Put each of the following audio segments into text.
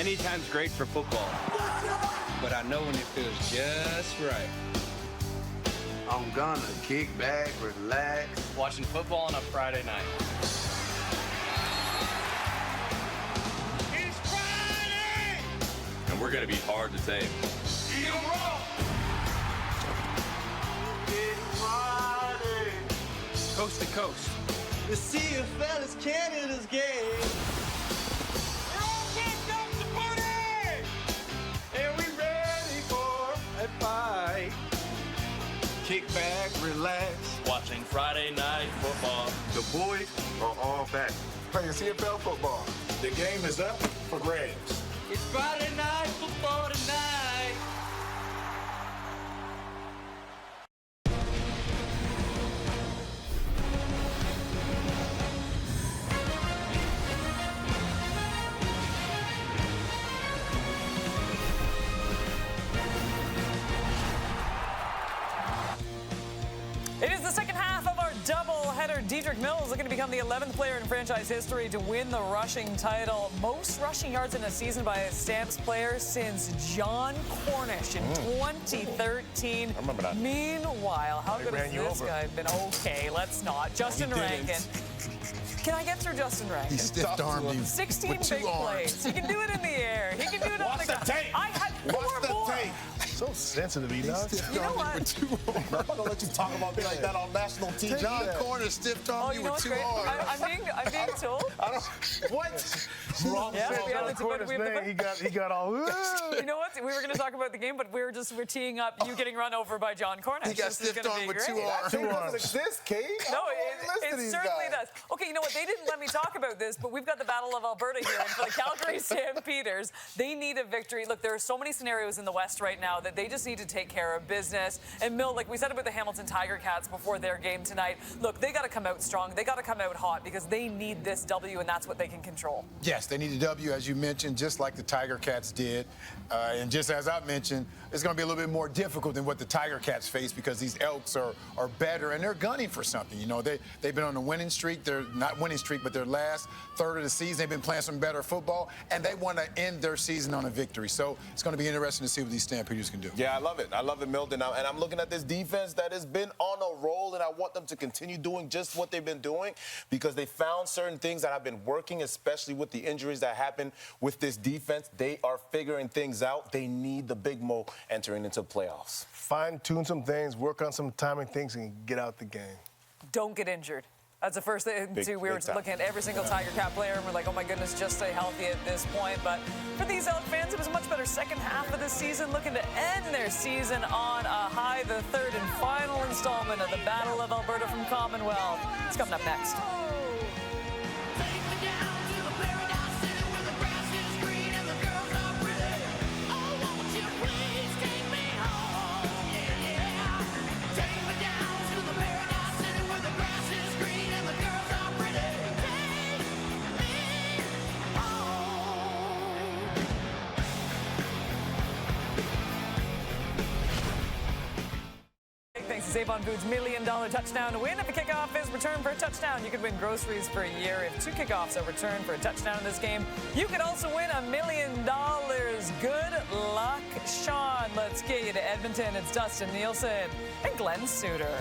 Anytime's great for football, but I know when it feels just right. I'm gonna kick back, relax. Watching football on a Friday night. It's Friday! And we're gonna be hard to tame. Eat 'em raw! It's Friday. Coast to coast. The Sea of Fellas Canada's game. We're all packed up to party! And we ready for a fight. Kick back, relax. Watching Friday night football. The boys are all back. Playing CFL football. The game is up for grabs. It's Friday night football tonight. It is the second half of our doubleheader. Dedrick Mills looking to become the 11th player in franchise history to win the rushing title. Most rushing yards in a season by a Stamps player since John Cornish in 2013. I remember that. Meanwhile, how good has this guy been? Okay, let's not. Justin Rankin. Can I get through Justin Rankin? He stiff-armed you 16 with big 2 arms. plays. He can do it in the air. He can do it on the ground. I had 4 more. So sensitive, he does. You know what? I'm not gonna let you talk about me like that on national TV. John Cornish stiff-armed you know with what's 2 great? arms. I'm being told. What? Wrong. Yeah, we have He got all. You know what? We were going to talk about the game, but we're teeing up you getting run over by John Cornish. He got stiff-armed with 2 arms. It doesn't exist, Kate. No, it certainly does. Okay, you know what? They didn't let me talk about this, but we've got the Battle of Alberta here, and for the Calgary Stampeders, they need a victory. Look, there are so many scenarios in the West right now that they just need to take care of business. And Mill, like we said about the Hamilton Tiger Cats before their game tonight, look, they got to come out strong. They got to come out hot because they need this W, and that's what they can control. Yes, they need a W, as you mentioned, just like the Tiger Cats did. And just as I mentioned, it's going to be a little bit more difficult than what the Tiger Cats face because these Elks are better, and they're gunning for something. You know, they've been on a winning streak. They're not winning streak, but their last third of the season, they've been playing some better football, and they want to end their season on a victory. So it's going to be interesting to see what these Stampeders can do. Yeah, I love it. I love it, Milton. And I'm looking at this defense that has been on a roll, and I want them to continue doing just what they've been doing because they found certain things that have been working, especially with the injuries that happened with this defense. They are figuring things out. They need the big mo entering into playoffs. Fine-tune some things, work on some timing things, and get out the game. Don't get injured. That's the first thing, too. We were looking at every single Tiger Cat player, and we're like, oh, my goodness, just stay healthy at this point. But for these Elk fans, it was a much better second half of the season, looking to end their season on a high, the third and final installment of the Battle of Alberta from Commonwealth. It's coming up next. Thanks to Save on Foods' $1 million touchdown to win. If a kickoff is returned for a touchdown, you could win groceries for a year. If 2 kickoffs are returned for a touchdown in this game, you could also win $1 million. Good luck, Sean. Let's get you to Edmonton. It's Dustin Nielsen and Glenn Suter.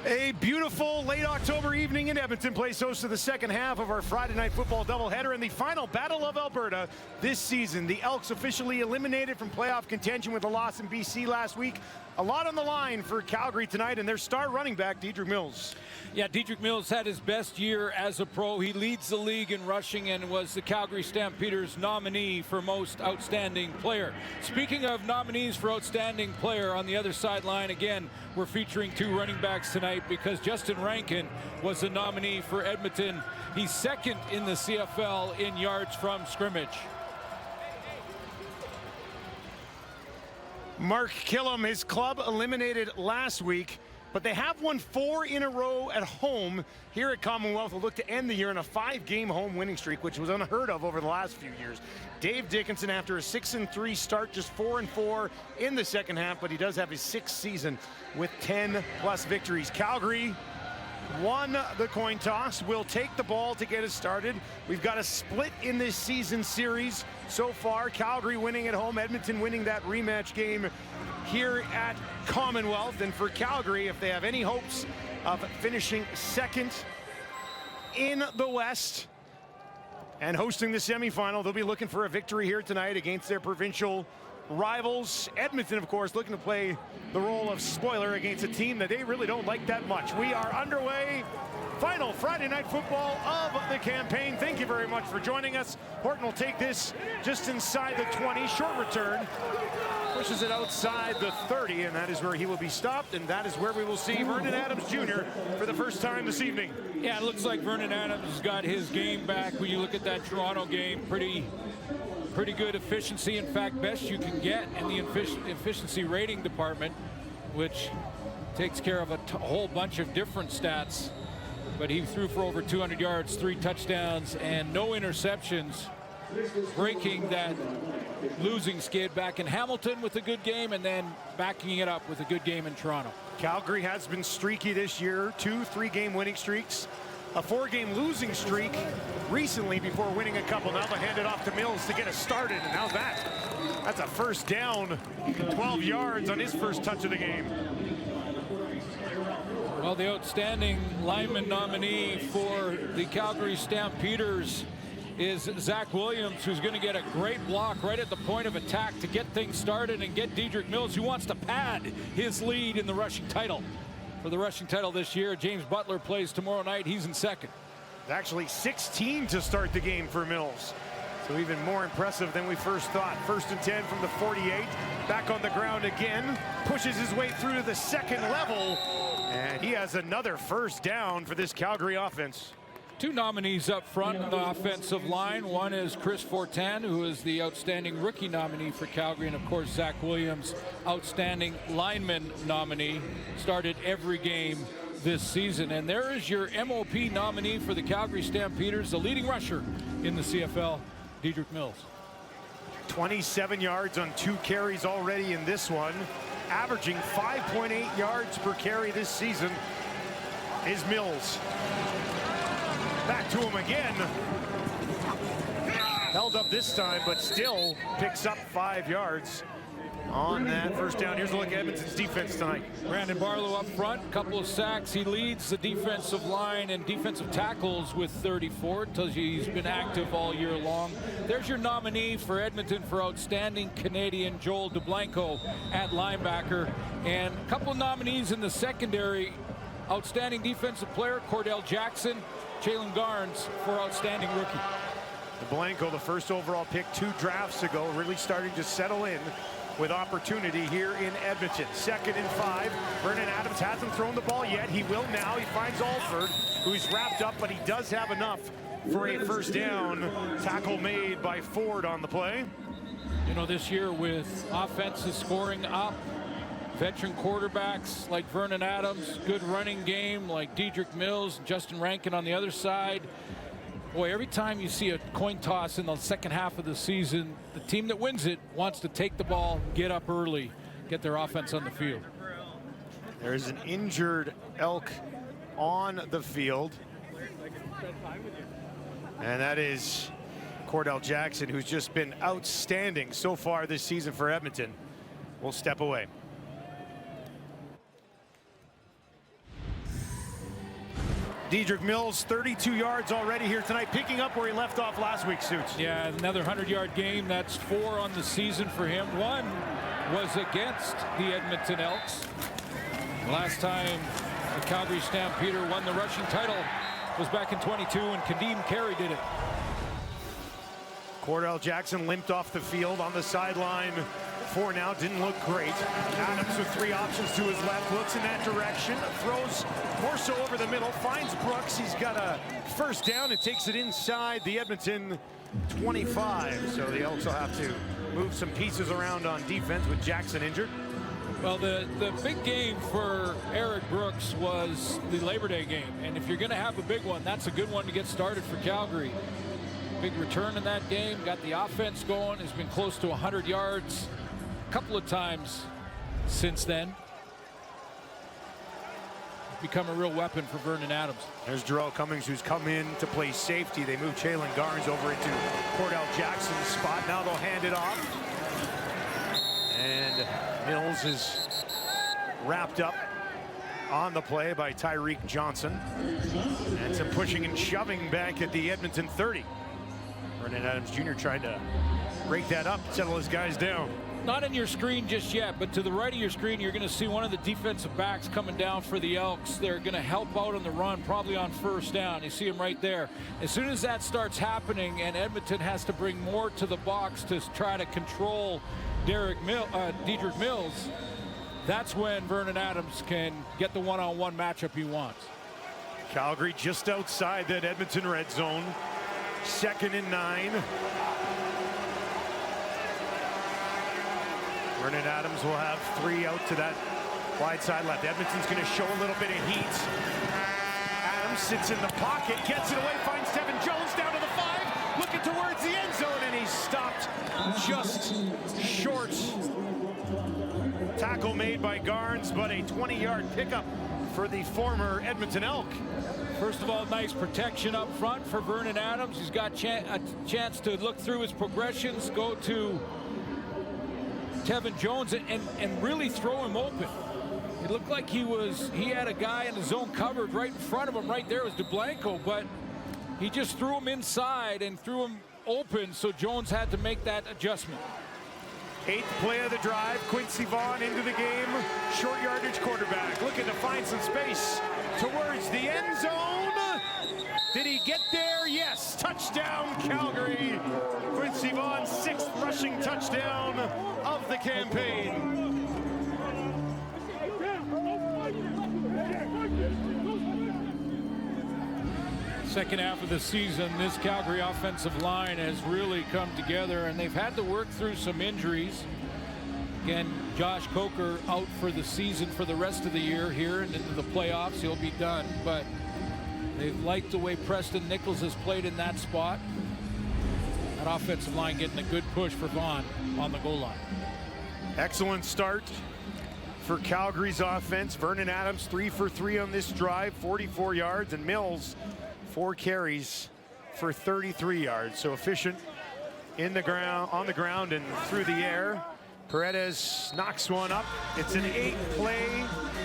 A beautiful late October evening in Edmonton. Plays host to the second half of our Friday night football doubleheader and the final Battle of Alberta this season. The Elks officially eliminated from playoff contention with a loss in BC last week. A lot on the line for Calgary tonight and their star running back, Dedrick Mills. Yeah, Dedrick Mills had his best year as a pro. He leads the league in rushing and was the Calgary Stampeders nominee for most outstanding player. Speaking of nominees for outstanding player, on the other sideline, again, we're featuring 2 running backs tonight because Justin Rankin was the nominee for Edmonton. He's second in the CFL in yards from scrimmage. Mark Killam, his club eliminated last week, but they have won 4 in a row at home here at Commonwealth. Will look to end the year on a 5-game home winning streak, which was unheard of over the last few years. Dave Dickinson, after a 6-3 start, just 4-4 in the second half, but he does have his 6th season with 10+ victories. Calgary won the coin toss, will take the ball to get us started. We've got a split in this season series so far. Calgary winning at home, Edmonton winning that rematch game here at Commonwealth. And for Calgary, if they have any hopes of finishing second in the West and hosting the semifinal, they'll be looking for a victory here tonight against their provincial rivals. Edmonton, of course, looking to play the role of spoiler against a team that they really don't like that much. We are underway. Final Friday night football of the campaign. Thank you very much for joining us. Horton will take this just inside the 20. Short return. Pushes it outside the 30, and that is where he will be stopped, and that is where we will see Vernon Adams Jr. for the first time this evening. Yeah, it looks like Vernon Adams has got his game back. When you look at that Toronto game, pretty good efficiency. In fact, best you can get in the efficiency rating department, which takes care of a whole bunch of different stats. But he threw for over 200 yards, 3 touchdowns, and no interceptions, breaking that losing skid back in Hamilton with a good game, and then backing it up with a good game in Toronto. Calgary has been streaky this year. 2 3-game winning streaks, a 4-game losing streak recently before winning a couple. Now they hand it off to Mills to get us started, and now that's a first down, 12 yards on his first touch of the game. Well, the outstanding lineman nominee for the Calgary Stampeders is Zach Williams, who's going to get a great block right at the point of attack to get things started and get Dedrick Mills, who wants to pad his lead in the rushing title. For the rushing title this year, James Butler plays tomorrow night. He's in second. Actually 16 to start the game for Mills. So even more impressive than we first thought. 1st and 10 from the 48. Back on the ground again. Pushes his way through to the second level. And he has another first down for this Calgary offense. 2 nominees up front on the offensive line. One is Chris Fortin, who is the outstanding rookie nominee for Calgary, and of course Zach Williams, outstanding lineman nominee, started every game this season. And there is your MOP nominee for the Calgary Stampeders, the leading rusher in the CFL, Dedrick Mills. 27 yards on 2 carries already in this one, averaging 5.8 yards per carry this season is Mills. Back to him again. Held up this time, but still picks up 5 yards on that first down. Here's a look at Edmonton's defense tonight. Brandon Barlow up front, couple of sacks. He leads the defensive line and defensive tackles with 34. Tells you he's been active all year long. There's your nominee for Edmonton for outstanding Canadian, Joel DeBlanco at linebacker. And a couple of nominees in the secondary. Outstanding defensive player, Cordell Jackson. Jalen Garnes for outstanding rookie. Blanco, the first overall pick 2 drafts ago, really starting to settle in with opportunity here in Edmonton. 2nd and 5. Vernon Adams hasn't thrown the ball yet. He will now. He finds Alford, who's wrapped up, but he does have enough for a first down. Tackle made by Ford on the play. You know, this year with offenses scoring up, veteran quarterbacks like Vernon Adams, good running game like Dedrick Mills, Justin Rankin on the other side. Boy, every time you see a coin toss in the second half of the season, the team that wins it wants to take the ball, get up early, get their offense on the field. There's an injured Elk on the field. And that is Cordell Jackson, who's just been outstanding so far this season for Edmonton. We'll step away. Dedrick Mills, 32 yards already here tonight, picking up where he left off last week, Suits. Yeah, another 100-yard game. That's 4 on the season for him. 1 was against the Edmonton Elks. Last time the Calgary Stampeder won the rushing title was back in 22, and Kadeem Carey did it. Cordell Jackson limped off the field on the sideline for now. Didn't look great. Adams with 3 options to his left, looks in that direction, throws more so over the middle, finds Brooks. He's got a first down and takes it inside the Edmonton 25. So the Elks will have to move some pieces around on defense with Jackson injured. Well, the big game for Eric Brooks was the Labor Day game. And if you're going to have a big one, that's a good one to get started for Calgary. Big return in that game, got the offense going, has been close to 100 yards a couple of times since then. become a real weapon for Vernon Adams. There's Jarrell Cummings, who's come in to play safety. They move Jalen Garnes over into Cordell Jackson's spot. Now they'll hand it off. And Mills is wrapped up on the play by Tyreek Johnson. And some pushing and shoving back at the Edmonton 30. Vernon Adams Jr. trying to break that up, settle his guys down. Not in your screen just yet, but to the right of your screen, you're going to see one of the defensive backs coming down for the Elks. They're going to help out on the run, probably on first down. You see him right there. As soon as that starts happening and Edmonton has to bring more to the box to try to control Dedrick Mills, that's when Vernon Adams can get the one-on-one matchup he wants. Calgary just outside that Edmonton red zone. 2nd and 9. Vernon Adams will have 3 out to that wide side left. Edmonton's going to show a little bit of heat. Adams sits in the pocket, gets it away, finds Tevin Jones down to the 5, looking towards the end zone, and he's stopped just short. Tackle made by Garnes, but a 20-yard pickup for the former Edmonton Elk. First of all, nice protection up front for Vernon Adams. He's got a chance to look through his progressions, go to Tevin Jones and really throw him open. It looked like he had a guy in the zone covered right in front of him. Right there was DeBlanco, but he just threw him inside and threw him open, so Jones had to make that adjustment. 8th play of the drive. Quincy Vaughn into the game. Short yardage quarterback looking to find some space towards the end zone. Did he get there? Yes. Touchdown, Calgary. Quincy Vaughn's 6th rushing touchdown of the campaign. Second half of the season, this Calgary offensive line has really come together, and they've had to work through some injuries. Again, Josh Coker out for the season for the rest of the year here and into the playoffs. He'll be done, but they've liked the way Preston Nichols has played in that spot. That offensive line getting a good push for Vaughn on the goal line. Excellent start for Calgary's offense. Vernon Adams 3 for 3 on this drive, 44 yards, and Mills 4 carries for 33 yards. So efficient in the ground, on the ground and through the air. Paredes knocks one up. It's an 8-play,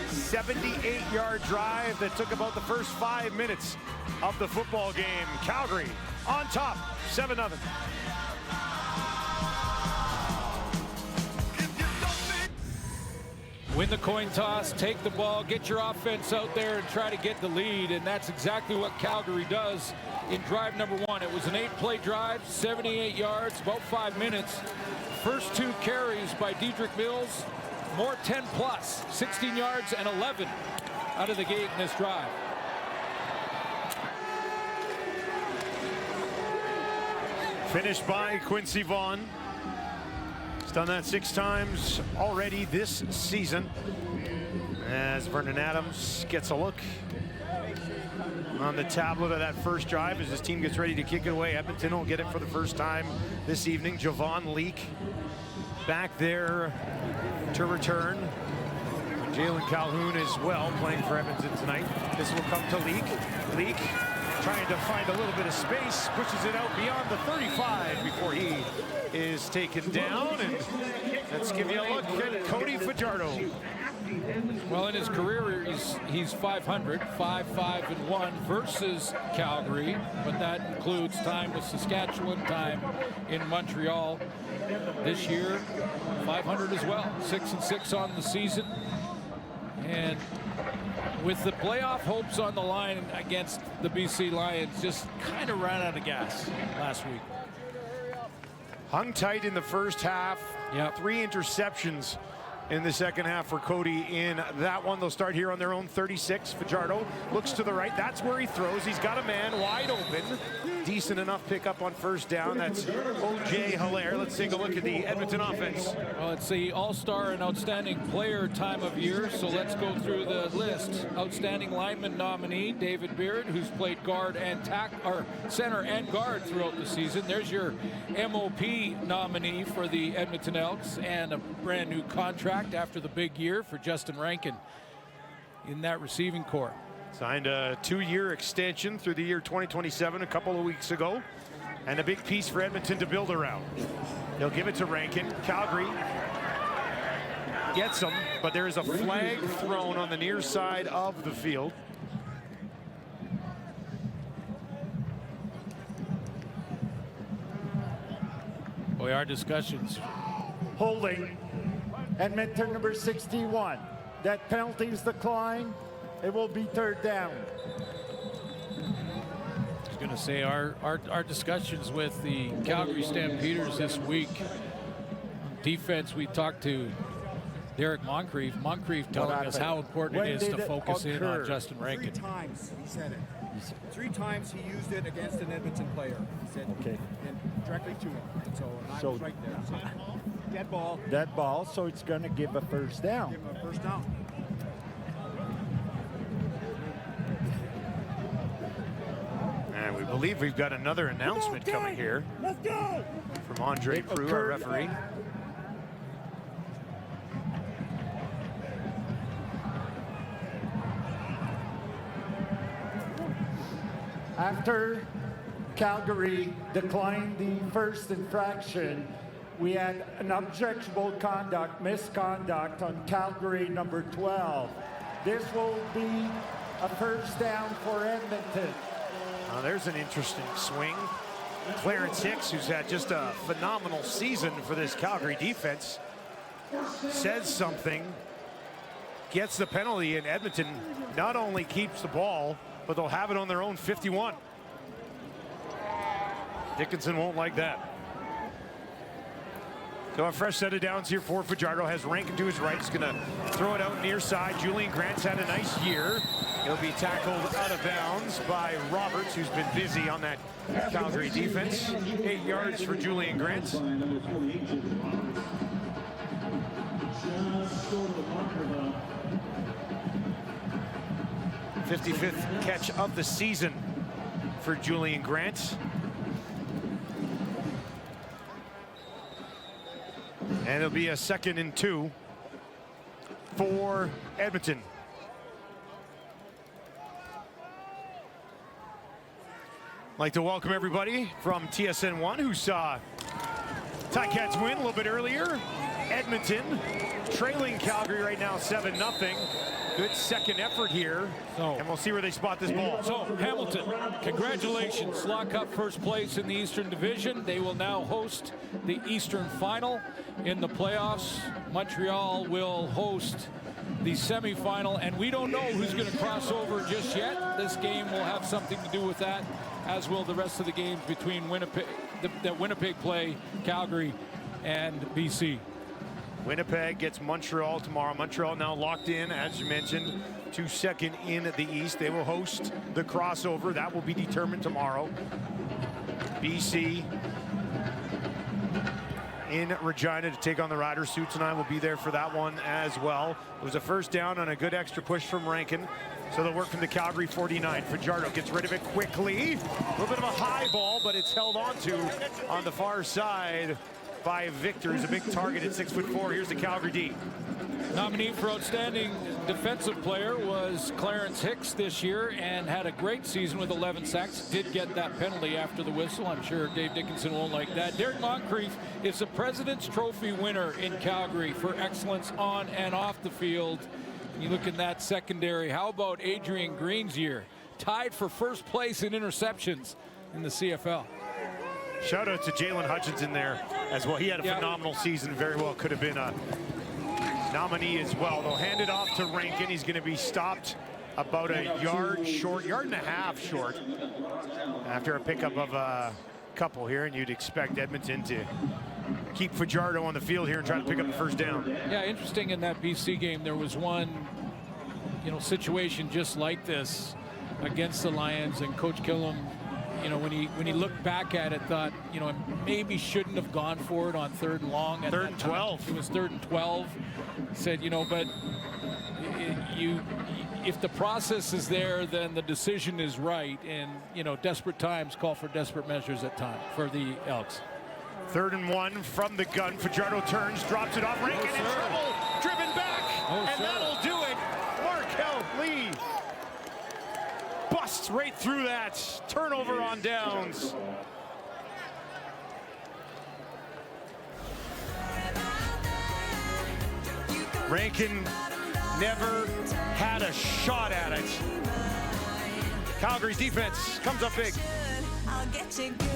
78-yard drive that took about the first 5 minutes of the football game. Calgary on top, 7-0. Win the coin toss, take the ball, get your offense out there and try to get the lead, and that's exactly what Calgary does in drive number 1. It was an 8-play drive, 78 yards, about 5 minutes. First 2 carries by Dedrick Mills, more 10-plus, 16 yards and 11 out of the gate in this drive. Finished by Quincy Vaughn. He's done that 6 times already this season. As Vernon Adams gets a look on the tablet of that first drive as his team gets ready to kick it away. Edmonton will get it for the first time this evening. Javon Leake back there to return. Jalen Calhoun as well playing for Edmonton tonight. This will come to Leake. Leake trying to find a little bit of space, pushes it out beyond the 35 before he is taken down. And let's give you a look at Cody Fajardo. Well, in his career, he's 500, 5-5-1 versus Calgary, but that includes time with Saskatchewan, time in Montreal. This year, 500 as well, 6-6 on the season. And with the playoff hopes on the line against the BC Lions, just kind of ran out of gas last week. Hung tight in the first half. Yep. 3 interceptions in the second half for Cody in that one. They'll start here on their own 36. Fajardo looks to the right. That's where he throws. He's got a man wide open. Decent enough pickup on first down. That's O.J. Hilaire. Let's take a look at the Edmonton offense. Well, it's the All-Star and Outstanding Player time of year, so let's go through the list. Outstanding Lineman nominee, David Beard, who's played guard and center and guard throughout the season. There's your MOP nominee for the Edmonton Elks, and a brand new contract after the big year for Justin Rankin. in that receiving core. Signed a 2-year extension through the year 2027 a couple of weeks ago. And a big piece for Edmonton to build around. They'll give it to Rankin. Calgary gets him, but there is a flag thrown on the near side of the field. Boy, our discussions. Holding Edmonton number 61. That penalty is declined. It will be third down. I was going to say our discussions with the Calgary Stampeders this week. Defense, we talked to Derek Moncrief. Moncrief telling us how important it is to focus in on Justin Rankin. 3 times he said it. 3 times he used it against an Edmonton player. He said, okay, and directly to him. And I was right there. So, dead ball. Dead ball, so it's going to give a first down. Give him a first down. And we believe we've got another announcement coming here from Andre Prue, our referee. After Calgary declined the first infraction, we had an objectionable conduct, misconduct on Calgary number 12. This will be a first down for Edmonton. There's an interesting swing. Clarence Hicks, who's had just a phenomenal season for this Calgary defense, says something, gets the penalty, and Edmonton not only keeps the ball, but they'll have it on their own 51. Dickinson won't like that. So a fresh set of downs here for Fajardo. Has Rankin to his right. He's going to throw it out near side. Julian Grant's had a nice year. He'll be tackled out of bounds by Roberts, who's been busy on that Calgary defense. 8 yards for Julian Grant. 55th catch of the season for Julian Grant. And it'll be a 2nd and 2 for Edmonton. I'd like to welcome everybody from TSN1 who saw Ticats win a little bit earlier. Edmonton trailing Calgary right now 7-0. Good second effort here, and we'll see where they spot this ball. So Hamilton, congratulations, lock up first place in the Eastern Division. They will now host the Eastern Final in the playoffs. Montreal will host the semifinal, and we don't know who's going to cross over just yet. This game will have something to do with that, as will the rest of the games between Winnipeg, that Winnipeg play, Calgary, and BC. Winnipeg gets Montreal tomorrow. Montreal now locked in, as you mentioned, to second in the East. They will host the crossover. That will be determined tomorrow. BC in Regina to take on the Riders. Suits and I will be there for that one as well. It was a first down on a good extra push from Rankin. So they'll work from the Calgary 49. Fajardo gets rid of it quickly. A little bit of a high ball, but it's held onto on the far side by Victor, who's a big target at 6'4". Here's the Calgary D. Nominee for outstanding defensive player was Clarence Hicks this year, and had a great season with 11 sacks. Did get that penalty after the whistle. I'm sure Dave Dickinson won't like that. Derek Moncrief is the President's Trophy winner in Calgary for excellence on and off the field. You look in that secondary. How about Adrian Green's year? Tied for first place in interceptions in the CFL. Shout out to Jalen Hutchinson there as well. He had a phenomenal season. Very well could have been a nominee as well. They'll hand it off to Rankin. He's going to be stopped about a yard short, yard and a half short, after a pickup of a couple here. And you'd expect Edmonton to keep Fajardo on the field here and try to pick up the first down. Yeah, interesting in that BC game, there was one, situation just like this against the Lions, and Coach Killam, when he looked back at it, thought, maybe shouldn't have gone for it on 3rd and long. At 3rd and 12. It was 3rd and 12. Said, but if the process is there, then the decision is right. And, desperate times call for desperate measures at times for the Elks. 3rd and 1 from the gun. Fajardo turns, drops it off. Rankin in trouble, driven back, and that'll do it. Markel busts right through that. Turnover on downs. Rankin never had a shot at it. Calgary's defense comes up big. I'll get you good.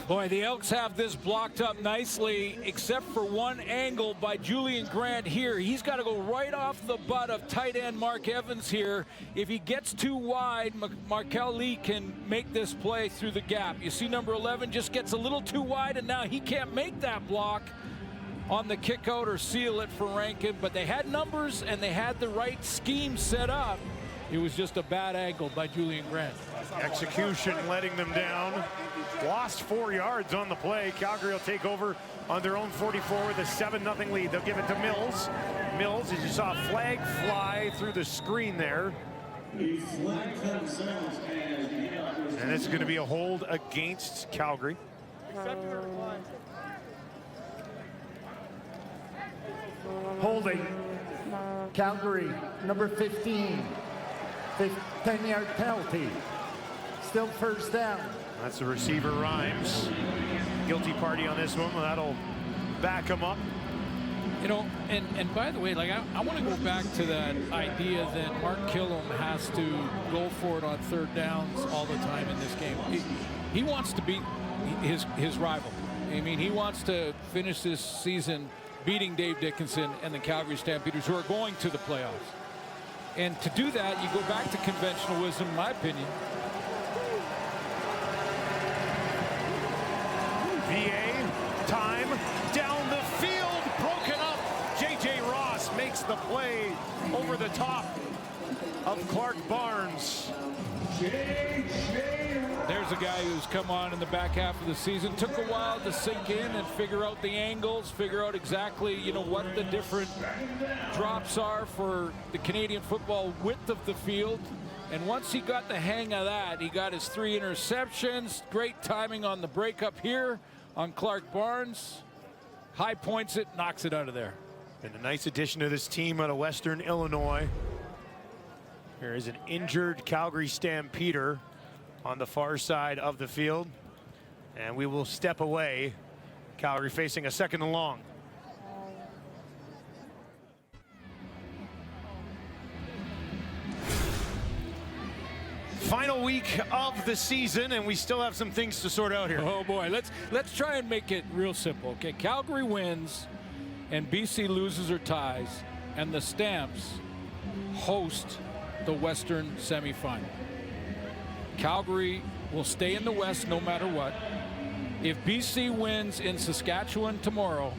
Boy, the Elks have this blocked up nicely, except for one angle by Julian Grant here. He's got to go right off the butt of tight end Mark Evans here. If he gets too wide, Markel Lee can make this play through the gap. You see number 11 just gets a little too wide, and now he can't make that block on the kick out or seal it for Rankin. But they had numbers, and they had the right scheme set up. It was just a bad angle by Julian Grant. Execution letting them down. Lost 4 yards on the play. Calgary will take over on their own 44 with a 7-0 lead. They'll give it to Mills. Mills, as you saw, a flag fly through the screen there. And it's going to be a hold against Calgary. Holding. Calgary, number 15. 10-yard penalty. Still first down. That's the receiver, Rhymes. Guilty party on this one. Well, that'll back him up. You know, and by the way, like I want to go back to that idea that Mark Killam has to go for it on third downs all the time in this game. He wants to beat his rival. I mean, he wants to finish this season beating Dave Dickinson and the Calgary Stampeders, who are going to the playoffs. And to do that, you go back to conventional wisdom, in my opinion. VA, time, down the field, broken up. J.J. Ross makes the play over the top of Clark Barnes. There's a guy who's come on in the back half of the season. Took a while to sink in and figure out the angles, figure out exactly, you know, what the different drops are for the Canadian football width of the field. And once he got the hang of that, he got his 3 interceptions. Great timing on the breakup here on Clark Barnes. High points it, knocks it out of there. And a nice addition to this team out of Western Illinois. There is an injured Calgary Stampeder on the far side of the field. And we will step away. Calgary facing a 2nd and long. Final week of the season, and we still have some things to sort out here. Oh boy, let's try and make it real simple. Okay, Calgary wins and BC loses or ties, and the Stamps host the Western semifinal. Calgary will stay in the West no matter what. If BC wins in Saskatchewan tomorrow,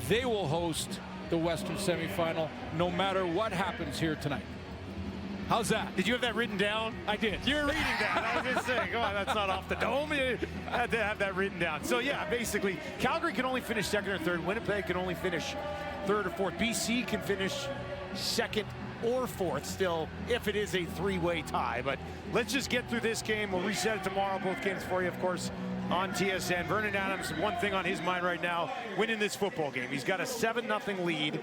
they will host the Western semifinal no matter what happens here tonight. How's that? Did you have that written down? I did. You're reading that. I was just saying, oh, that's not off the dome. You had to have that written down. So, yeah, basically, Calgary can only finish 2nd or 3rd. Winnipeg can only finish 3rd or 4th. BC can finish 2nd or 4th still if it is a 3-way tie. But let's just get through this game. We'll reset it tomorrow. Both games for you, of course, on TSN. Vernon Adams, one thing on his mind right now, winning this football game. He's got a 7-0 lead.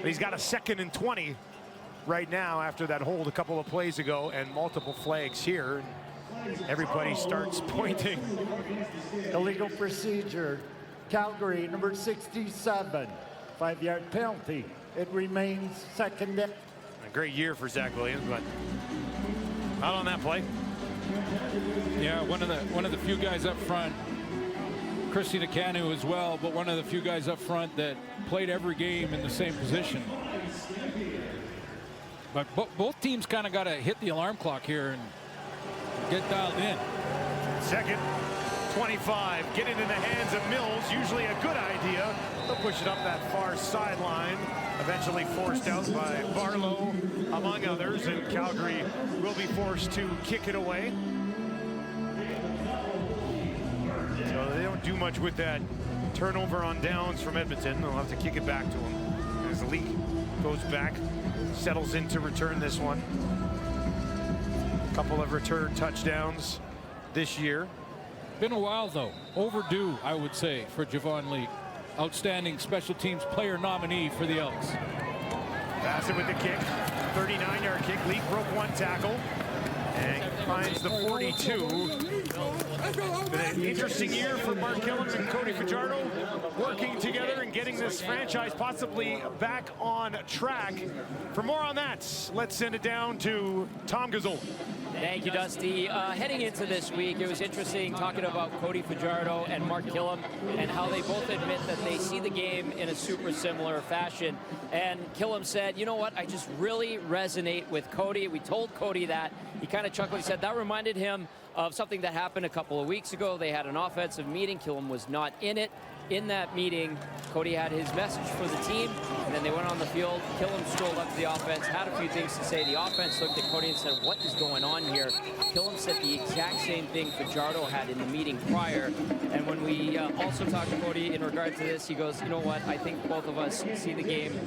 He's got a 2nd and 20. Right now, after that hold a couple of plays ago and multiple flags here, everybody starts pointing. Illegal procedure. Calgary, number 67. 5-yard penalty. It remains 2nd down. A great year for Zach Williams, but not on that play. Yeah, one of the few guys up front, Christy Nakanu as well, but one of the few guys up front that played every game in the same position. But both teams kind of got to hit the alarm clock here and get dialed in. 2nd, 25. Get it in the hands of Mills. Usually a good idea. They'll push it up that far sideline. Eventually forced out by Barlow, among others. And Calgary will be forced to kick it away. So they don't do much with that turnover on downs from Edmonton. They'll have to kick it back to them as the league goes back. Settles in to return this one. A couple of return touchdowns this year. Been a while, though. Overdue, I would say, for Javon Lee. Outstanding special teams player nominee for the Elks. Pass it with the kick. 39-yard kick. Leak broke one tackle and finds the 42. Been an interesting year for Mark Killam and Cody Fajardo, working together and getting this franchise possibly back on track. For more on that, let's send it down to Tom Gazzola. Thank you, Dusty. Heading into this week, it was interesting talking about Cody Fajardo and Mark Killam and how they both admit that they see the game in a super similar fashion. And Killam said, you know what, I just really resonate with Cody. We told Cody that. He kind of chuckled. He said that reminded him of something that happened a couple of weeks ago. They had an offensive meeting. Killam was not in it. In that meeting, Cody had his message for the team, and then they went on the field. Killam strolled up to the offense, had a few things to say. The offense looked at Cody and said, what is going on here? Killam said the exact same thing Fajardo had in the meeting prior. And when we also talked to Cody in regard to this, he goes, you know what, I think both of us see the game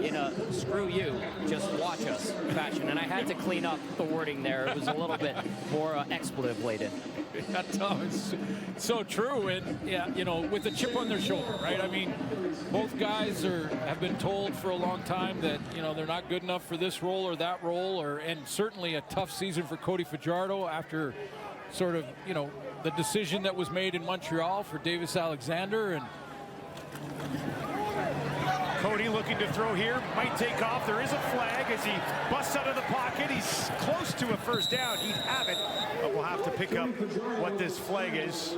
in a screw you, just watch us fashion. And I had to clean up the wording there. It was a little bit more expletive laden. Yeah, Tom, it's so true. And yeah, you know, with a chip on their shoulder, right? I mean, both guys have been told for a long time that, you know, they're not good enough for this role or that role, and certainly a tough season for Cody Fajardo after sort of, you know, the decision that was made in Montreal for Davis Alexander. And Cody looking to throw here, might take off. There is a flag as he busts out of the pocket. He's close to a first down. He'd have it, but we'll have to pick up what this flag is.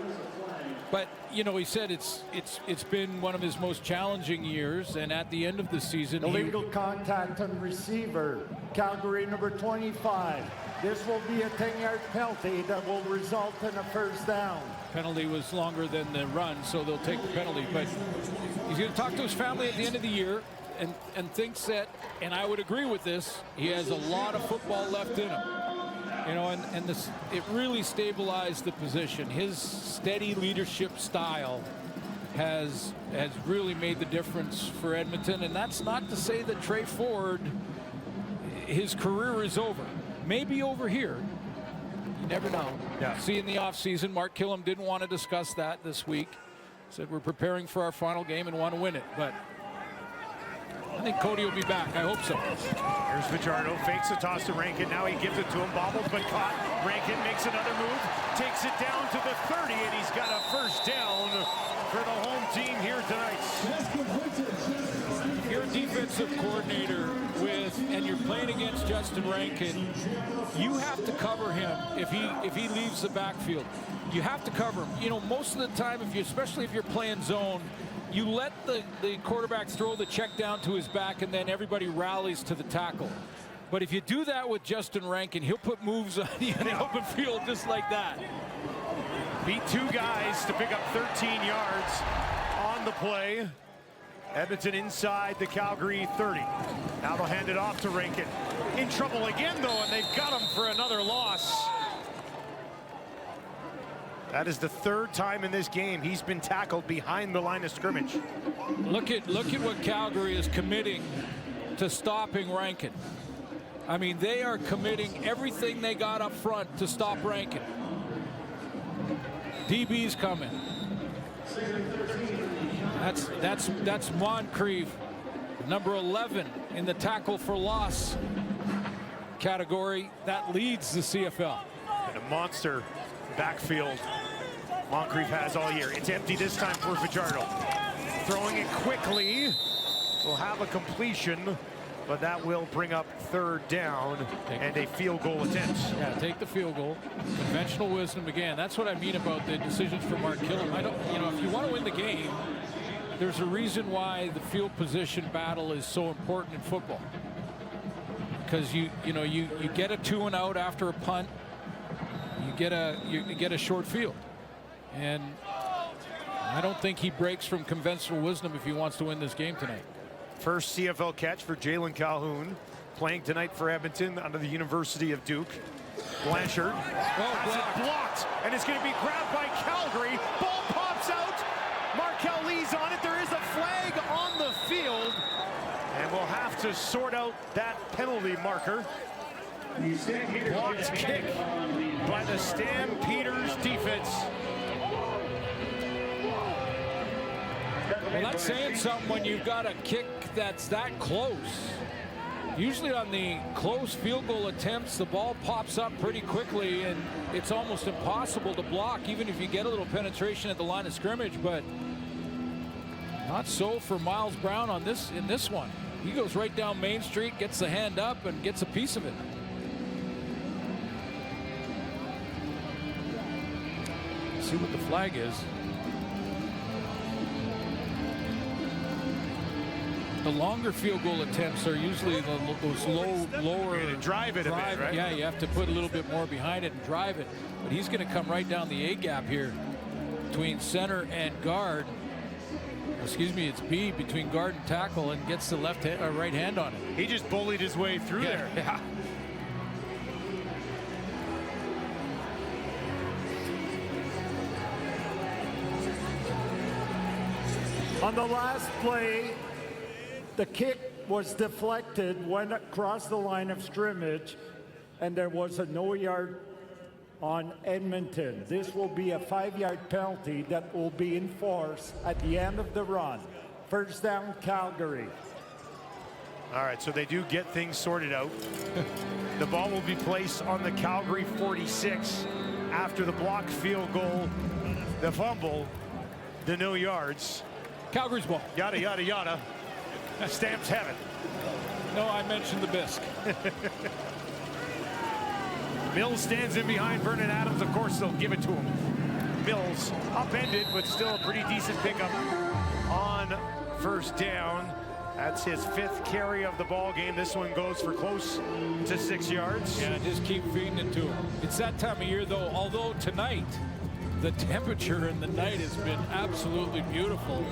But, you know, he said it's been one of his most challenging years, and at the end of the season, illegal contact on receiver, Calgary number 25. This will be a 10-yard penalty that will result in a first down. Penalty was longer than the run, so they'll take the penalty. But he's going to talk to his family at the end of the year and thinks that, and I would agree with this, he has a lot of football left in him. You know, and this, it really stabilized the position. His steady leadership style has really made the difference for Edmonton. And that's not to say that Trey Ford, his career is over. Maybe over here. You never know. Yeah. See, in the offseason, Mark Killam didn't want to discuss that this week. Said we're preparing for our final game and want to win it. But I think Cody will be back. I hope so. Here's Fajardo, fakes a toss to Rankin. Now he gives it to him, bobbled but caught. Rankin makes another move, takes it down to the 30, and he's got a first down for the home team here tonight. You're a defensive coordinator and you're playing against Justin Rankin. You have to cover him if he leaves the backfield. You have to cover him. You know, most of the time, especially if you're playing zone, you let the quarterback throw the check down to his back, and then everybody rallies to the tackle. But if you do that with Justin Rankin, he'll put moves on you in the open field just like that. Beat two guys to pick up 13 yards on the play. Edmonton inside the Calgary 30. Now they'll hand it off to Rankin. In trouble again, though, and they've got him for another loss. That is the third time in this game he's been tackled behind the line of scrimmage. Look at what Calgary is committing to stopping Rankin. I mean, they are committing everything they got up front to stop Rankin. DB's coming. That's Moncrief, number 11 in the tackle for loss category. That leads the CFL. And a monster backfield Moncrief has all year. It's empty this time for Fajardo. Throwing it quickly. Will have a completion, but that will bring up third down and a field goal attempt. Yeah, take the field goal. Conventional wisdom again. That's what I mean about the decisions for Mark Killam. If you want to win the game, there's a reason why the field position battle is so important in football. Because you get a 2-and-out after a punt. You get a short field, and I don't think he breaks from conventional wisdom if he wants to win this game tonight. First CFL catch for Jalen Calhoun, playing tonight for Edmonton under the University of Duke. Blanchard has it blocked, and it's going to be grabbed by Calgary. Ball pops out. Markel Lee's on it. There is a flag on the field, and we'll have to sort out that penalty marker. Blocked kick by the Stampeders defense. Well, that's saying something when you've got a kick that's that close. Usually on the close field goal attempts, the ball pops up pretty quickly, and it's almost impossible to block, even if you get a little penetration at the line of scrimmage. But not so for Miles Brown in this one. He goes right down Main Street, gets the hand up, and gets a piece of it. See what the flag is. The longer field goal attempts are usually those lower. You're gonna drive it a bit, right? Yeah, you have to put a little bit more behind it and drive it. But he's going to come right down the A gap here between center and guard. Excuse me, it's B, between guard and tackle, and gets the right hand on it. He just bullied his way through there. Yeah. On the last play, the kick was deflected, went across the line of scrimmage, and there was a no yard on Edmonton. This will be a 5-yard penalty that will be enforced at the end of the run. First down, Calgary. All right, so they do get things sorted out. The ball will be placed on the Calgary 46 after the blocked field goal, the fumble, the no yards. Calgary's ball. Yada, yada, yada. Stamps have it. No, I mentioned the bisque. Mills stands in behind Vernon Adams. Of course, they'll give it to him. Mills upended, but still a pretty decent pickup on first down. That's his 5th carry of the ball game. This one goes for close to 6 yards. Yeah, just keep feeding it to him. It's that time of year, though, although tonight, the temperature in the night has been absolutely beautiful.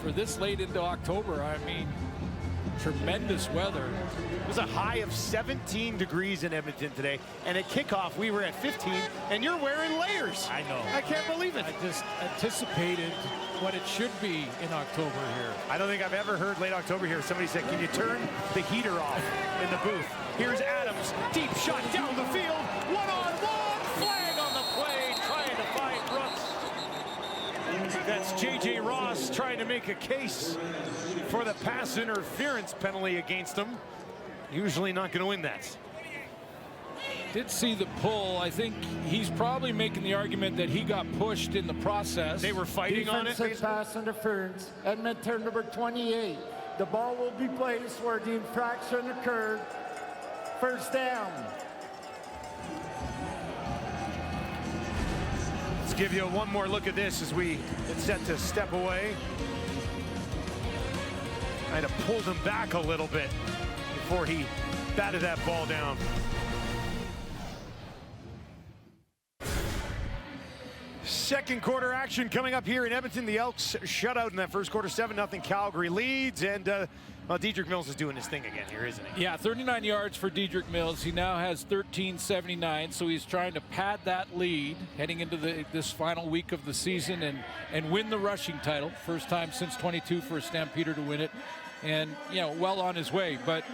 For this late into October, I mean, tremendous weather. It was a high of 17 degrees in Edmonton today, and at kickoff we were at 15, and you're wearing layers. I know. I can't believe it. I just anticipated what it should be in October here. I don't think I've ever heard late October here. Somebody said, can you turn the heater off in the booth? Here's Adams, deep shot down the field, one-on-one, flag on the play, trying to find Brooks. That's J.J. Ross trying to make a case for the pass interference penalty against him. Usually not going to win that. Did see the pull. I think he's probably making the argument that he got pushed in the process. They were fighting on it. Defensive pass interference. Edmonton number 28. The ball will be placed where the infraction occurred. First down. Let's give you one more look at this as we get set to step away. Kind of pulled him back a little bit before he batted that ball down. Second quarter action coming up here in Edmonton. The Elks shut out in that first quarter, 7-0 Calgary leads, and well, Dedrick Mills is doing his thing again here, isn't he? Yeah, 39 yards for Dedrick Mills. He now has 1379, so he's trying to pad that lead heading into this final week of the season and win the rushing title. First time since 22 for a Stampeder to win it. And, you know, well on his way. But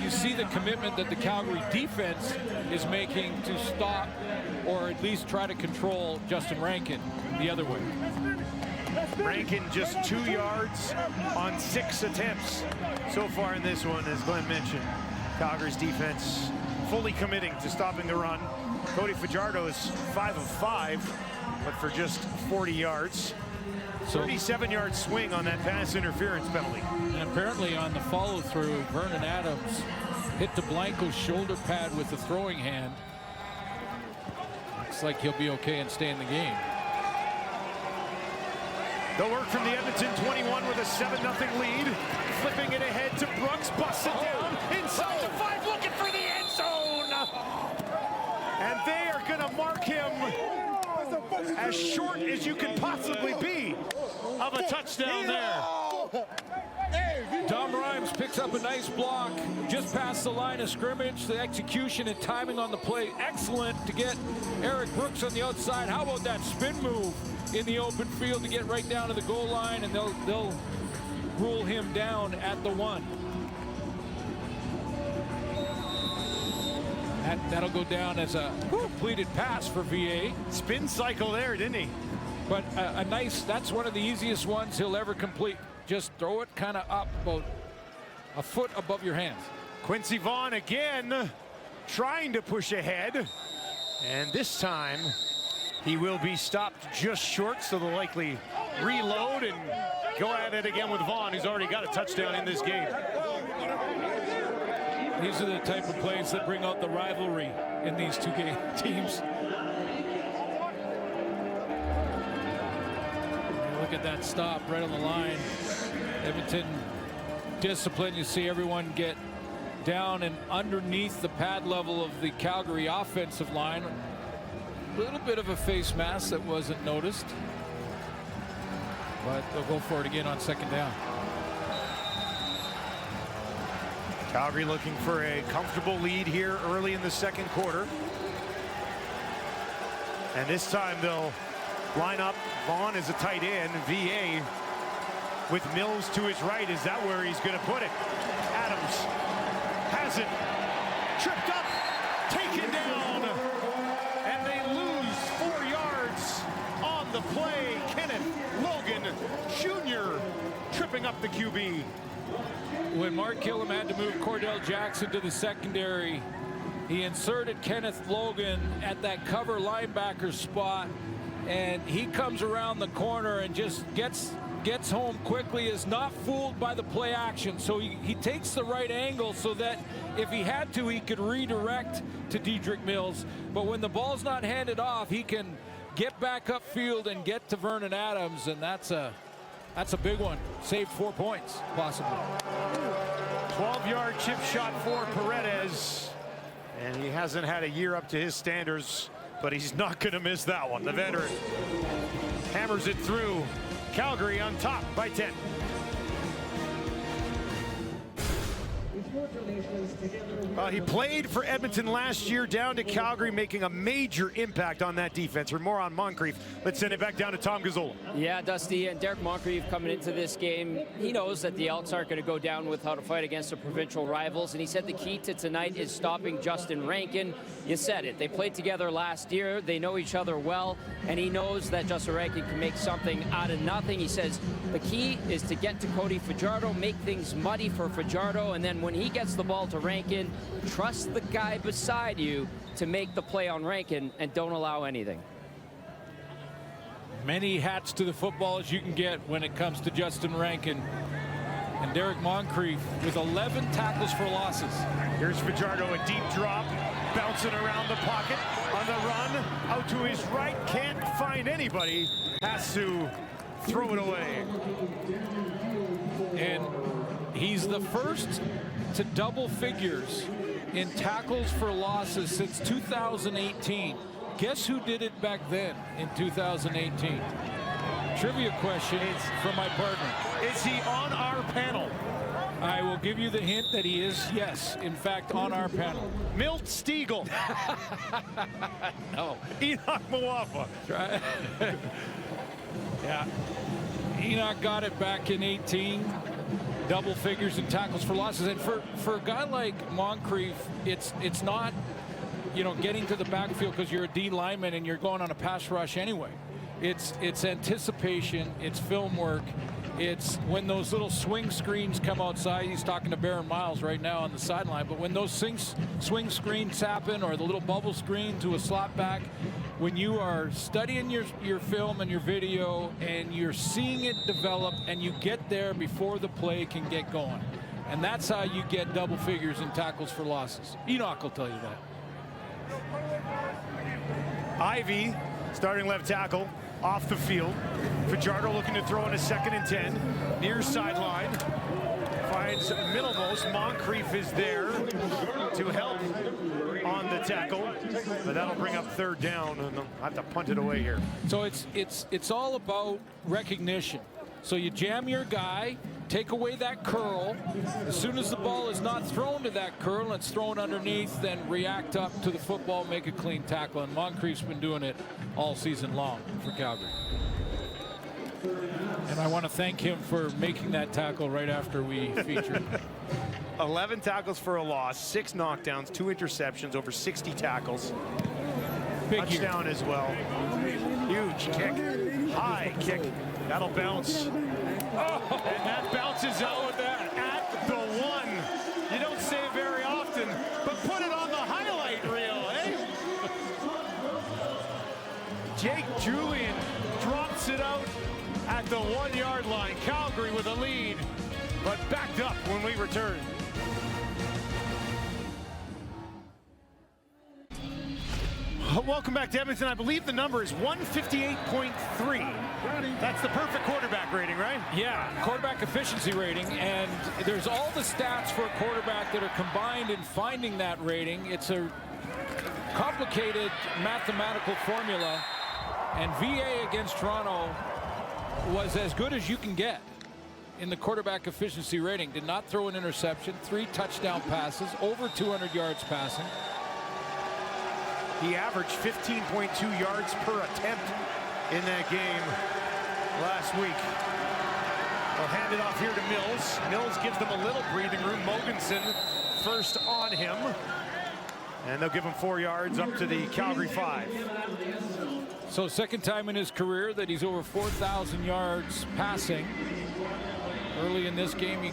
you see the commitment that the Calgary defense is making to stop or at least try to control Justin Rankin the other way. Rankin just 2 yards on 6 attempts so far in this one, as Glenn mentioned. Calgary's defense fully committing to stopping the run. Cody Fajardo is 5 of 5, but for just 40 yards. 37-yard swing on that pass interference penalty. And apparently on the follow-through, Vernon Adams hit DeBlanco's shoulder pad with the throwing hand. Looks like he'll be okay and stay in the game. The work from the Edmonton 21 with a 7-0 lead. Flipping it ahead to Brooks, busts it down inside the 5, looking for the end zone. And they are going to mark him as short as you can possibly be of a touchdown there. Dom Rhymes picks up a nice block just past the line of scrimmage. The execution and timing on the play excellent to get Eric Brooks on the outside. How about that spin move in the open field to get right down to the goal line, and they'll rule him down at the 1. That'll go down as a completed pass for VA. Spin cycle there, didn't he? But a nice, that's one of the easiest ones he'll ever complete. Just throw it kind of up about a foot above your hands. Quincy Vaughn again trying to push ahead. And this time he will be stopped just short, so they'll likely reload and go at it again with Vaughn, who's already got a touchdown in this game. These are the type of plays that bring out the rivalry in these two teams. Look at that stop right on the line. Edmonton discipline. You see everyone get down and underneath the pad level of the Calgary offensive line. A little bit of a face mask that wasn't noticed. But they'll go for it again on second down. Calgary looking for a comfortable lead here early in the second quarter. And this time they'll line up Vaughn as a tight end, VA, with Mills to his right. Is that where he's going to put it? Adams has it. Tripped up, taken down, and they lose 4 yards on the play. Kenneth Logan Jr. tripping up the QB. When Mark Killam had to move Cordell Jackson to the secondary, he inserted Kenneth Logan at that cover linebacker spot, and he comes around the corner and just gets home quickly, is not fooled by the play action. So he takes the right angle so that if he had to, he could redirect to Dedrick Mills. But when the ball's not handed off, he can get back upfield and get to Vernon Adams, and that's a big one. Saved 4 points, possibly. 12-yard chip shot for Paredes. And he hasn't had a year up to his standards, but he's not going to miss that one. The veteran hammers it through. Calgary on top by 10. He played for Edmonton last year, down to Calgary, making a major impact on that defense. For more on Moncrief, let's send it back down to Tom Gazzola. Yeah, Dusty, and Derek Moncrief coming into this game, he knows that the Elks aren't going to go down without a fight against the provincial rivals, and he said the key to tonight is stopping Justin Rankin. You said it. They played together last year. They know each other well, and he knows that Justin Rankin can make something out of nothing. He says the key is to get to Cody Fajardo, make things muddy for Fajardo, and then when he gets the ball to Rankin, trust the guy beside you to make the play on Rankin and don't allow anything. Many hats to the football as you can get when it comes to Justin Rankin. And Derek Moncrief with 11 tackles for losses. Here's Fajardo, a deep drop, bouncing around the pocket, on the run, out to his right, can't find anybody, has to throw it away. And he's the first to double figures in tackles for losses since 2018. Guess who did it back then in 2018? Trivia question from my partner. Is he on our panel? I will give you the hint that he is, yes, in fact, on our panel. Milt Stiegel. No. Enoch Mwafa. Yeah. Enoch got it back in 18. Double figures in tackles for losses. And for a guy like Moncrief, it's not, getting to the backfield because you're a D lineman and you're going on a pass rush anyway. It's anticipation, it's film work, it's when those little swing screens come outside. He's talking to Baron Miles right now on the sideline, but when those swing screens happen, or the little bubble screen to a slot back, when you are studying your film and your video and you're seeing it develop and you get there before the play can get going. And that's how you get double figures in tackles for losses. Enoch will tell you that. Ivy, starting left tackle, off the field. Fajardo looking to throw in a 2nd and 10. Near sideline. Finds middlemost. Moncrief is there to help on the tackle. But that'll bring up 3rd down, and they'll have to punt it away here. So it's all about recognition. So you jam your guy, take away that curl. As soon as the ball is not thrown to that curl and it's thrown underneath, then react up to the football, make a clean tackle. And Moncrief's been doing it all season long for Calgary. And I want to thank him for making that tackle right after we featured. 11 tackles for a loss, 6 knockdowns, 2 interceptions, over 60 tackles. Big touchdown year. As well. Huge kick, high kick. That'll bounce. And that bounces out at the 1. You don't say it very Julian drops it out at the 1-yard line. Calgary with a lead, but backed up when we return. Welcome back to Edmonton. I believe the number is 158.3. That's the perfect quarterback rating, right? Yeah, quarterback efficiency rating, and there's all the stats for a quarterback that are combined in finding that rating. It's a complicated mathematical formula, and VA against Toronto was as good as you can get in the quarterback efficiency rating. Did not throw an interception, 3 touchdown passes, over 200 yards passing. He averaged 15.2 yards per attempt in that game last week. They'll hand it off here to Mills. Mills gives them a little breathing room. Mogensen first on him. And they'll give him 4 yards up to the Calgary 5. So second time in his career that he's over 4,000 yards passing. Early in this game he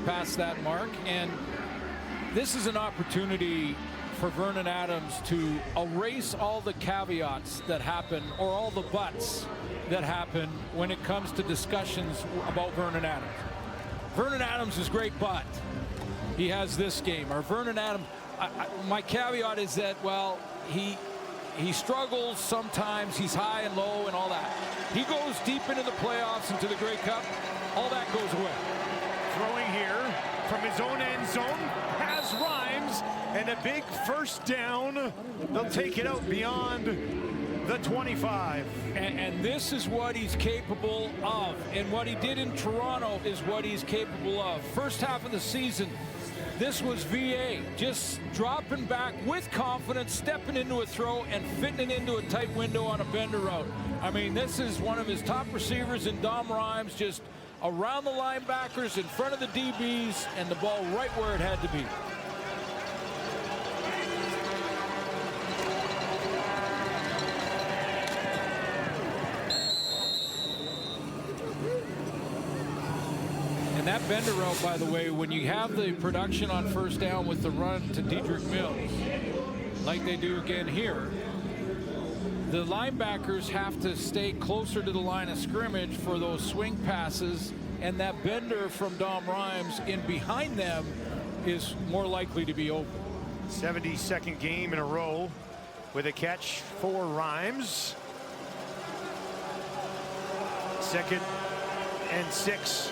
passed that mark, and this is an opportunity for Vernon Adams to erase all the caveats that happen, or all the buts that happen when it comes to discussions about Vernon Adams. Vernon Adams is great, but he has this game. Or Vernon Adams, my caveat is that, well, he struggles sometimes. He's high and low and all that. He goes deep into the playoffs, into the Grey Cup. All that goes away. Throwing here from his own end zone, has Rhymes, and a big first down. They'll take it out beyond the 25. And this is what he's capable of. And what he did in Toronto is what he's capable of. First half of the season, this was VA just dropping back with confidence, stepping into a throw and fitting it into a tight window on a bender route. I mean, this is one of his top receivers in Dom Rhymes, just around the linebackers, in front of the DBs, and the ball right where it had to be. And that bender route, by the way, when you have the production on first down with the run to Dedrick Mills, like they do again here, the linebackers have to stay closer to the line of scrimmage for those swing passes, and that bender from Dom Rhymes in behind them is more likely to be open. 72nd game in a row with a catch for Rhymes. 2nd and 6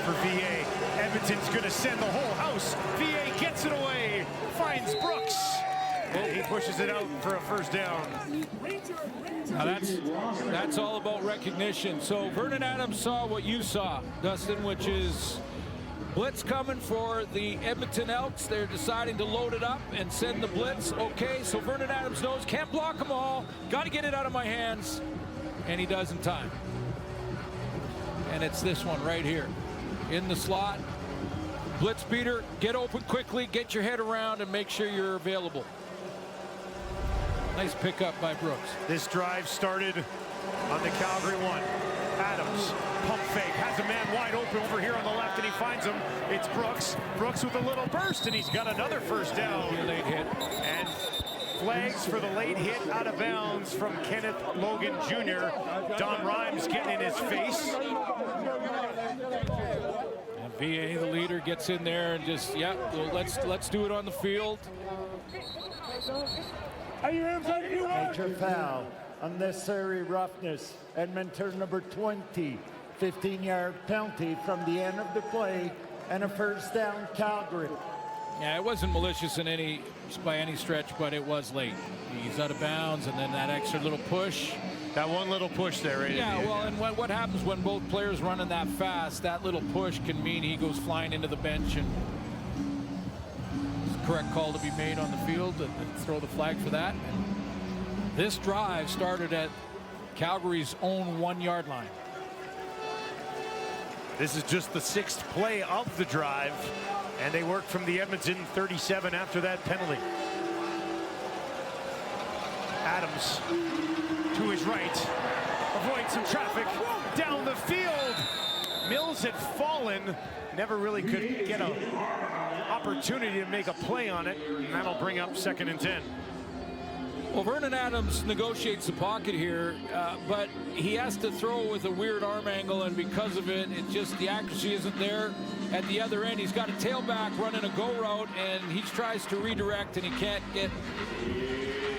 for VA. Edmonton's going to send the whole house. VA gets it away, finds Brooks. And he pushes it out for a first down. Now that's all about recognition. So Vernon Adams saw what you saw, Dustin, which is blitz coming for the Edmonton Elks. They're deciding to load it up and send the blitz. Okay, so Vernon Adams knows, can't block them all. Got to get it out of my hands. And he does in time. And it's this one right here. In the slot. Blitz beater, get open quickly, get your head around, and make sure you're available. Nice pickup by Brooks. This drive started on the Calgary 1. Adams, pump fake, has a man wide open over here on the left, and he finds him. It's Brooks. Brooks with a little burst, and he's got another first down. Late hit. And flags for the late hit out of bounds from Kenneth Logan Jr. Don Rhymes getting in his face. And VA, the leader, gets in there and just, yeah, well, let's do it on the field. Major foul, unnecessary roughness, Edmonton number 20, 15-yard penalty from the end of the play, and a first down Calgary. Yeah, it wasn't malicious by any stretch, but it was late. He's out of bounds, and then that extra little push. That one little push there, right? Yeah, well, and what happens when both players running that fast, that little push can mean he goes flying into the bench, and correct call to be made on the field, and throw the flag for that. And this drive started at Calgary's own 1-yard line. This is just the 6th play of the drive, and they work from the Edmonton 37 after that penalty. Adams to his right, avoids some traffic, down the field. Mills had fallen, never really could get an opportunity to make a play on it, and that'll bring up 2nd and 10. Well, Vernon Adams negotiates the pocket here, but he has to throw with a weird arm angle, and because of it, the accuracy isn't there. At the other end, he's got a tailback running a go route, and he tries to redirect, and he can't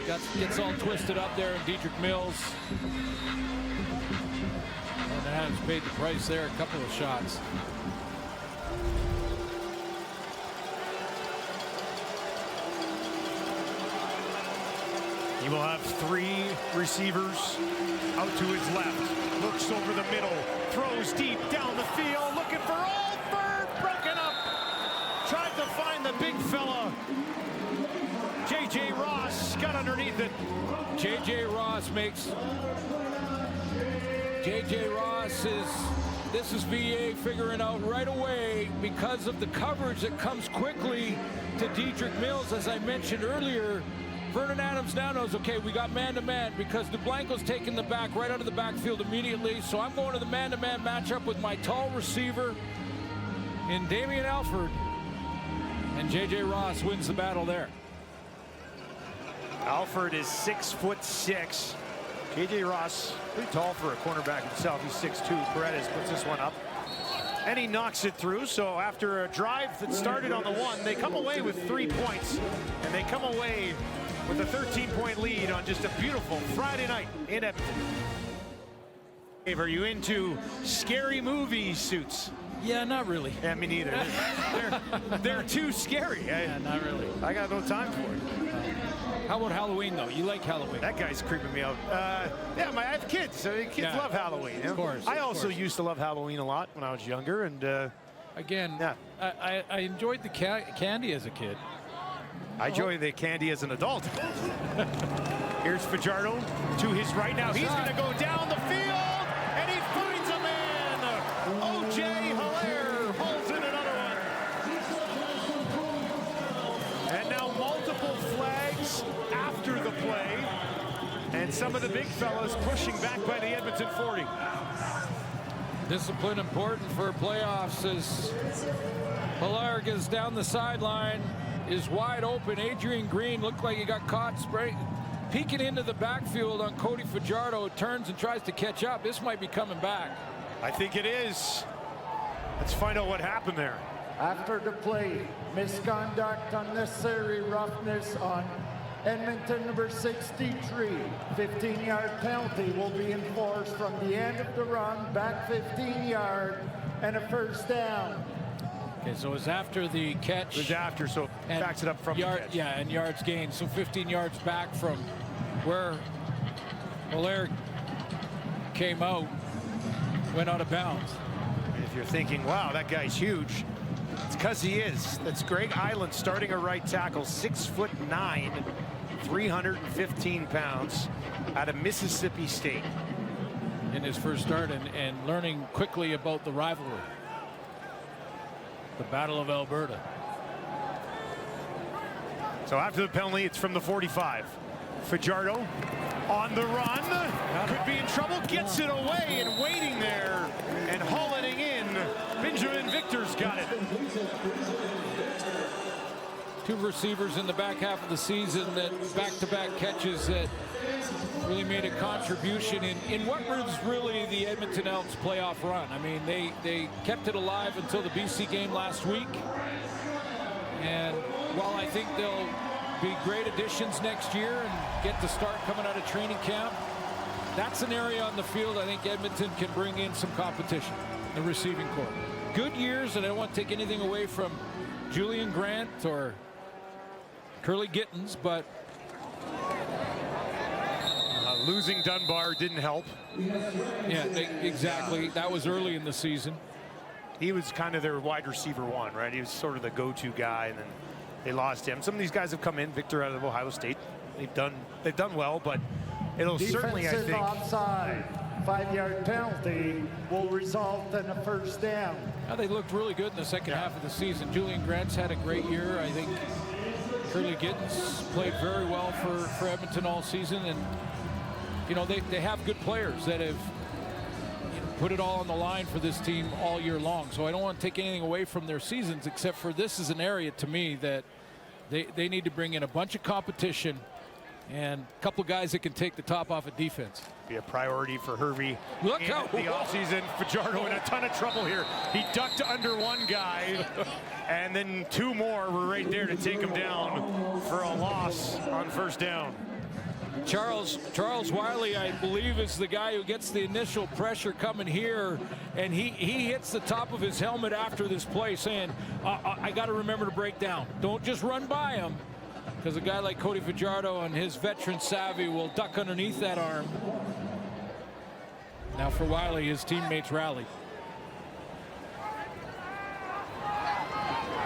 gets all twisted up there, and Dietrich Mills. Vernon Adams paid the price there, a couple of shots. He will have 3 receivers out to his left. Looks over the middle. Throws deep down the field. Looking for Alford. Broken up. Tried to find the big fella. J.J. Ross got underneath it. J.J. Ross makes... J.J. Ross this is VA figuring out right away because of the coverage that comes quickly to Dietrich Mills. As I mentioned earlier, Vernon Adams now knows, okay, we got man-to-man because DeBlanco's taking the back right out of the backfield immediately. So I'm going to the man-to-man matchup with my tall receiver in Damian Alford. And J.J. Ross wins the battle there. Alford is 6'6". J.J. Ross, pretty tall for a cornerback himself. He's 6'2". Paredes puts this one up. And he knocks it through. So after a drive that started on the 1, they come away with 3 points. And they come away with a 13-point lead on just a beautiful Friday night in Edmonton. Dave, are you into scary movie suits? Yeah, not really. Yeah, me neither. They're too scary. Yeah, not really. I got no time for it. How about Halloween, though? You like Halloween? That guy's creeping me out. Yeah, I have kids. So kids love Halloween. Of course. I also used to love Halloween a lot when I was younger. And again, I enjoyed the candy as a kid. I enjoy the candy as an adult. Here's Fajardo to his right now. He's going to go down the field, and he finds a man. O.J. Hilaire pulls in another one. And now multiple flags after the play. And some of the big fellas pushing back by the Edmonton 40. Discipline important for playoffs as Hilaire gets down the sideline. Is wide open. Adrian Green looked like he got caught peeking into the backfield on Cody Fajardo. Turns and tries to catch up. This might be coming back. I think it is. Let's find out what happened there. After the play, misconduct, unnecessary roughness on Edmonton number 63. 15-yard penalty will be enforced from the end of the run, back 15 yard, and a first down. Okay, so it's after the catch. It was after, so backs it up from the catch. Yeah, and yards gained. So 15 yards back from where Hilaire came out, went out of bounds. And if you're thinking, wow, that guy's huge, it's because he is. That's Greg Island starting a right tackle, 6'9", 315 pounds, out of Mississippi State. In his first start and learning quickly about the rivalry. The Battle of Alberta. So after the penalty, it's from the 45. Fajardo on the run. Could be in trouble. Gets it away and waiting there and hauling it in. Benjamin Victor's got it. 2 receivers in the back half of the season that back-to-back catches that really made a contribution in what was really the Edmonton Elks playoff run. I mean, they kept it alive until the BC game last week. And while I think they'll be great additions next year and get to start coming out of training camp, that's an area on the field I think Edmonton can bring in some competition, the receiving corps. Good years, and I don't want to take anything away from Julian Grant or Curly Gittins, but losing Dunbar didn't help. Yeah, exactly. That was early in the season. He was kind of their wide receiver 1, right? He was sort of the go-to guy, and then they lost him. Some of these guys have come in. Victor out of Ohio State. They've done well, but it'll certainly, I think. Defensive offside. 5-yard penalty will result in a first down. Now, they looked really good in the second half of the season. Julian Grant's had a great year. I think Curly Gittins played very well for Edmonton all season, and you know, they have good players that have put it all on the line for this team all year long. So I don't want to take anything away from their seasons, except for this is an area to me that they need to bring in a bunch of competition And a couple guys that can take the top off of defense. Be a priority for Hervey. Look in how the offseason. Fajardo in a ton of trouble here. He ducked under one guy, and then two more were right there to take him down for a loss on first down. Charles Wiley, I believe, is the guy who gets the initial pressure coming here, and he hits the top of his helmet after this play saying, I got to remember to break down. Don't just run by him, because a guy like Cody Fajardo and his veteran savvy will duck underneath that arm. Now for Wiley, his teammates rally.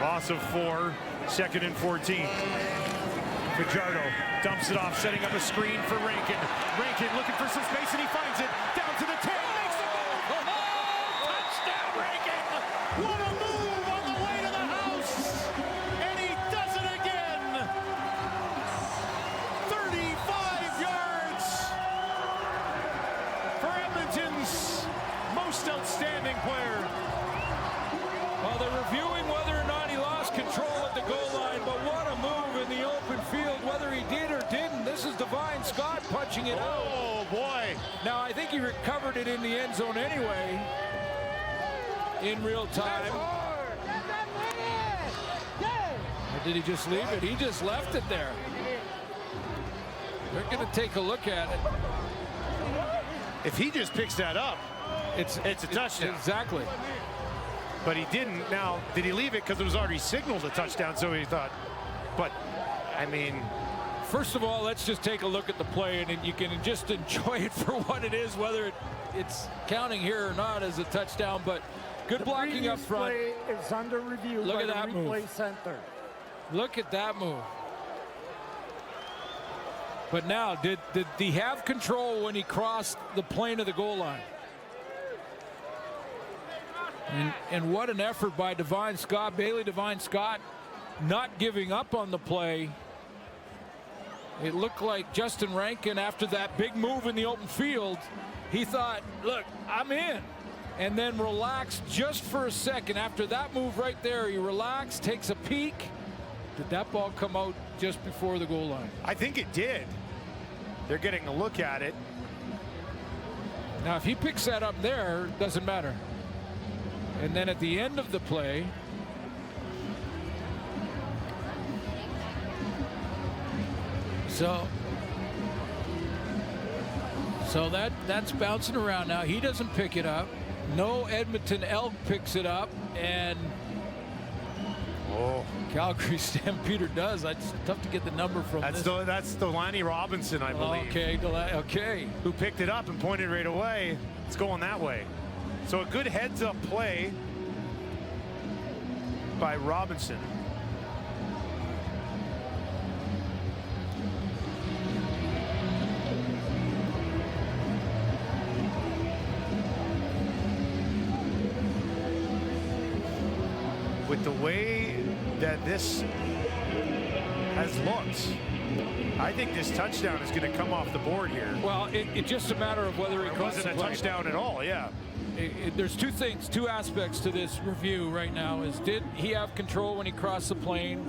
Loss of 4, 2nd and 14. Fajardo dumps it off, setting up a screen for Rankin. Rankin looking for some space, and he finds it. Down to the 10, makes the move. Touchdown, Rankin! What a move on the way to the house! And he does it again! 35 yards for Edmonton's most outstanding player. Well, they're reviewing whether or not he lost control at the goal line, but what a move in the open field, whether he did or didn't. This is Divine Scott punching it out. Oh, boy. Now, I think he recovered it in the end zone anyway, in real time. Or did he just leave it? He just left it there. They're going to take a look at it. If he just picks that up, it's a touchdown. Exactly. But he didn't. Now, did he leave it because it was already signaled a touchdown, so he thought, but, I mean. First of all, let's just take a look at the play, and you can just enjoy it for what it is, whether it's counting here or not as a touchdown, but good blocking up front. The play is under review Look by at the that replay move. center. Look at that move. But now, did he have control when he crossed the plane of the goal line? And what an effort by Divine Scott, Bailey Divine Scott, not giving up on the play. It looked like Justin Rankin, after that big move in the open field, he thought, look, I'm in. And then relaxed just for a second. After that move right there, he relaxed, takes a peek. Did that ball come out just before the goal line? I think it did. They're getting a look at it. Now, if he picks that up there, doesn't matter. And then at the end of the play, so that's bouncing around now. He doesn't pick it up. No Edmonton Elk picks it up, and Calgary Stampeder does. It's tough to get the number from that's this. That's Delaney Robinson, I believe. Okay. Who picked it up and pointed right away. It's going that way. So a good heads-up play by Robinson. With the way that this has looked, I think this touchdown is going to come off the board here. Well, it's just a matter of whether he crosses the play. It wasn't a touchdown at all, yeah. There's two aspects to this review right now. Did he have control when he crossed the plane?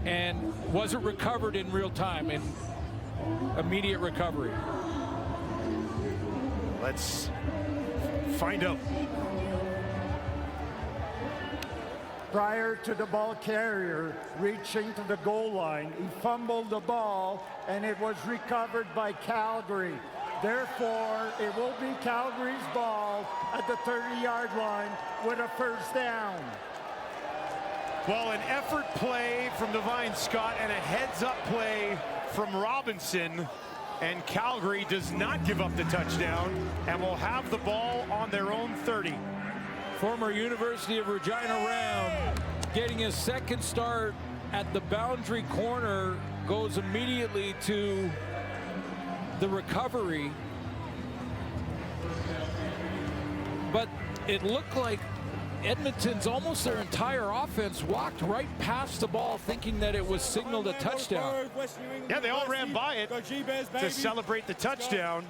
And was it recovered in real time, in immediate recovery? Let's find out. Prior to the ball carrier reaching to the goal line, he fumbled the ball, and it was recovered by Calgary. Therefore, it will be Calgary's ball at the 30-yard line with a first down. Well, an effort play from Divine Scott and a heads-up play from Robinson, and Calgary does not give up the touchdown and will have the ball on their own 30. Former University of Regina Ram getting his second start at the boundary corner, goes immediately to the recovery. But it looked like Edmonton's almost their entire offense walked right past the ball thinking that it was signaled a touchdown. Yeah, they all ran by it to celebrate the touchdown.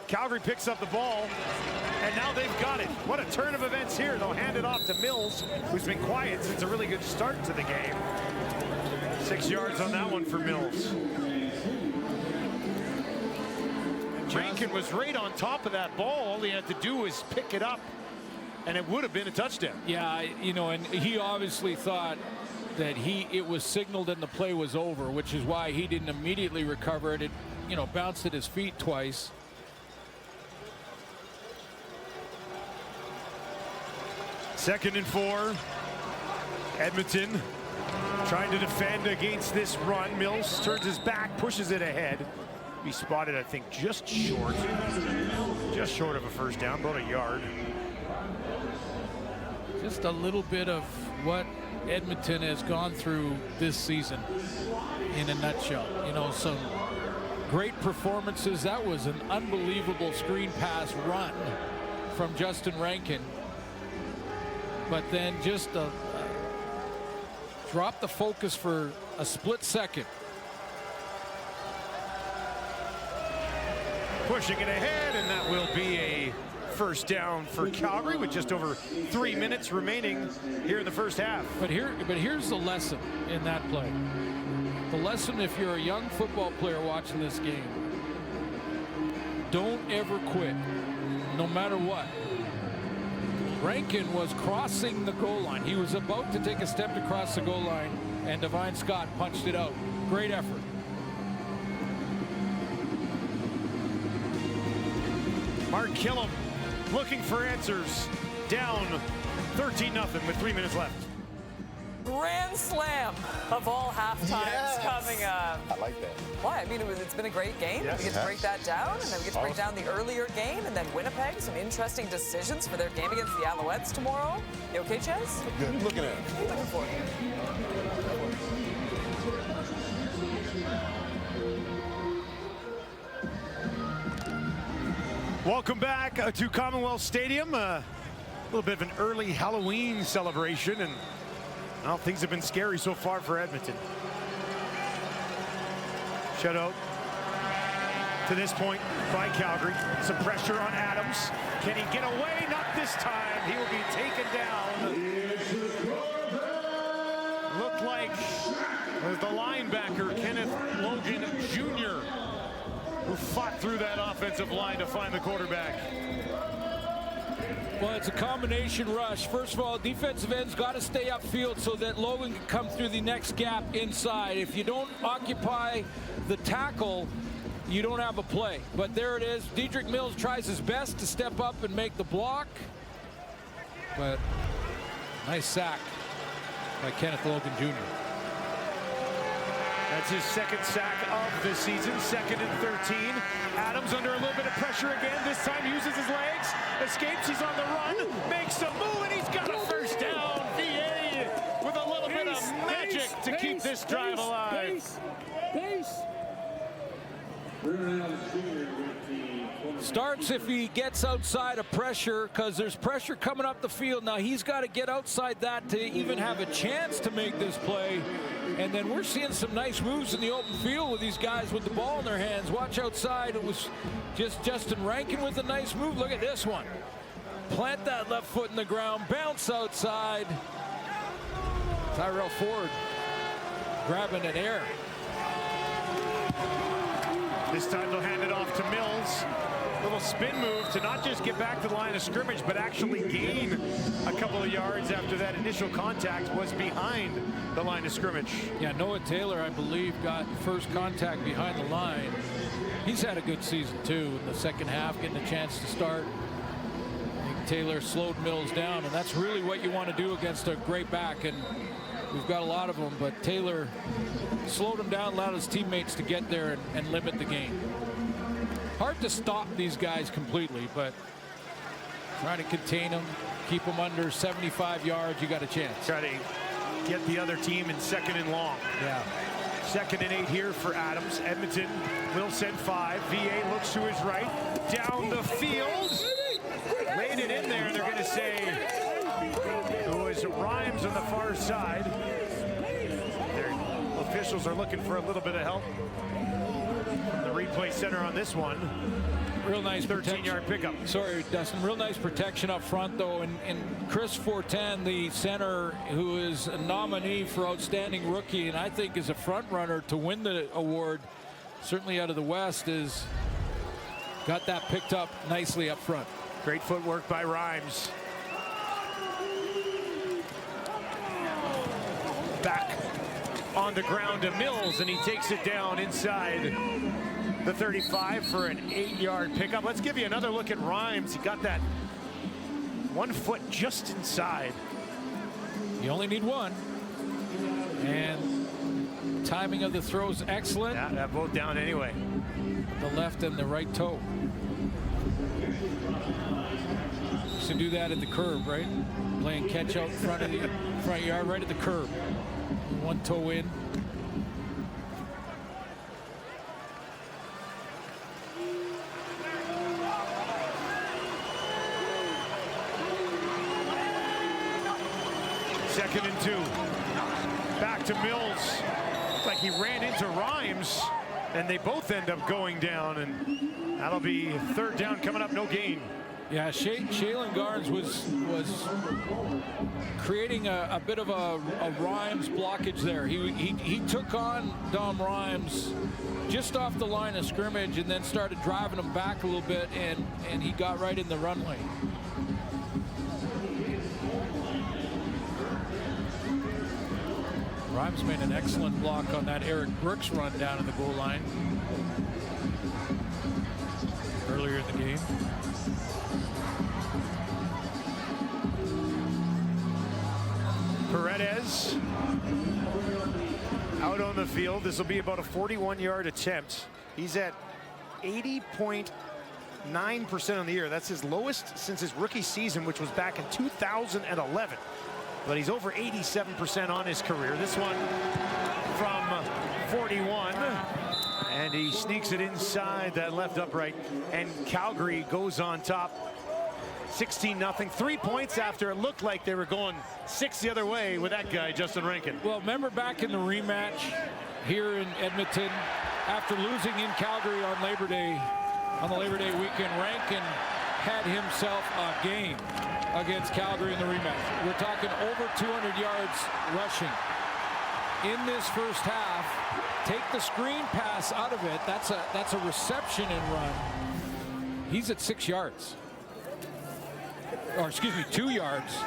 Calgary picks up the ball, and now they've got it. What a turn of events here. They'll hand it off to Mills, who's been quiet since a really good start to the game. 6 yards on that one for Mills. Rankin was right on top of that ball. All he had to do was pick it up, and it would have been a touchdown. Yeah, you know, and he obviously thought that it was signaled and the play was over, which is why he didn't immediately recover it. It, you know, bounced at his feet twice. Second and 4. Edmonton trying to defend against this run. Mills turns his back, pushes it ahead. He spotted, I think, just short of a first down, about a yard. Just a little bit of what Edmonton has gone through this season in a nutshell. You know, some great performances. That was an unbelievable screen pass run from Justin Rankin. But then just drop the focus for a split second. Pushing it ahead, and that will be a first down for Calgary with just over 3 minutes remaining here in the first half. But here's the lesson in that play. The lesson, if you're a young football player watching this game, don't ever quit, no matter what. Rankin was crossing the goal line. He was about to take a step to cross the goal line, and Devine Scott punched it out. Great effort. Mark Killam looking for answers. Down 13-0 with 3 minutes left. Grand slam of all halftimes coming up. I like that. Why? I mean, it's been a great game. Yes. We get to break that down, and then we get to break down the earlier game, and then Winnipeg, some interesting decisions for their game against the Alouettes tomorrow. You okay, Chess? Good. Looking at it. What are you looking for? Welcome back to Commonwealth Stadium. A little bit of an early Halloween celebration, and well, things have been scary so far for Edmonton. Shutout to this point by Calgary. Some pressure on Adams. Can he get away? Not this time. He will be taken down. Looked like it was the linebacker, Kenneth Logan Jr., who fought through that offensive line to find the quarterback. Well, it's a combination rush. First of all, defensive end's got to stay upfield so that Logan can come through the next gap inside. If you don't occupy the tackle, you don't have a play. But there it is. Dedrick Mills tries his best to step up and make the block. But nice sack by Kenneth Logan Jr. That's his second sack of the season, 2nd and 13. Adams under a little bit of pressure again. This time uses his legs, escapes, he's on the run, makes a move, and he's got a first down. VA with a little bit of magic to keep this drive alive. Starts if he gets outside of pressure, because there's pressure coming up the field. Now he's got to get outside that to even have a chance to make this play. And then we're seeing some nice moves in the open field with these guys with the ball in their hands. Watch outside. It was just Justin Rankin with a nice move. Look at this one. Plant that left foot in the ground. Bounce outside. Tyrell Ford grabbing an air. This time they'll hand it off to Mills. Little spin move to not just get back to the line of scrimmage, but actually gain a couple of yards after that initial contact was behind the line of scrimmage. Yeah, Noah Taylor, I believe, got first contact behind the line. He's had a good season, too, in the second half, getting a chance to start. I think Taylor slowed Mills down, and that's really what you want to do against a great back, and we've got a lot of them, but Taylor slowed him down, allowed his teammates to get there and limit the game. Hard to stop these guys completely, but trying to contain them, keep them under 75 yards, you got a chance. Try to get the other team in 2nd and long. Yeah. 2nd and 8 here for Adams. Edmonton will send 5. VA looks to his right, down the field. Laid it in there, and they're going to say it was Rhymes on the far side. Their officials are looking for a little bit of help. The replay center on this one. Real nice 13-yard pickup. Sorry, Dustin. Real nice protection up front, though. And Chris Fortin, the center, who is a nominee for Outstanding Rookie, and I think is a front runner to win the award, certainly out of the West, is got that picked up nicely up front. Great footwork by Rhymes. Back on the ground to Mills, and he takes it down inside the 35 for an 8-yard pickup. Let's give you another look at Rhymes. He got that 1 foot just inside. You only need one. And timing of the throws excellent. Yeah, that both down anyway. The left and the right toe. Used to do that at the curb, right? Playing catch out in front of the front yard, right at the curb. One toe in. Second and 2. Back to Mills. It's like he ran into Rhymes, and they both end up going down, and that'll be third down coming up, no gain. Yeah, Shaylin Garnes was creating a bit of a Rhymes blockage there. He took on Dom Rhymes just off the line of scrimmage and then started driving him back a little bit, and he got right in the run lane. Rhymes made an excellent block on that Eric Brooks run down in the goal line earlier in the game. Paredes out on the field. This will be about a 41-yard attempt. He's at 80.9% on the year. That's his lowest since his rookie season, which was back in 2011. But he's over 87% on his career. This one from 41. And he sneaks it inside that left upright. And Calgary goes on top. 16-0, 3 points after it looked like they were going 6 the other way with that guy, Justin Rankin. Well, remember back in the rematch here in Edmonton, after losing in Calgary on Labor Day, on the Labor Day weekend, Rankin had himself a game against Calgary in the rematch. We're talking over 200 yards rushing in this first half. Take the screen pass out of it. That's a reception and run. He's at 6 yards. Or excuse me, 2 yards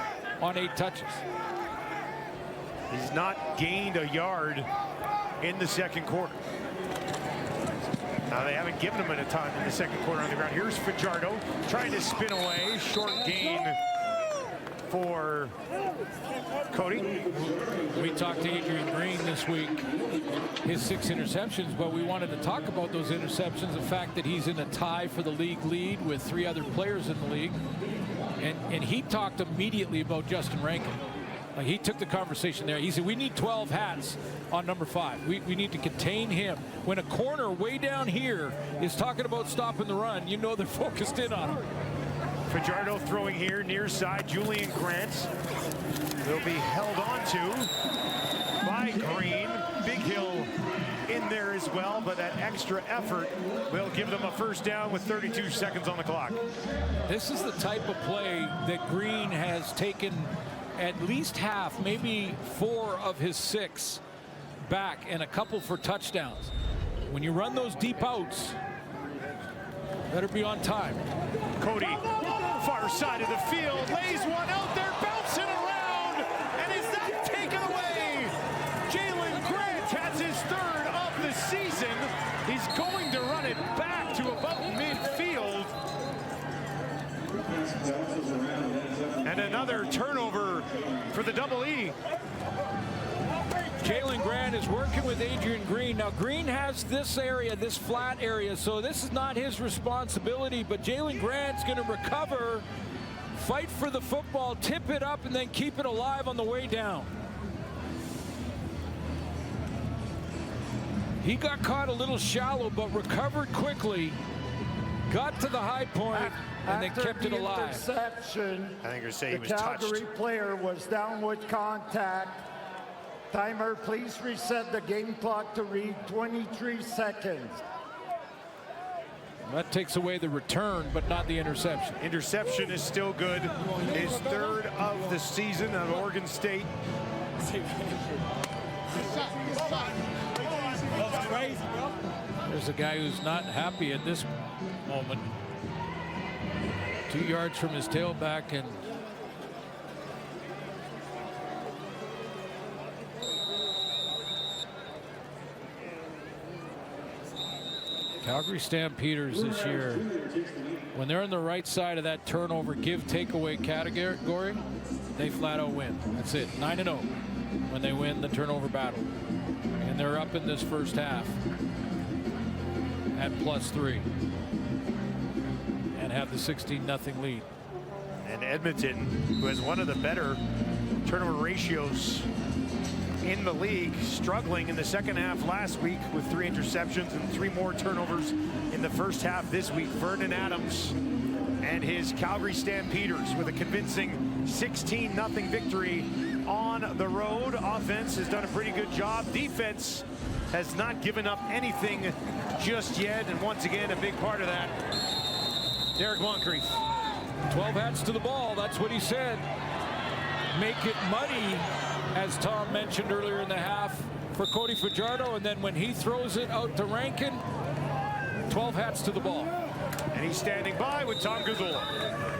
on 8 touches. He's not gained a yard in the second quarter. Now they haven't given him a ton in the second quarter on the ground. Here's Fajardo trying to spin away. Short gain for Cody. We talked to Adrian Green this week, his 6 interceptions, but we wanted to talk about those interceptions, the fact that he's in a tie for the league lead with 3 other players in the league. And he talked immediately about Justin Rankin. Like, he took the conversation there. He said, we need 12 hats on number 5. We need to contain him. When a corner way down here is talking about stopping the run, you know they're focused in on him. Fajardo throwing here near side. Julian Grant will be held on to by Green. Big Hill in there as well, but that extra effort will give them a first down with 32 seconds on the clock. This is the type of play that Green has taken at least half, maybe 4 of his 6 back, and a couple for touchdowns. When you run those deep outs, better be on time. Cody, far side of the field, lays one out there, bouncing around, and is that taken away? Jalen Grant has his 3rd of the season. He's going to run it back to about midfield. And another turnover for the Double E. Jalen Grant is working with Adrian Green. Now, Green has this area, this flat area, so this is not his responsibility, but Jalen Grant's going to recover, fight for the football, tip it up, and then keep it alive on the way down. He got caught a little shallow, but recovered quickly, got to the high point, and then kept it alive. Interception, I think you're saying he was the touched. Calgary player was down with contact. Timer, please reset the game clock to read 23 seconds. That takes away the return, but not the interception. Interception is still good. His third of the season at Oregon State. There's a guy who's not happy at this moment. 2 yards from his tailback, and Calgary Stampeders this year, when they're on the right side of that turnover give-takeaway category, they flat out win. That's it, 9-0 when they win the turnover battle. And they're up in this first half at +3 and have the 16-0 lead. And Edmonton, who has one of the better turnover ratios in the league, struggling in the second half last week with 3 interceptions and 3 more turnovers in the first half this week. Vernon Adams and his Calgary Stampeders with a convincing 16-0 victory on the road. Offense has done a pretty good job. Defense has not given up anything just yet, and once again, a big part of that, Derek Moncrief. 12 hats to the ball, that's what he said. Make it muddy, as Tom mentioned earlier in the half, for Cody Fajardo, and then when he throws it out to Rankin, 12 hats to the ball. And he's standing by with Tom Gazzola.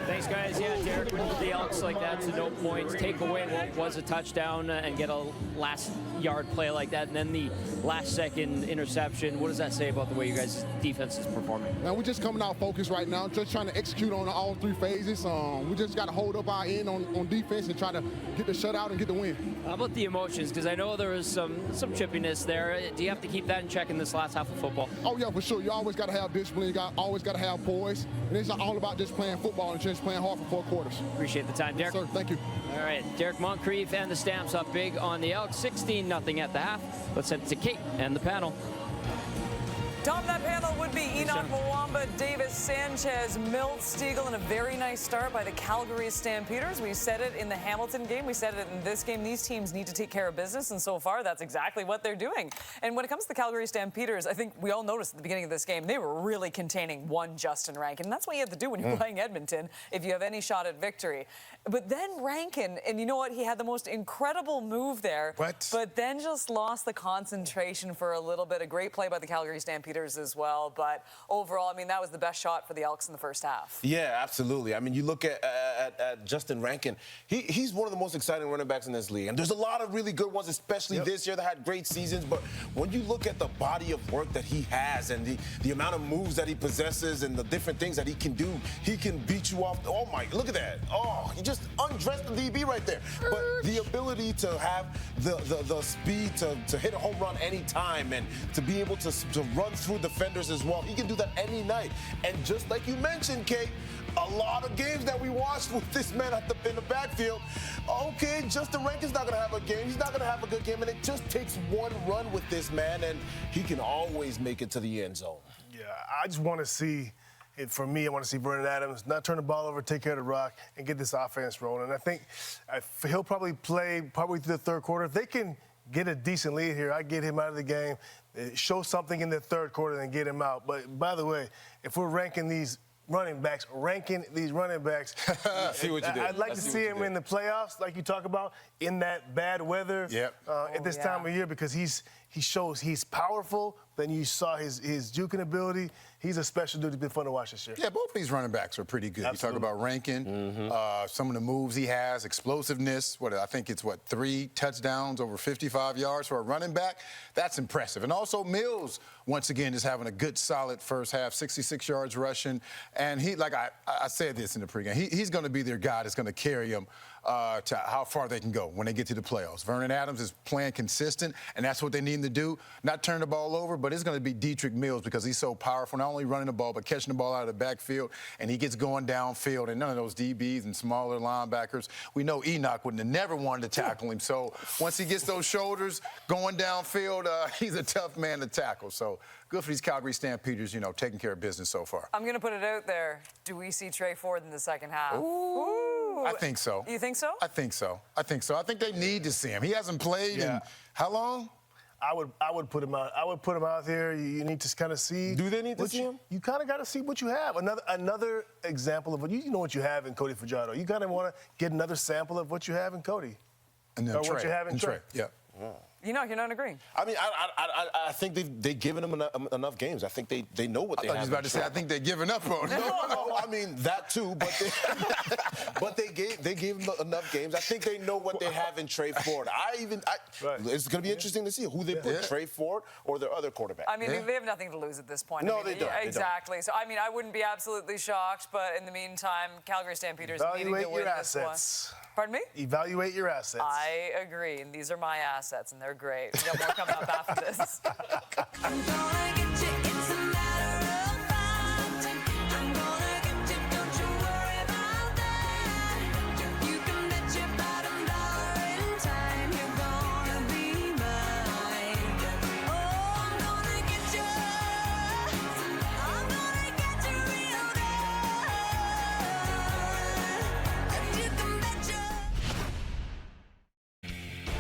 Thanks, guys. Yeah, Derek, hold the Elks like that to no points. Take away what was a touchdown and get a last-yard play like that, and then the last-second interception. What does that say about the way you guys' defense is performing? Now, we're just coming out focused right now, just trying to execute on all 3 phases. We just got to hold up our end on defense and try to get the shutout and get the win. How about the emotions? Because I know there was some chippiness there. Do you have to keep that in check in this last half of football? Oh, yeah, for sure. You always got to have discipline. You always got to have poise. And it's all about just playing football and just playing hard for 4 quarters. Appreciate the time, Derek. Yes, sir. Thank you. All right, Derek Moncrief and the Stamps up big on the Elks, 16-0 at the half. Let's head to Kate and the panel. Tom, that panel would be Enoch Mwamba, Davis Sanchez, Milt Stiegel, and a very nice start by the Calgary Stampeders. We said it in the Hamilton game. We said it in this game. These teams need to take care of business, and so far, that's exactly what they're doing. And when it comes to the Calgary Stampeders, I think we all noticed at the beginning of this game, they were really containing one Justin Rankin. And that's what you have to do when you're playing Edmonton if you have any shot at victory. But then Rankin, and you know what? He had the most incredible move there. What? But then just lost the concentration for a little bit. A great play by the Calgary Stampeders as well, but overall, I mean, that was the best shot for the Elks in the first half. Yeah, absolutely. I mean, you look at Justin Rankin, he's one of the most exciting running backs in this league, and there's a lot of really good ones, especially this year, that had great seasons, but when you look at the body of work that he has and the amount of moves that he possesses and the different things that he can do, he can beat you off. Oh my, look at that. Oh, he just undressed the DB right there. But the ability to have the speed to hit a home run anytime and to be able to run through defenders as well. He can do that any night. And just like you mentioned, Kate, a lot of games that we watched with this man in the backfield, okay, Justin Rankin's not going to have a game. He's not going to have a good game, and it just takes one run with this man, and he can always make it to the end zone. Yeah, I just want to see, for me, I want to see Vernon Adams not turn the ball over, take care of the rock, and get this offense rolling. And I think he'll probably play through the third quarter. If they can get a decent lead here, I get him out of the game, show something in the third quarter, and get him out. But, by the way, if we're ranking these running backs, see what you did. I'd like to see him in the playoffs, like you talk about, in that bad weather at this time of year, because he shows he's powerful. Then you saw his juking ability. He's a special dude. It's been fun to watch this year. Yeah, both of these running backs are pretty good. Absolutely. You talk about Rankin, some of the moves he has, explosiveness. I think it's 3 touchdowns over 55 yards for a running back. That's impressive. And also Mills, once again, is having a good, solid first half, 66 yards rushing. And he, like I said this in the pregame, he's going to be their guy that's going to carry them to how far they can go when they get to the playoffs. Vernon Adams is playing consistent, and that's what they need him to do. Not turn the ball over, but it's going to be Dietrich Mills because he's so powerful, not only running the ball, but catching the ball out of the backfield, and he gets going downfield, and none of those DBs and smaller linebackers. We know Enoch would have never wanted to tackle him, so once he gets those shoulders going downfield, he's a tough man to tackle. So good for these Calgary Stampeders, taking care of business so far. I'm going to put it out there. Do we see Trey Ford in the second half? Ooh. I think so. You think so? I think so. I think they need to see him. He hasn't played in how long? I would put him out. I would put him out there. You need to kind of see. Do they need to see him? You kind of got to see what you have. Another example of what you know what you have in Cody Fajardo. You kind of want to get another sample of what you have in Cody. And then what you have in Trey. Yeah. You're not agreeing. I mean, I think they've given him enough games. I think they know what they have. I thought you was about to say, I think they're giving up on him. No, I mean, that too, but they gave him enough games. I think they know what they have in Trey Ford. It's going to be interesting to see who they put, Trey Ford or their other quarterback. I mean, they have nothing to lose at this point. No, they don't. Exactly. So, I mean, I wouldn't be absolutely shocked, but in the meantime, Calgary Stampeders needing to win this one. Pardon me? Evaluate your assets. I agree, and these are my assets, and they're great. We got more coming up after this.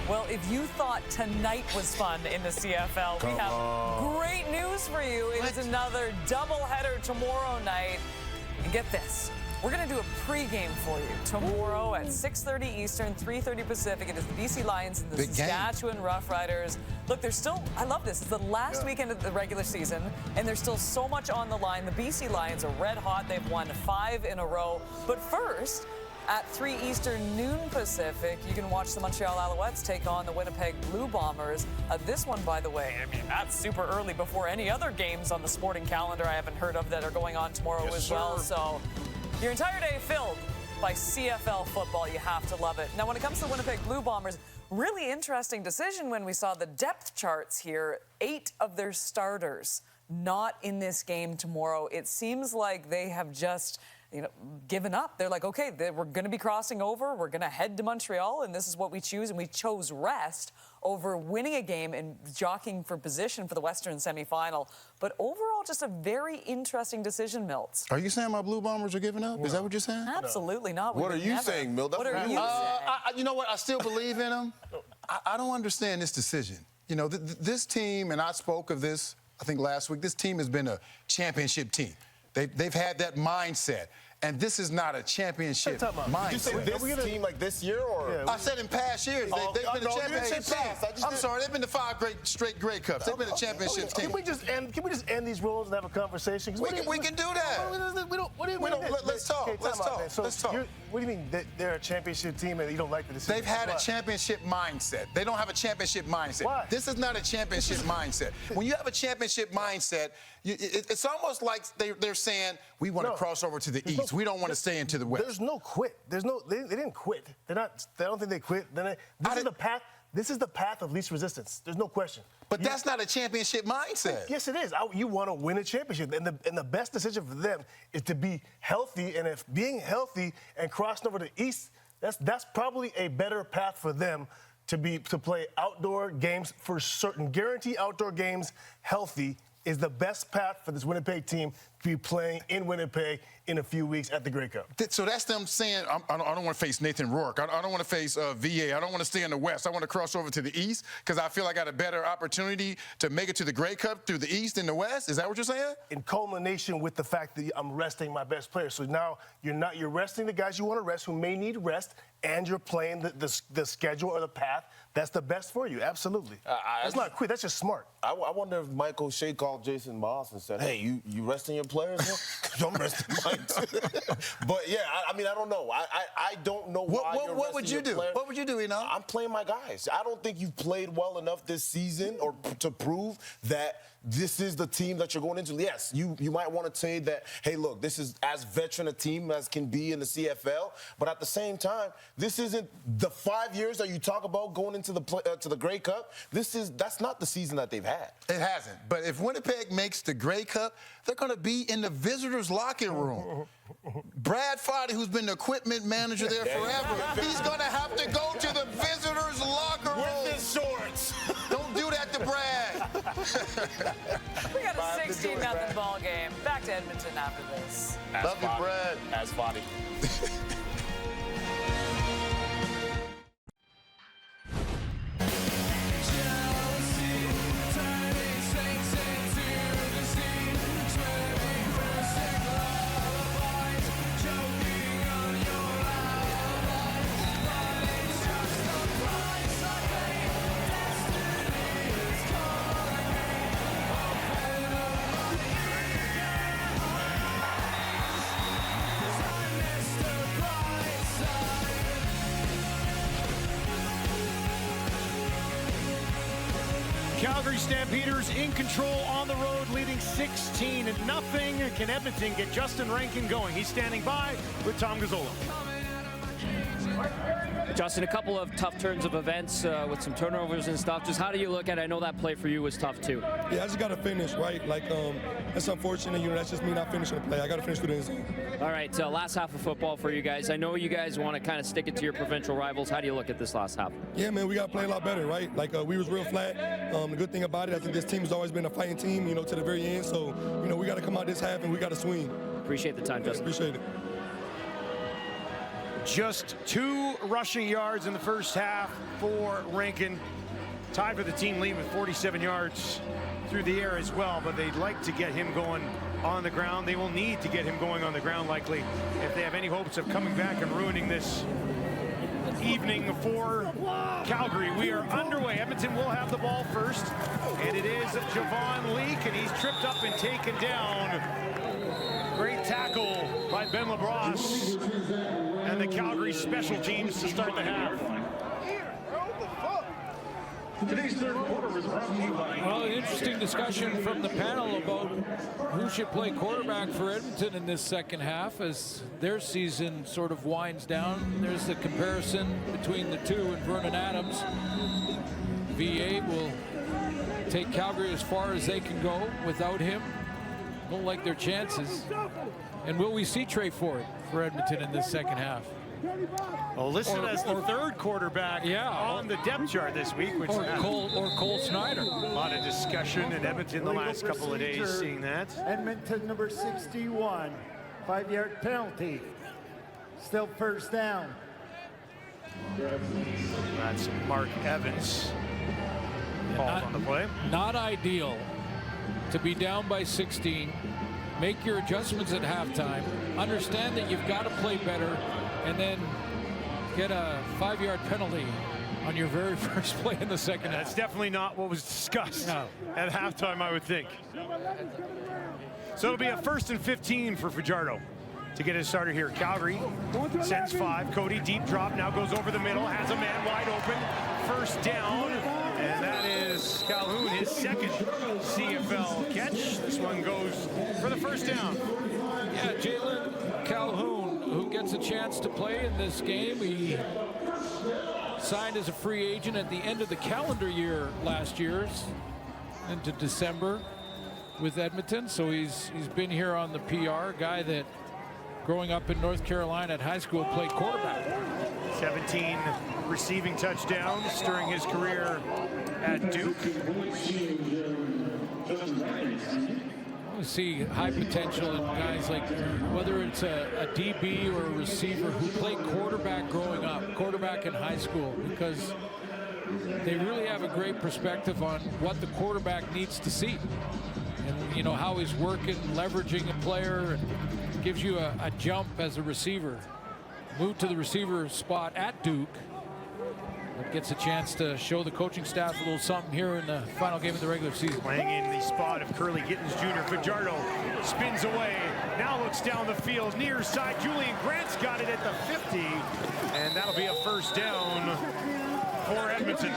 Well, if you thought tonight was fun in the CFL, we have great news for you. It is another doubleheader tomorrow night. And get this, we're going to do a pregame for you tomorrow at 6:30 Eastern, 3:30 Pacific. It is the BC Lions and the Saskatchewan Roughriders. Look, there's still, I love this. It's the last weekend of the regular season, and there's still so much on the line. The BC Lions are red hot. They've won 5 in a row. But first, at 3 Eastern, noon Pacific, you can watch the Montreal Alouettes take on the Winnipeg Blue Bombers. This one, by the way, I mean, that's super early before any other games on the sporting calendar I haven't heard of that are going on tomorrow as well. So your entire day filled by CFL football. You have to love it. Now, when it comes to the Winnipeg Blue Bombers, really interesting decision when we saw the depth charts here. 8 of their starters not in this game tomorrow. It seems like they have just given up. They're like, okay, we're going to be crossing over. We're going to head to Montreal, and this is what we choose. And we chose rest over winning a game and jockeying for position for the Western semifinal. But overall, just a very interesting decision, Milts. Are you saying my Blue Bombers are giving up? Is that what you're saying? Absolutely not. What are you saying, Milt? What are you saying? You know what? I still believe in them. I don't understand this decision. You know, this team, and I spoke of this, I think last week, this team has been a championship team. They've had that mindset. And this is not a championship mindset. You said this team like this year, or? Yeah, I said in past years. They've been a championship team. I'm sorry, they've been to 5 straight Grey Cups. They've been a championship team. Can we just end these roles and have a conversation? We can do that. What do you mean? Let's talk. Let's talk. What do you mean they're a championship team and you don't like the decision? They've had a championship mindset. They don't have a championship mindset. Why? This is not a championship mindset. When you have a championship mindset, it's almost like they're saying, we want to cross over to the East. We don't want to stay into the West. There's no quit. They didn't quit. I don't think they quit. This is the path. This is the path of least resistance. There's no question. But that's not a championship mindset. Yes, it is. You want to win a championship, and the best decision for them is to be healthy. And if being healthy and crossing over to the East, that's probably a better path for them to play outdoor games for certain. Guarantee outdoor games healthy is the best path for this Winnipeg team to be playing in Winnipeg in a few weeks at the Grey Cup. So that's them saying, I don't want to face Nathan Rourke. I don't want to face VA. I don't want to stay in the West. I want to cross over to the East because I feel I got a better opportunity to make it to the Grey Cup through the East and the West. Is that what you're saying? In culmination with the fact that I'm resting my best players. So now you're resting the guys you want to rest who may need rest, and you're playing the schedule or the path that's the best for you. Absolutely. That's not quit. That's just smart. I wonder if Mike O'Shea called Jason Moss and said, hey, you resting your players? I'm resting mine too. But, yeah, I mean, I don't know. I don't know why you're What would you do? Players. What would you do, Eno? I'm playing my guys. I don't think you've played well enough this season or to prove that this is the team that you're going into. Yes, you might want to say that, hey, look, this is as veteran a team as can be in the CFL. But at the same time, this isn't the 5 years that you talk about going into the Grey Cup. That's not the season that they've had. It hasn't. But if Winnipeg makes the Grey Cup, they're going to be in the visitors' locker room. Brad Foddy, who's been the equipment manager there forever, he's going to have to go to the visitors' locker room. With his shorts. Don't do that to Brad. We got a 16-0 ball game. Back to Edmonton after this. Love you, Brad. As Foddy. Calgary Stampeders in control on the road, leading 16-0. Can Edmonton get Justin Rankin going? He's standing by with Tom Gazzola. Justin, a couple of tough turns of events with some turnovers and stuff. Just how do you look at it? I know that play for you was tough too. Yeah, I just got to finish, right? Like, that's unfortunate. You know, that's just me not finishing the play. I got to finish with the end zone. All right, last half of football for you guys. I know you guys want to kind of stick it to your provincial rivals. How do you look at this last half? Yeah, man, we got to play a lot better, right? Like, we was real flat. The good thing about it, I think this team has always been a fighting team, you know, to the very end. So, you know, we got to come out this half and we got to swing. Appreciate the time, Justin. Appreciate it. Just 2 rushing yards in the first half for Rankin. Tied for the team lead with 47 yards through the air as well, but they'd like to get him going on the ground. They will need to get him going on the ground likely if they have any hopes of coming back and ruining this evening for Calgary. We are underway. Edmonton will have the ball first, and it is Javon Leake, and he's tripped up and taken down. Great tackle by Ben LaBrosse and the Calgary special teams to start the half. Today's third quarter is brought to you by... Well, an interesting discussion from the panel about who should play quarterback for Edmonton in this second half as their season sort of winds down. There's the comparison between the two and Vernon Adams. VA will take Calgary as far as they can go without him. Don't like their chances. And will we see Trey Ford for Edmonton in this second half? Well, listed as the third quarterback on the depth chart this week. Which Cole Snyder. A lot of discussion in Edmonton the last couple of days seeing that. Edmonton number 61, 5-yard penalty. Still first down. That's Mark Evans. Falls on the play. Not ideal to be down by 16. Make your adjustments at halftime. Understand that you've got to play better, and then get a 5-yard penalty on your very first play in the second half. That's definitely not what was discussed at halftime, I would think. So it'll be a 1st and 15 for Fajardo to get his starter here. Calgary sends 5. Cody, deep drop, now goes over the middle, has a man wide open. First down, and that is Calhoun, his second CFL catch. This one goes for the first down. Yeah, Jalen Calhoun, who gets a chance to play in this game. He signed as a free agent at the end of the calendar year last year into December with Edmonton. So he's been here on the PR. Guy that growing up in North Carolina at high school played quarterback. 17 receiving touchdowns during his career at Duke. We see high potential in guys like whether it's a DB or a receiver who played quarterback growing up, quarterback in high school, because they really have a great perspective on what the quarterback needs to see. And, you know, how he's working, leveraging a player, and gives you a jump as a receiver. Moved to the receiver spot at Duke. But gets a chance to show the coaching staff a little something here in the final game of the regular season. Playing in the spot of Curly Gittins Jr. Fajardo spins away, now looks down the field, near side. Julian Grant's got it at the 50, and that'll be a first down for Edmonton.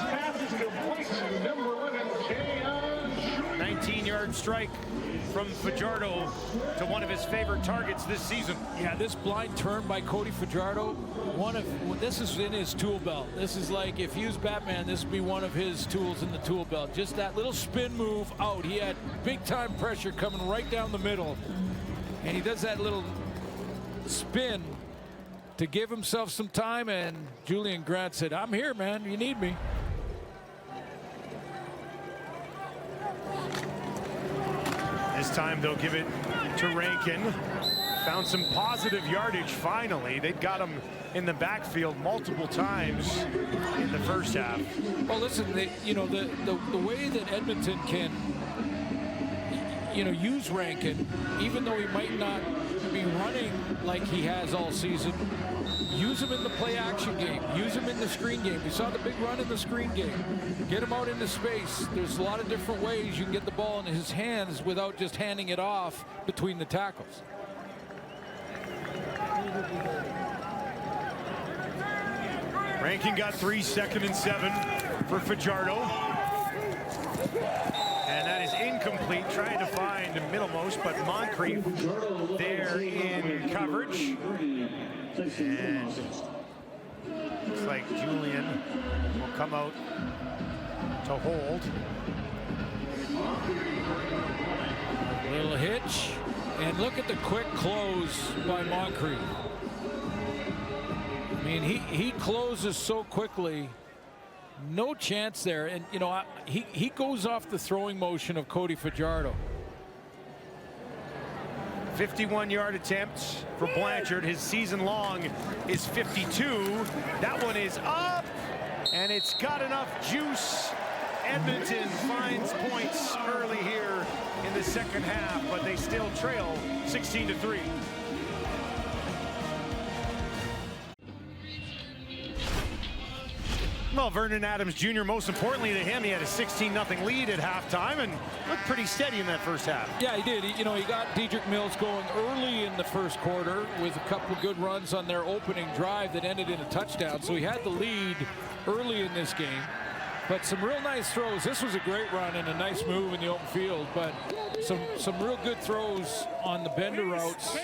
19-yard strike from Fajardo to one of his favorite targets this season. Yeah, this blind turn by Cody Fajardo, this is in his tool belt. This is like, if he was Batman, this would be one of his tools in the tool belt. Just that little spin move out. He had big time pressure coming right down the middle, and he does that little spin to give himself some time, and Julian Grant said, "I'm here, man, you need me." This time they'll give it to Rankin. Found some positive yardage finally. They'd got him in the backfield multiple times in the first half. Well, listen, the way that Edmonton can, use Rankin, even though he might not be running like he has all season, use him in the play action game. Use him in the screen game. We saw the big run in the screen game. Get him out into space. There's a lot of different ways you can get the ball in his hands without just handing it off between the tackles. Rankin got 3 2nd and 7 for Fajardo. incomplete, trying to find Middlemost, but Moncrief there in coverage. And looks like Julian will come out to hold. A little hitch, and look at the quick close by Moncrief. I mean, he closes so quickly. No chance there, and you know, he goes off the throwing motion of Cody Fajardo. 51-yard attempts for Blanchard. His season long is 52. That one is up, and it's got enough juice. Edmonton finds points early here in the second half, but they still trail 16-3. Well, Vernon Adams Jr., most importantly to him, he had a 16-0 lead at halftime and looked pretty steady in that first half. Yeah, he did. You know, he got Dedrick Mills going early in the first quarter with a couple of good runs on their opening drive that ended in a touchdown. So he had the lead early in this game. But some real nice throws. This was a great run and a nice move in the open field, but some real good throws on the bender routes.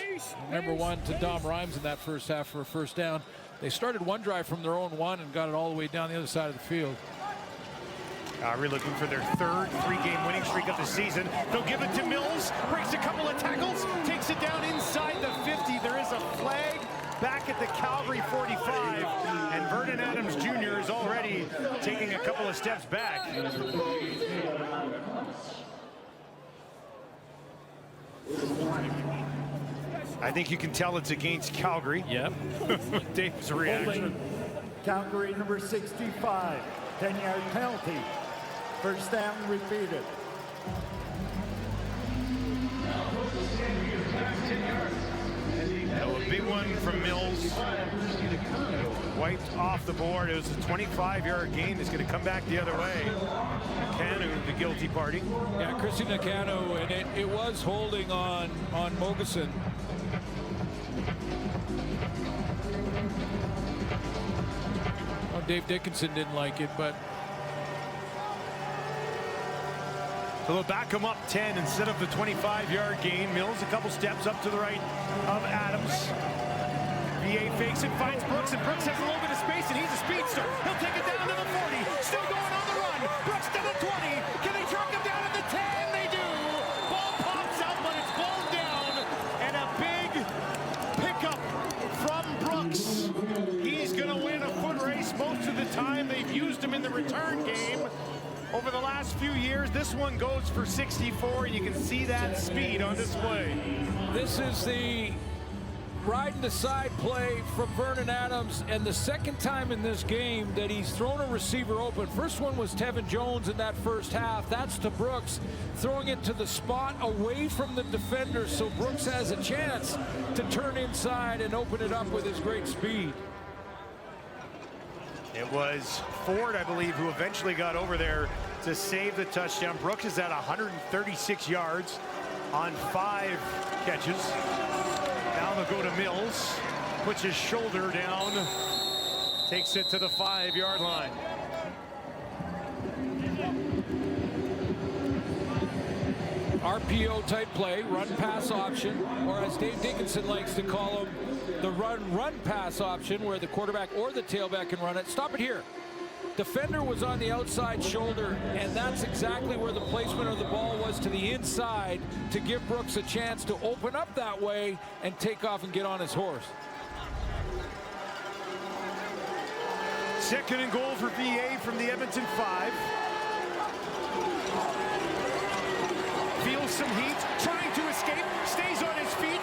Number one to Dom Rhymes in that first half for a first down. They started one drive from their own one and got it all the way down the other side of the field. Calgary looking for their third three-game winning streak of the season. They'll give it to Mills, breaks a couple of tackles, takes it down inside the 50. There is a flag back at the Calgary 45, and Vernon Adams Jr. is already taking a couple of steps back. I think you can tell it's against Calgary. Yep. Dave's reaction. Calgary number 65, 10-yard penalty. First down repeated. A big one from Mills. Wiped off the board. It was a 25-yard gain. It's going to come back the other way. Nakanu, the guilty party. Yeah, Chrissy Nakanu, and it was holding on Mogeson. Well, Dave Dickinson didn't like it, but so they'll back him up 10 instead of the 25-yard gain. Mills a couple steps up to the right of Adams. VA fakes it, finds Brooks, and Brooks has a little bit of space, and he's a speedster. He'll take it down to the 40. Still going on the run. Brooks to the 20. Can they track him down to the 10? They do. Ball pops out, but it's balled down. And a big pickup from Brooks. He's going to win a foot race most of the time. They've used him in the return game over the last few years. This one goes for 64, and you can see that speed on display. This is the riding the side play from Vernon Adams, and the second time in this game that he's thrown a receiver open. First one was Tevin Jones in that first half. That's to Brooks, throwing it to the spot away from the defender, so Brooks has a chance to turn inside and open it up with his great speed. It was Ford, I believe, who eventually got over there to save the touchdown. Brooks is at 136 yards on 5 catches. Now they'll go to Mills, puts his shoulder down, takes it to the 5-yard line. RPO type play, run pass option, or as Dave Dickinson likes to call them, the run pass option, where the quarterback or the tailback can run it. Stop it here. Defender was on the outside shoulder, and that's exactly where the placement of the ball was, to the inside, to give Brooks a chance to open up that way and take off and get on his horse. Second and goal for VA from the Edmonton 5. Feels some heat, trying to escape, stays on his feet,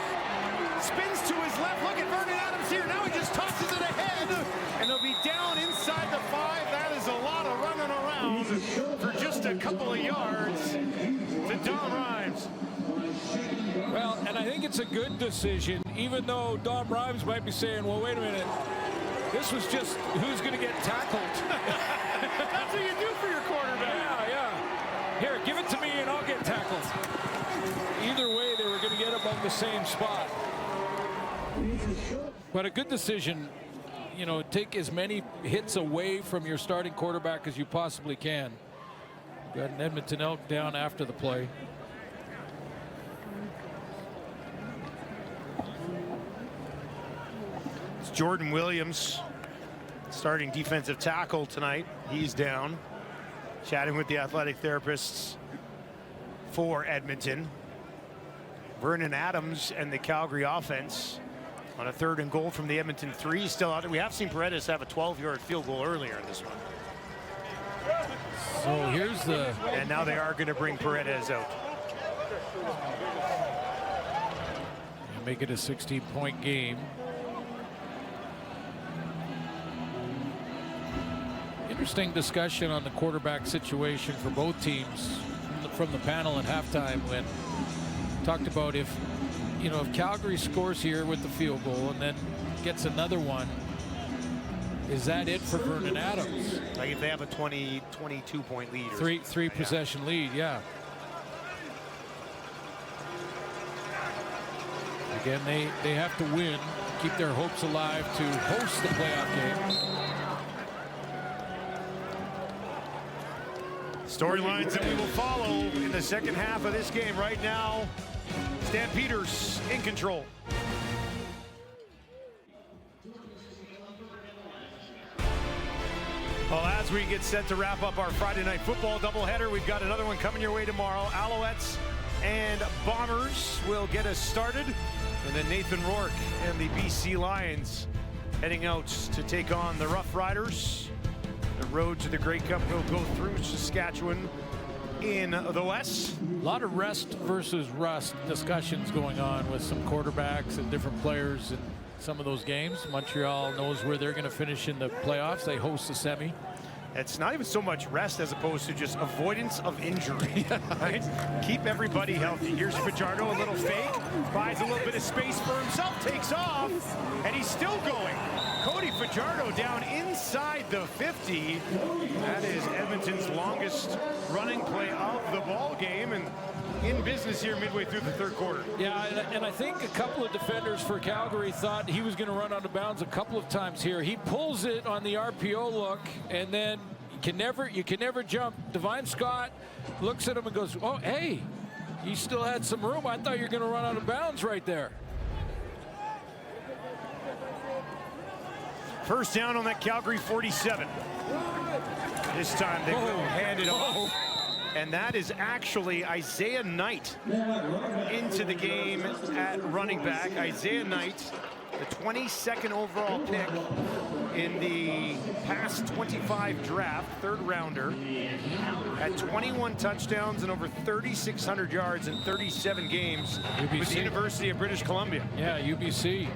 spins to his left. Look at Vernon Adams here. Now he just tosses it ahead, and they'll be down inside the 5. That is a lot of running around for just a couple of yards to Dom Rhymes. Well, and I think it's a good decision, even though Dom Rhymes might be saying, well, wait a minute, this was just who's going to get tackled. That's what you do for your quarterback. Yeah. Here, give it to me and I'll get tackled. Either way, they were going to get him on the same spot. But a good decision, you know, take as many hits away from your starting quarterback as you possibly can. Got an Edmonton Elk down after the play. It's Jordan Williams, starting defensive tackle tonight. He's down. Chatting with the athletic therapists for Edmonton. Vernon Adams and the Calgary offense on a 3rd and goal from the Edmonton 3 still out there. We have seen Paredes have a 12-yard field goal earlier in this one. So here's the... And now they are going to bring Paredes out. And make it a 16-point game. Interesting discussion on the quarterback situation for both teams from the panel at halftime when talked about if Calgary scores here with the field goal and then gets another one, is that it for Vernon Adams? Like if they have a 22-point lead. Three possession lead, yeah. Again, they have to win, keep their hopes alive to host the playoff game. Storylines that we will follow in the second half of this game. Right now, Stampeders in control. Well, as we get set to wrap up our Friday night football doubleheader, we've got another one coming your way tomorrow. Alouettes and Bombers will get us started. And then Nathan Rourke and the BC Lions heading out to take on the Rough Riders. The road to the Grey Cup will go through Saskatchewan in the West. A lot of rest versus rust discussions going on with some quarterbacks and different players in some of those games. Montreal knows where they're going to finish in the playoffs. They host the semi. It's not even so much rest as opposed to just avoidance of injury. Right? Keep everybody healthy. Here's Fajardo, a little fake, buys a little bit of space for himself, takes off, and he's still going. Cody Fajardo down inside the 50. That is Edmonton's longest running play of the ball game, and in business here midway through the 3rd quarter. Yeah, and I think a couple of defenders for Calgary thought he was going to run out of bounds a couple of times here. He pulls it on the RPO look, and then you can never jump. Devine Scott looks at him and goes, "Oh, hey, you still had some room. I thought you were going to run out of bounds right there." First down on that Calgary 47. This time they will hand it off. And that is actually Isaiah Knight into the game at running back. Isaiah Knight, the 22nd overall pick in the past 25 draft, 3rd rounder, had 21 touchdowns and over 3,600 yards in 37 games with the University of British Columbia. Yeah, UBC.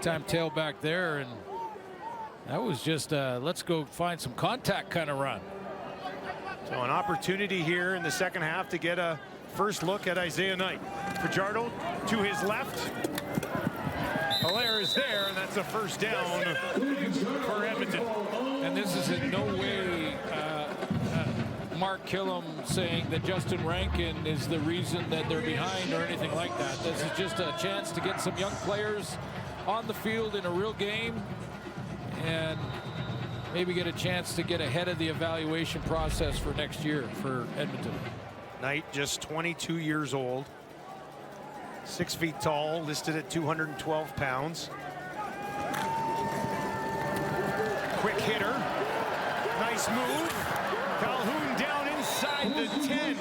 Time tailback there, and that was just let's go find some contact kind of run. So an opportunity here in the second half to get a first look at Isaiah Knight. Fajardo to his left. Hilaire is there, and that's a first down for Edmonton. And this is in no way Mark Killam saying that Justin Rankin is the reason that they're behind or anything like that. This is just a chance to get some young players on the field in a real game and maybe get a chance to get ahead of the evaluation process for next year for Edmonton. Knight, just 22 years old, 6 feet tall, listed at 212 pounds. Quick hitter, nice move. Calhoun down inside the 10.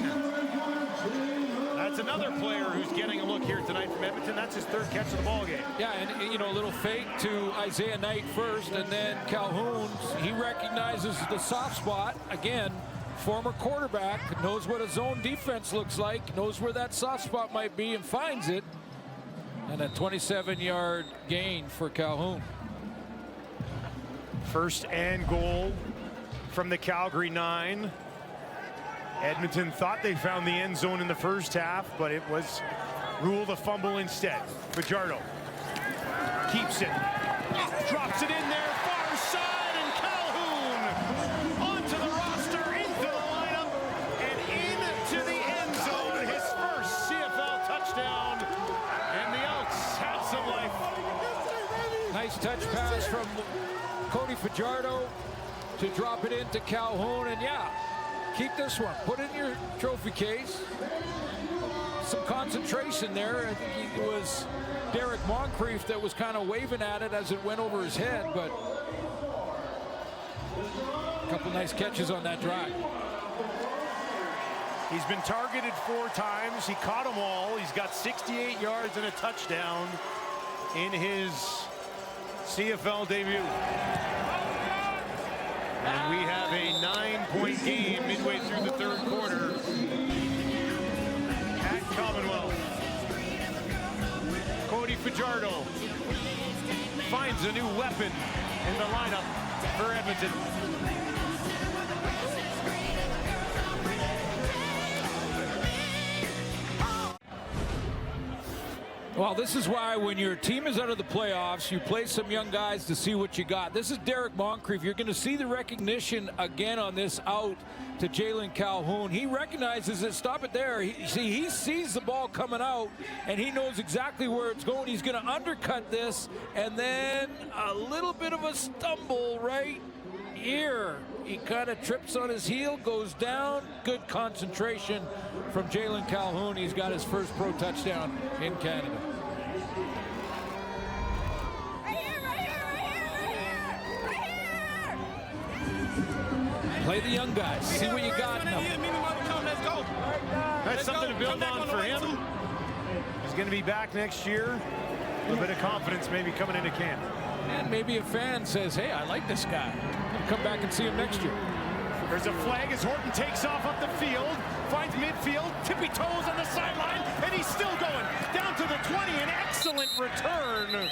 That's another player who's getting a look here tonight from Edmonton. That's his 3rd catch of the ball game. Yeah, and a little fake to Isaiah Knight first, and then Calhoun, he recognizes the soft spot. Again, former quarterback, knows what a zone defense looks like, knows where that soft spot might be, and finds it. And a 27-yard gain for Calhoun. First and goal from the Calgary 9. Edmonton thought they found the end zone in the first half, but it was ruled a fumble instead. Fajardo keeps it, drops it in there, far side, and Calhoun onto the roster, into the lineup, and into the end zone. His first CFL touchdown, and the Elks have some life. Nice touch pass from Cody Fajardo. to drop it into Calhoun, and yeah, keep this one. Put it in your trophy case. Some concentration there. I think it was Derek Moncrief that was kind of waving at it as it went over his head, but a couple nice catches on that drive. He's been targeted 4 times. He caught them all. He's got 68 yards and a touchdown in his CFL debut. And we have a 9-point game midway through the third quarter at Commonwealth. Cody Fajardo finds a new weapon in the lineup for Edmonton. Well, this is why when your team is out of the playoffs, you play some young guys to see what you got. This is Derek Moncrief. You're going to see the recognition again on this out to Jalen Calhoun. He recognizes it. Stop it there. He sees the ball coming out, and he knows exactly where it's going. He's going to undercut this, and then a little bit of a stumble right here. He kind of trips on his heel, goes down. Good concentration from Jalen Calhoun. He's got his first pro touchdown in Canada. Play the young guys. See what you got in them. Let's go. That's something to build on for him. He's going to be back next year. A little bit of confidence maybe coming into camp. And maybe a fan says, hey, I like this guy. I'll come back and see him next year. There's a flag as Horton takes off up the field, finds midfield, tippy toes on the sideline, and he's still going down to the 20. An excellent return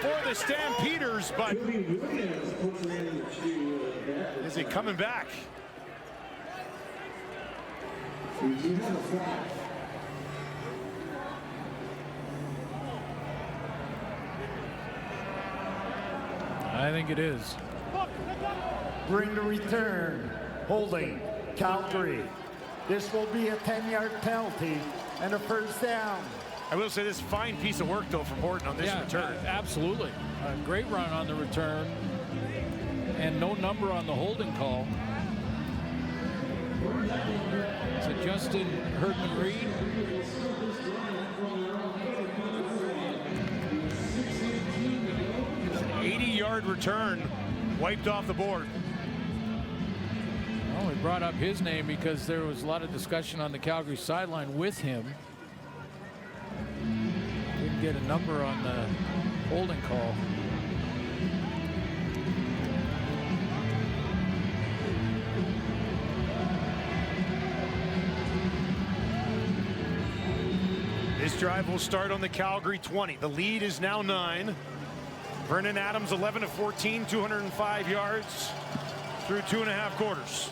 for the Stampeders, but is he coming back? I think it is. Bring the return. Holding. Calgary. This will be a 10-yard penalty and a first down. I will say this fine piece of work, though, from Horton on this return. Absolutely. A great run on the return. And no number on the holding call. Is it Justin Herdman-Reed? It's an 80-yard return, wiped off the board. Well, we brought up his name because there was a lot of discussion on the Calgary sideline with him. Didn't get a number on the holding call. This drive will start on the Calgary 20. The lead is now 9. Vernon Adams 11 of 14, 205 yards through 2.5 quarters.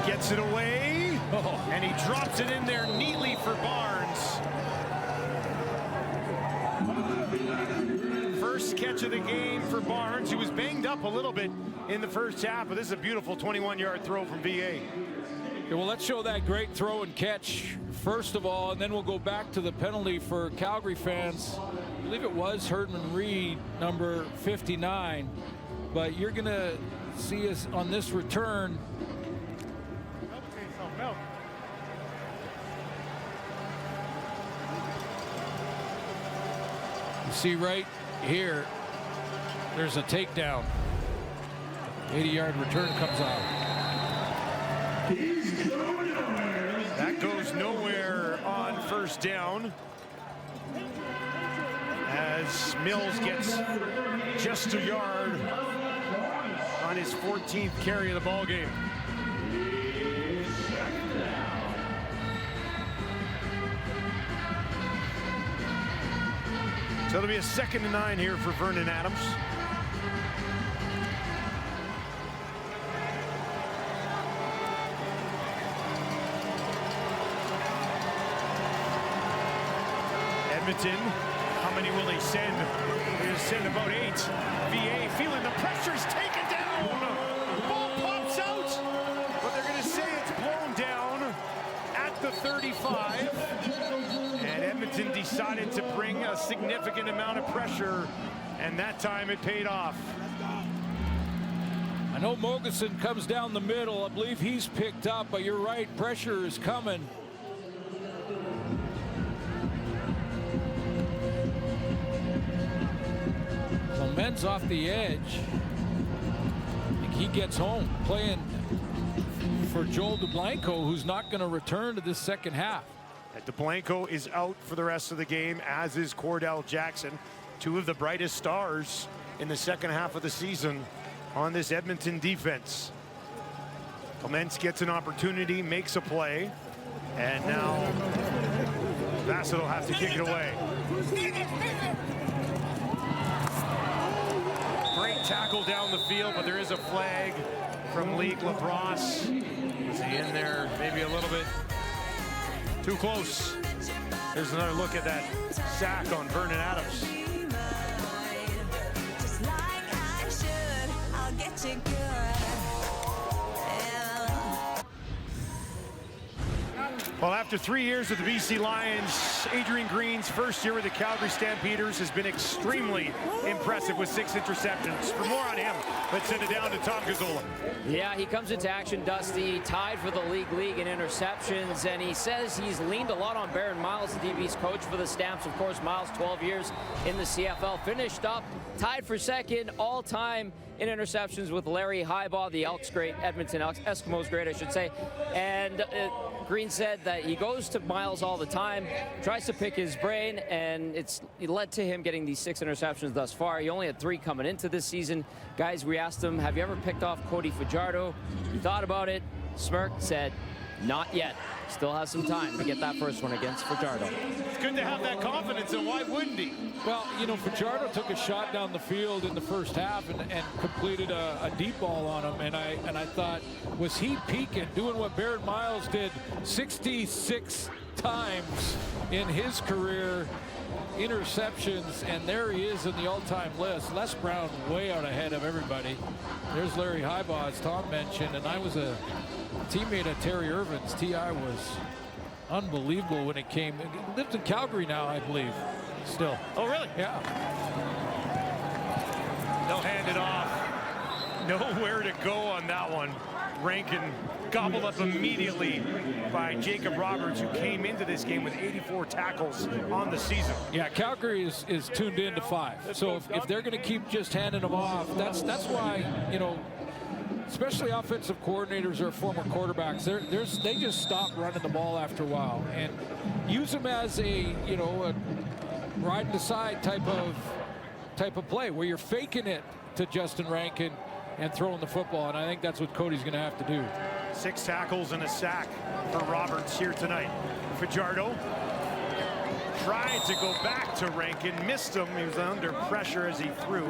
Gets it away, and he drops it in there neatly for Barnes. First catch of the game for Barnes. He was banged up a little bit in the first half, but this is a beautiful 21-yard throw from VA. Okay, well, let's show that great throw and catch first of all, and then we'll go back to the penalty for Calgary fans. I believe it was Herdman-Reed, number 59, but you're going to see us on this return. You see right here, there's a takedown. 80-yard return comes out. That goes nowhere on first down, as Mills gets just a yard on his 14th carry of the ball game. So it'll be a 2nd and 9 here for Vernon Adams. Edmonton, how many will they send? They're going to send about 8. VA feeling the pressure's taken down. Ball pops out, but they're going to say it's blown down at the 35. And Edmonton decided to bring a significant amount of pressure, and that time it paid off. I know Mogensen comes down the middle. I believe he's picked up, but you're right, pressure is coming. Clement's off the edge. I think he gets home playing for Joel DeBlanco, who's not going to return to this second half. DeBlanco is out for the rest of the game, as is Cordell Jackson, two of the brightest stars in the second half of the season on this Edmonton defense. Clements gets an opportunity, makes a play, and now Bassett will have to kick it away. Great tackle down the field, but there is a flag from League Lacrosse. Is he in there maybe a little bit too close? There's another look at that sack on Vernon Adams. Well, after 3 years with the BC Lions, Adrian Green's first year with the Calgary Stampeders has been extremely impressive with 6 interceptions. For more on him, let's send it down to Tom Gazzola. Yeah, he comes into action, Dusty, tied for the league in interceptions, and he says he's leaned a lot on Baron Miles, the DB's coach for the Stamps. Of course, Miles, 12 years in the CFL, finished up, tied for second all-time in interceptions with Larry Highbaugh, the Elks great, Edmonton Elks, Eskimos great, I should say. And Green said that he goes to Miles all the time, tries to pick his brain, and it led to him getting these 6 interceptions thus far. He only had 3 coming into this season. Guys, we asked him, have you ever picked off Cody Fajardo? He thought about it, smirked, said, not yet. Still has some time to get that first one against Fajardo. It's good to have that confidence, and why wouldn't he? Well, you know, Fajardo took a shot down the field in the first half and completed a deep ball on him, and I thought, was he peaking, doing what Baron Miles did 66 times in his career, interceptions, and there he is in the all-time list. Les Brown way out ahead of everybody. There's Larry Highbaugh, as Tom mentioned, and I was a teammate of Terry Irvin's. T.I. was unbelievable when it came. He lives in Calgary now, I believe, still. Oh, really? Yeah. They'll hand it off. Nowhere to go on that one. Rankin gobbled up immediately by Jacob Roberts, who came into this game with 84 tackles on the season. Yeah, Calgary is tuned in to 5. So if they're going to keep just handing them off, that's why, you know, especially offensive coordinators or former quarterbacks, they just stop running the ball after a while and use them as a ride and decide type of play where you're faking it to Justin Rankin and throwing the football, and I think that's what Cody's going to have to do. 6 tackles and a sack for Roberts here tonight. Fajardo tried to go back to Rankin, missed him. He was under pressure as he threw.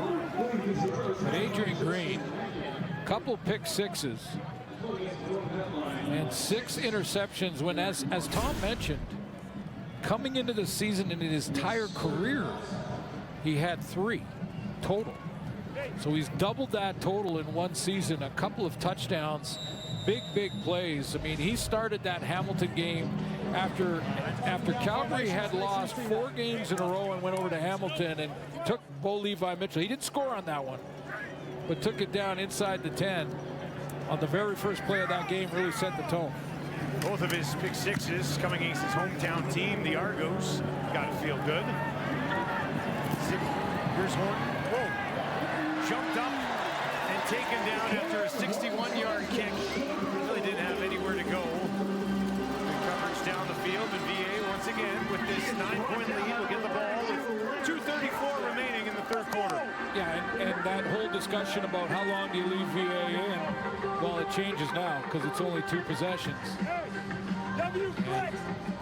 But Adrian Green, couple pick sixes and 6 interceptions when, as Tom mentioned, coming into the season in his entire career, he had 3 total. So he's doubled that total in one season, a couple of touchdowns, big plays. I mean, he started that Hamilton game after Calgary had lost 4 games in a row and went over to Hamilton and took Bo Levi Mitchell. He didn't score on that one, but took it down inside the 10 on the very first play of that game, really set the tone. Both of his pick sixes coming against his hometown team, the Argos. Got to feel good. Here's Horton. Whoa. Jumped up and taken down after a 61-yard kick. Really didn't have anywhere to go. Good coverage down the field, and VA once again with this 9-point lead will get the ball with 2:34 remaining in the third quarter. Yeah, and that whole discussion about how long do you leave VA in, well, it changes now because it's only 2 possessions. And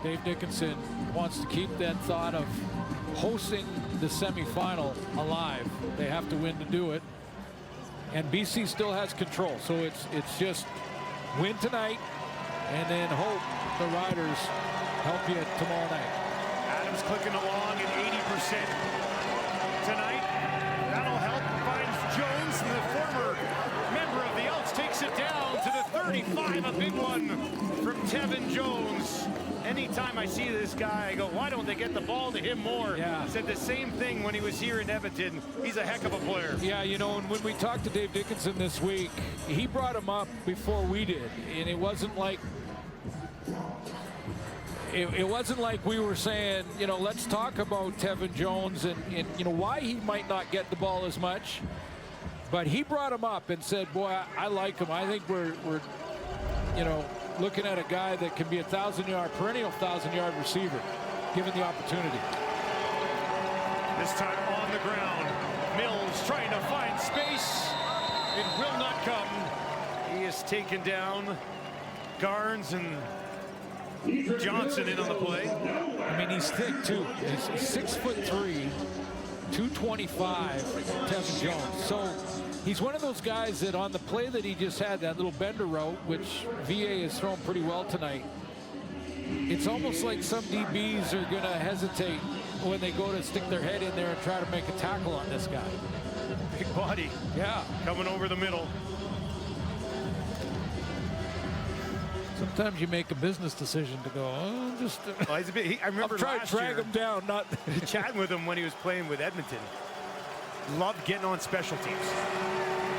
Dave Dickinson wants to keep that thought of hosting the semifinal alive. They have to win to do it. And BC still has control. So it's just win tonight and then hope the Riders help you tomorrow night. Adams clicking along at 80% tonight. That'll help. Finds Jones, and the former member of the Elks takes it down to the 35. A big one from Tevin Jones. Anytime I see this guy, I go, why don't they get the ball to him more? Yeah. Said the same thing when he was here in Edmonton. He's a heck of a player. Yeah, you know, and when we talked to Dave Dickinson this week, he brought him up before we did, and it wasn't like it wasn't like we were saying, you know, let's talk about Tevin Jones and you know why he might not get the ball as much. But he brought him up and said, boy, I like him. I think we're you know, looking at a guy that can be a perennial 1,000-yard receiver, given the opportunity. This time on the ground, Mills trying to find space. It will not come. He is taken down. Garnes and Johnson in on the play. I mean, he's thick too. He's 6'3", 225, Tevin Jones. So he's one of those guys that on the play that he just had, that little bender route, which VA has thrown pretty well tonight, it's almost like some DBs are going to hesitate when they go to stick their head in there and try to make a tackle on this guy. Big body. Yeah. Coming over the middle. Sometimes you make a business decision to go, oh, just. Well, I remember I'm trying to drag him down, not chatting with him when he was playing with Edmonton. Loved getting on special teams.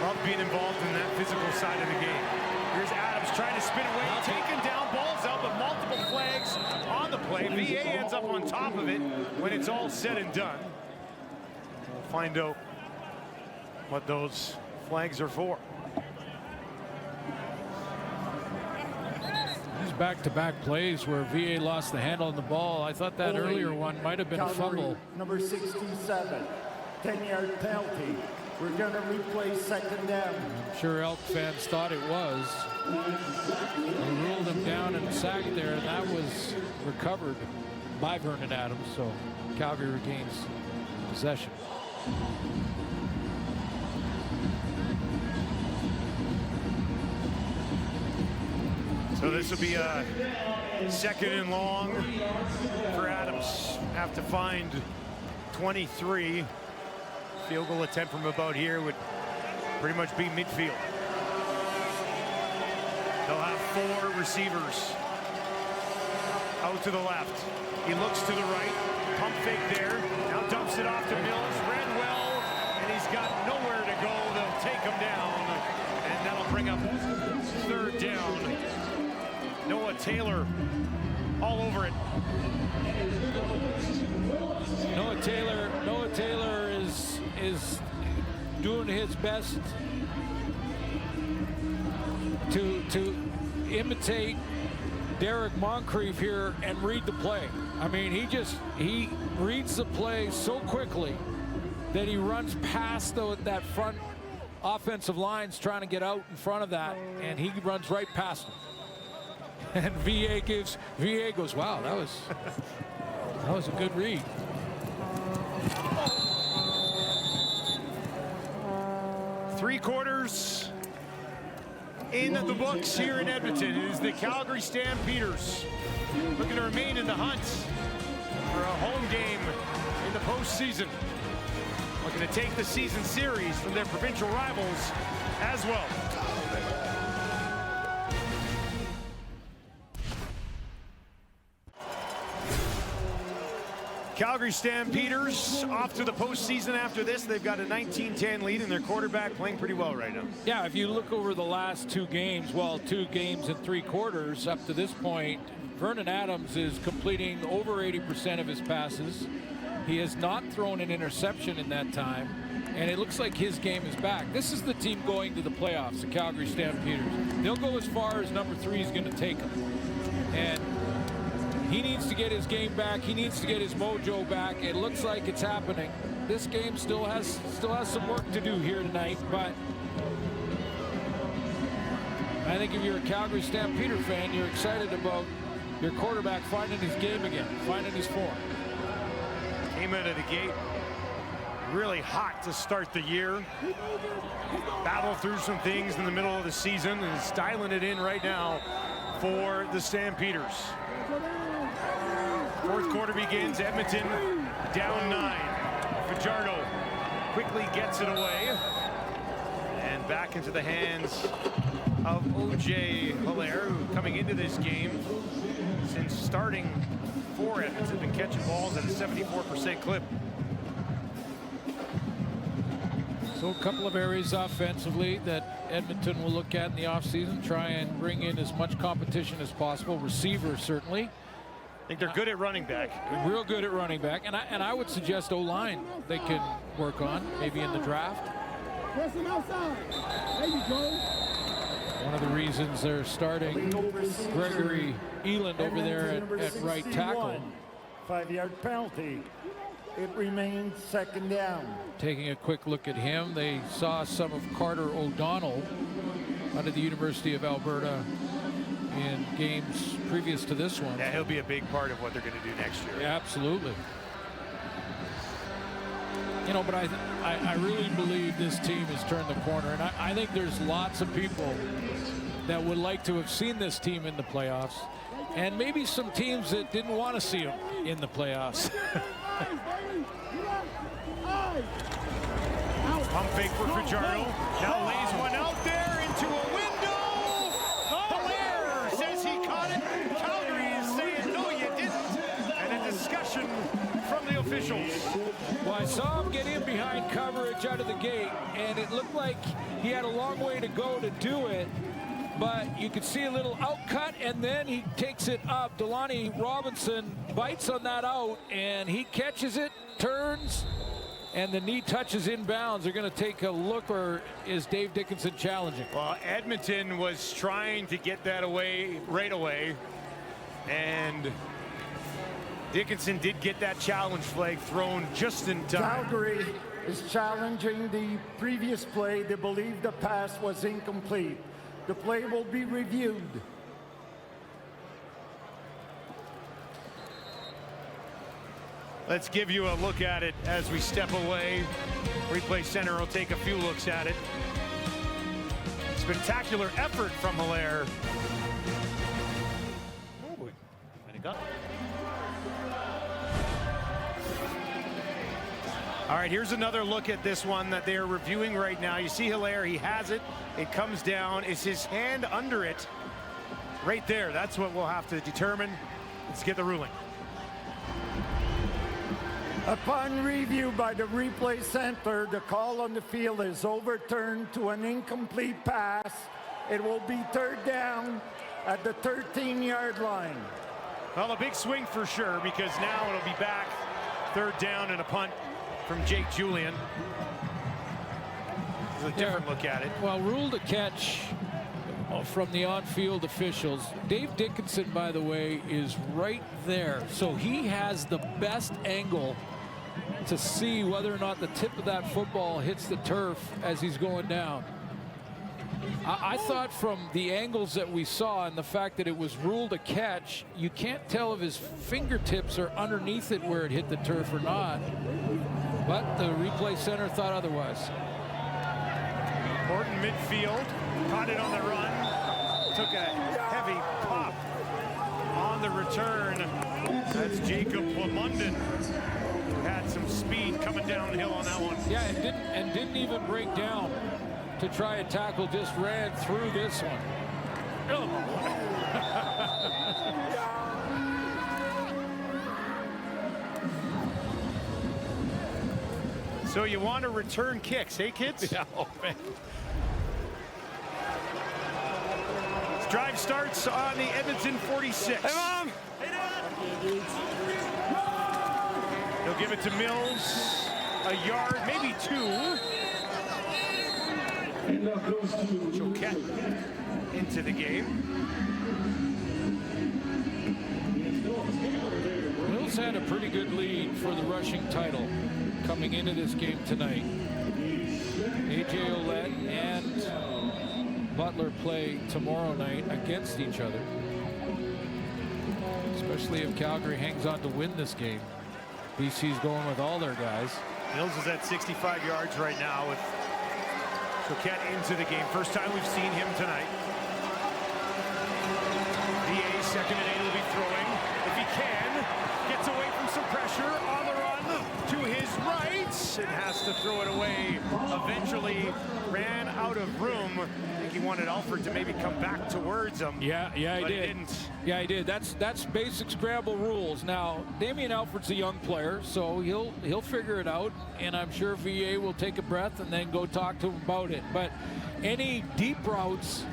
Loved being involved in that physical side of the game. Here's Adams trying to spin away, taken down, balls out, but multiple flags on the play. VA ends up on top of it when it's all said and done. We'll find out what those flags are for. Back-to-back plays where VA lost the handle on the ball. I thought that earlier one might have been a fumble. Number 67, 10-yard penalty. We're going to replay second down. I'm sure Elk fans thought it was. They ruled him down and sacked there, and that was recovered by Vernon Adams. So Calgary regains possession. So this will be a second and long for Adams. Have to find 23. Field goal attempt from about here would pretty much be midfield. They'll have 4 receivers. Out to the left. He looks to the right. Pump fake there. Now dumps it off to Mills. Ran well, and he's got nowhere to go. They'll take him down, and that'll bring up third down. Noah Taylor all over it. Noah Taylor is doing his best to imitate Derek Moncrief here and read the play. I mean, he reads the play so quickly that he runs past that front offensive lines trying to get out in front of that, and he runs right past him. And VA goes, wow, that was a good read. Three quarters in the books here in Edmonton. It is the Calgary Stampeders looking to remain in the hunt for a home game in the postseason. Looking to take the season series from their provincial rivals as well. Calgary Stampeders off to the postseason after this. They've got a 19-10 lead, and their quarterback playing pretty well right now. Yeah, if you look over the last 2 games, well, 2 games and 3 quarters up to this point, Vernon Adams is completing over 80% of his passes. He has not thrown an interception in that time, and it looks like his game is back. This is the team going to the playoffs, the Calgary Stampeders. They'll go as far as number 3 is going to take them. And he needs to get his game back. He needs to get his mojo back. It looks like it's happening. This game still has some work to do here tonight, but I think if you're a Calgary Stampeder fan, you're excited about your quarterback finding his game again, finding his form. Came out of the gate really hot to start the year. Battled through some things in the middle of the season and is dialing it in right now for the Stampeders. Fourth quarter begins. Edmonton down 9. Fajardo quickly gets it away. And back into the hands of O.J. Hilaire, who coming into this game since starting for Edmonton. Has been catching balls at a 74% clip. So a couple of areas offensively that Edmonton will look at in the offseason, try and bring in as much competition as possible. Receiver, certainly. I think they're good at running back. Real good at running back. And I would suggest O-line they can work on, maybe in the draft. Pressing outside. There you go. One of the reasons they're starting Gregory Eland over there at right tackle. 5-yard penalty. It remains second down. Taking a quick look at him, they saw some of Carter O'Donnell out of the University of Alberta in games previous to this one. Yeah, he'll be a big part of what they're going to do next year. Yeah, absolutely. You know, but I really believe this team has turned the corner, and I think there's lots of people that would like to have seen this team in the playoffs, and maybe some teams that didn't want to see them in the playoffs. Pump fake for Fajardo. Now lays one out there into a window. Hilaire says he caught it. Calgary is saying, no, you didn't. And a discussion from the officials. Well, I saw him get in behind coverage out of the gate, and it looked like he had a long way to go to do it. But you could see a little outcut, and then he takes it up. Delaney Robinson bites on that out, and he catches it, turns, and the knee touches inbounds. They're going to take a look, or is Dave Dickinson challenging? Well, Edmonton was trying to get that away right away, and Dickinson did get that challenge flag thrown just in time. Calgary is challenging the previous play. They believe the pass was incomplete. The play will be reviewed. Let's give you a look at it as we step away. Replay center will take a few looks at it. Spectacular effort from Hilaire. Oh, and it got. All right, here's another look at this one that they're reviewing right now. You see Hilaire, he has it. It comes down. Is his hand under it? Right there. That's what we'll have to determine. Let's get the ruling. Upon review by the replay center, the call on the field is overturned to an incomplete pass. It will be third down at the 13-yard line. Well, a big swing for sure, because now it'll be back third down and a punt from Jake Julian. It's a different look at it. Well, ruled a catch from the on-field officials. Dave Dickinson, by the way, is right there. So he has the best angle to see whether or not the tip of that football hits the turf as he's going down. I thought from the angles that we saw and the fact that it was ruled a catch, you can't tell if his fingertips are underneath it where it hit the turf or not. But the replay center thought otherwise. Horton midfield, caught it on the run, took a heavy pop on the return. That's Jacob Lamunden, who had some speed coming downhill on that one. Yeah, and didn't even break down to try a tackle, just ran through this one. So you want to return kicks, hey kids? Yeah, oh man. This drive starts on the Edmonton 46. Hey, Mom! Hey, Dad! He'll give it to Mills. A yard, maybe two. Choquette into the game. Mills had a pretty good lead for the rushing title coming into this game tonight. A.J. Ouellette and Butler play tomorrow night against each other, especially if Calgary hangs on to win this game. BC's going with all their guys. Mills is at 65 yards right now with Choquette into the game. First time we've seen him tonight. VA 2nd and 8 will be throwing. If he can, gets away from some pressure on the run to his right and has to throw it away. Eventually ran out of room. I think he wanted Alford to maybe come back towards him. Yeah, he did. He didn't. Yeah, he did. That's basic scramble rules. Now, Damian Alford's a young player, so he'll figure it out, and I'm sure VA will take a breath and then go talk to him about it. But any deep routes,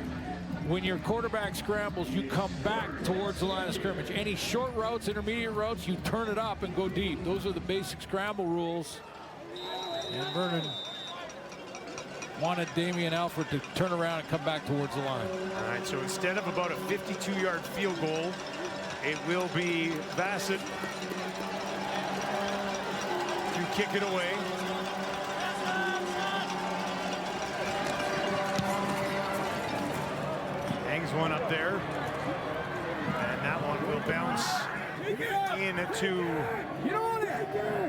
when your quarterback scrambles, you come back towards the line of scrimmage. Any short routes, intermediate routes, you turn it up and go deep. Those are the basic scramble rules. And Vernon wanted Damian Alford to turn around and come back towards the line. All right, so instead of about a 52-yard field goal, it will be Bassett to kick it away. Hangs one up there, and that one will bounce into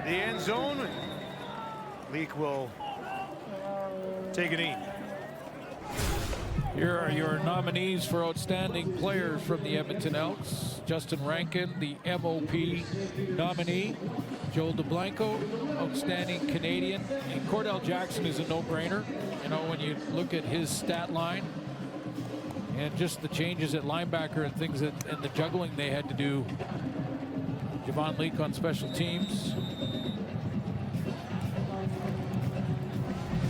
the end zone. Leak will take a knee. Here are your nominees for outstanding players from the Edmonton Elks. Justin Rankin, the MOP nominee. Joel DeBlanco, outstanding Canadian. And Cordell Jackson is a no-brainer. You know, when you look at his stat line and just the changes at linebacker and things that, and the juggling they had to do. Javon Leak on special teams.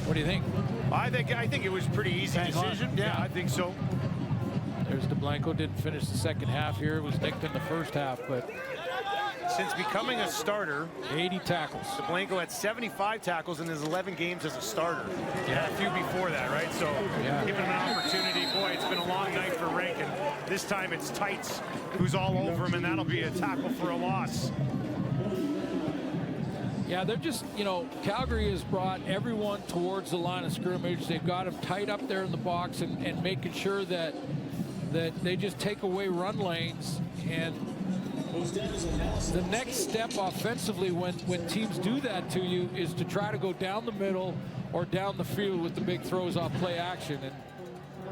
What do you think? I think it was a pretty easy decision. Yeah, I think so. There's DeBlanco, didn't finish the second half here. It was nicked in the first half, but since becoming a starter, 80 tackles. DeBlanco had 75 tackles in his 11 games as a starter. Yeah, a few before that, right? So given an opportunity, boy, it's been a long night for Rankin. This time it's Tights who's all over him, and that'll be a tackle for a loss. Yeah, they're just, you know, Calgary has brought everyone towards the line of scrimmage. They've got them tight up there in the box and making sure that they just take away run lanes. And the next step offensively when teams do that to you is to try to go down the middle or down the field with the big throws off play action. And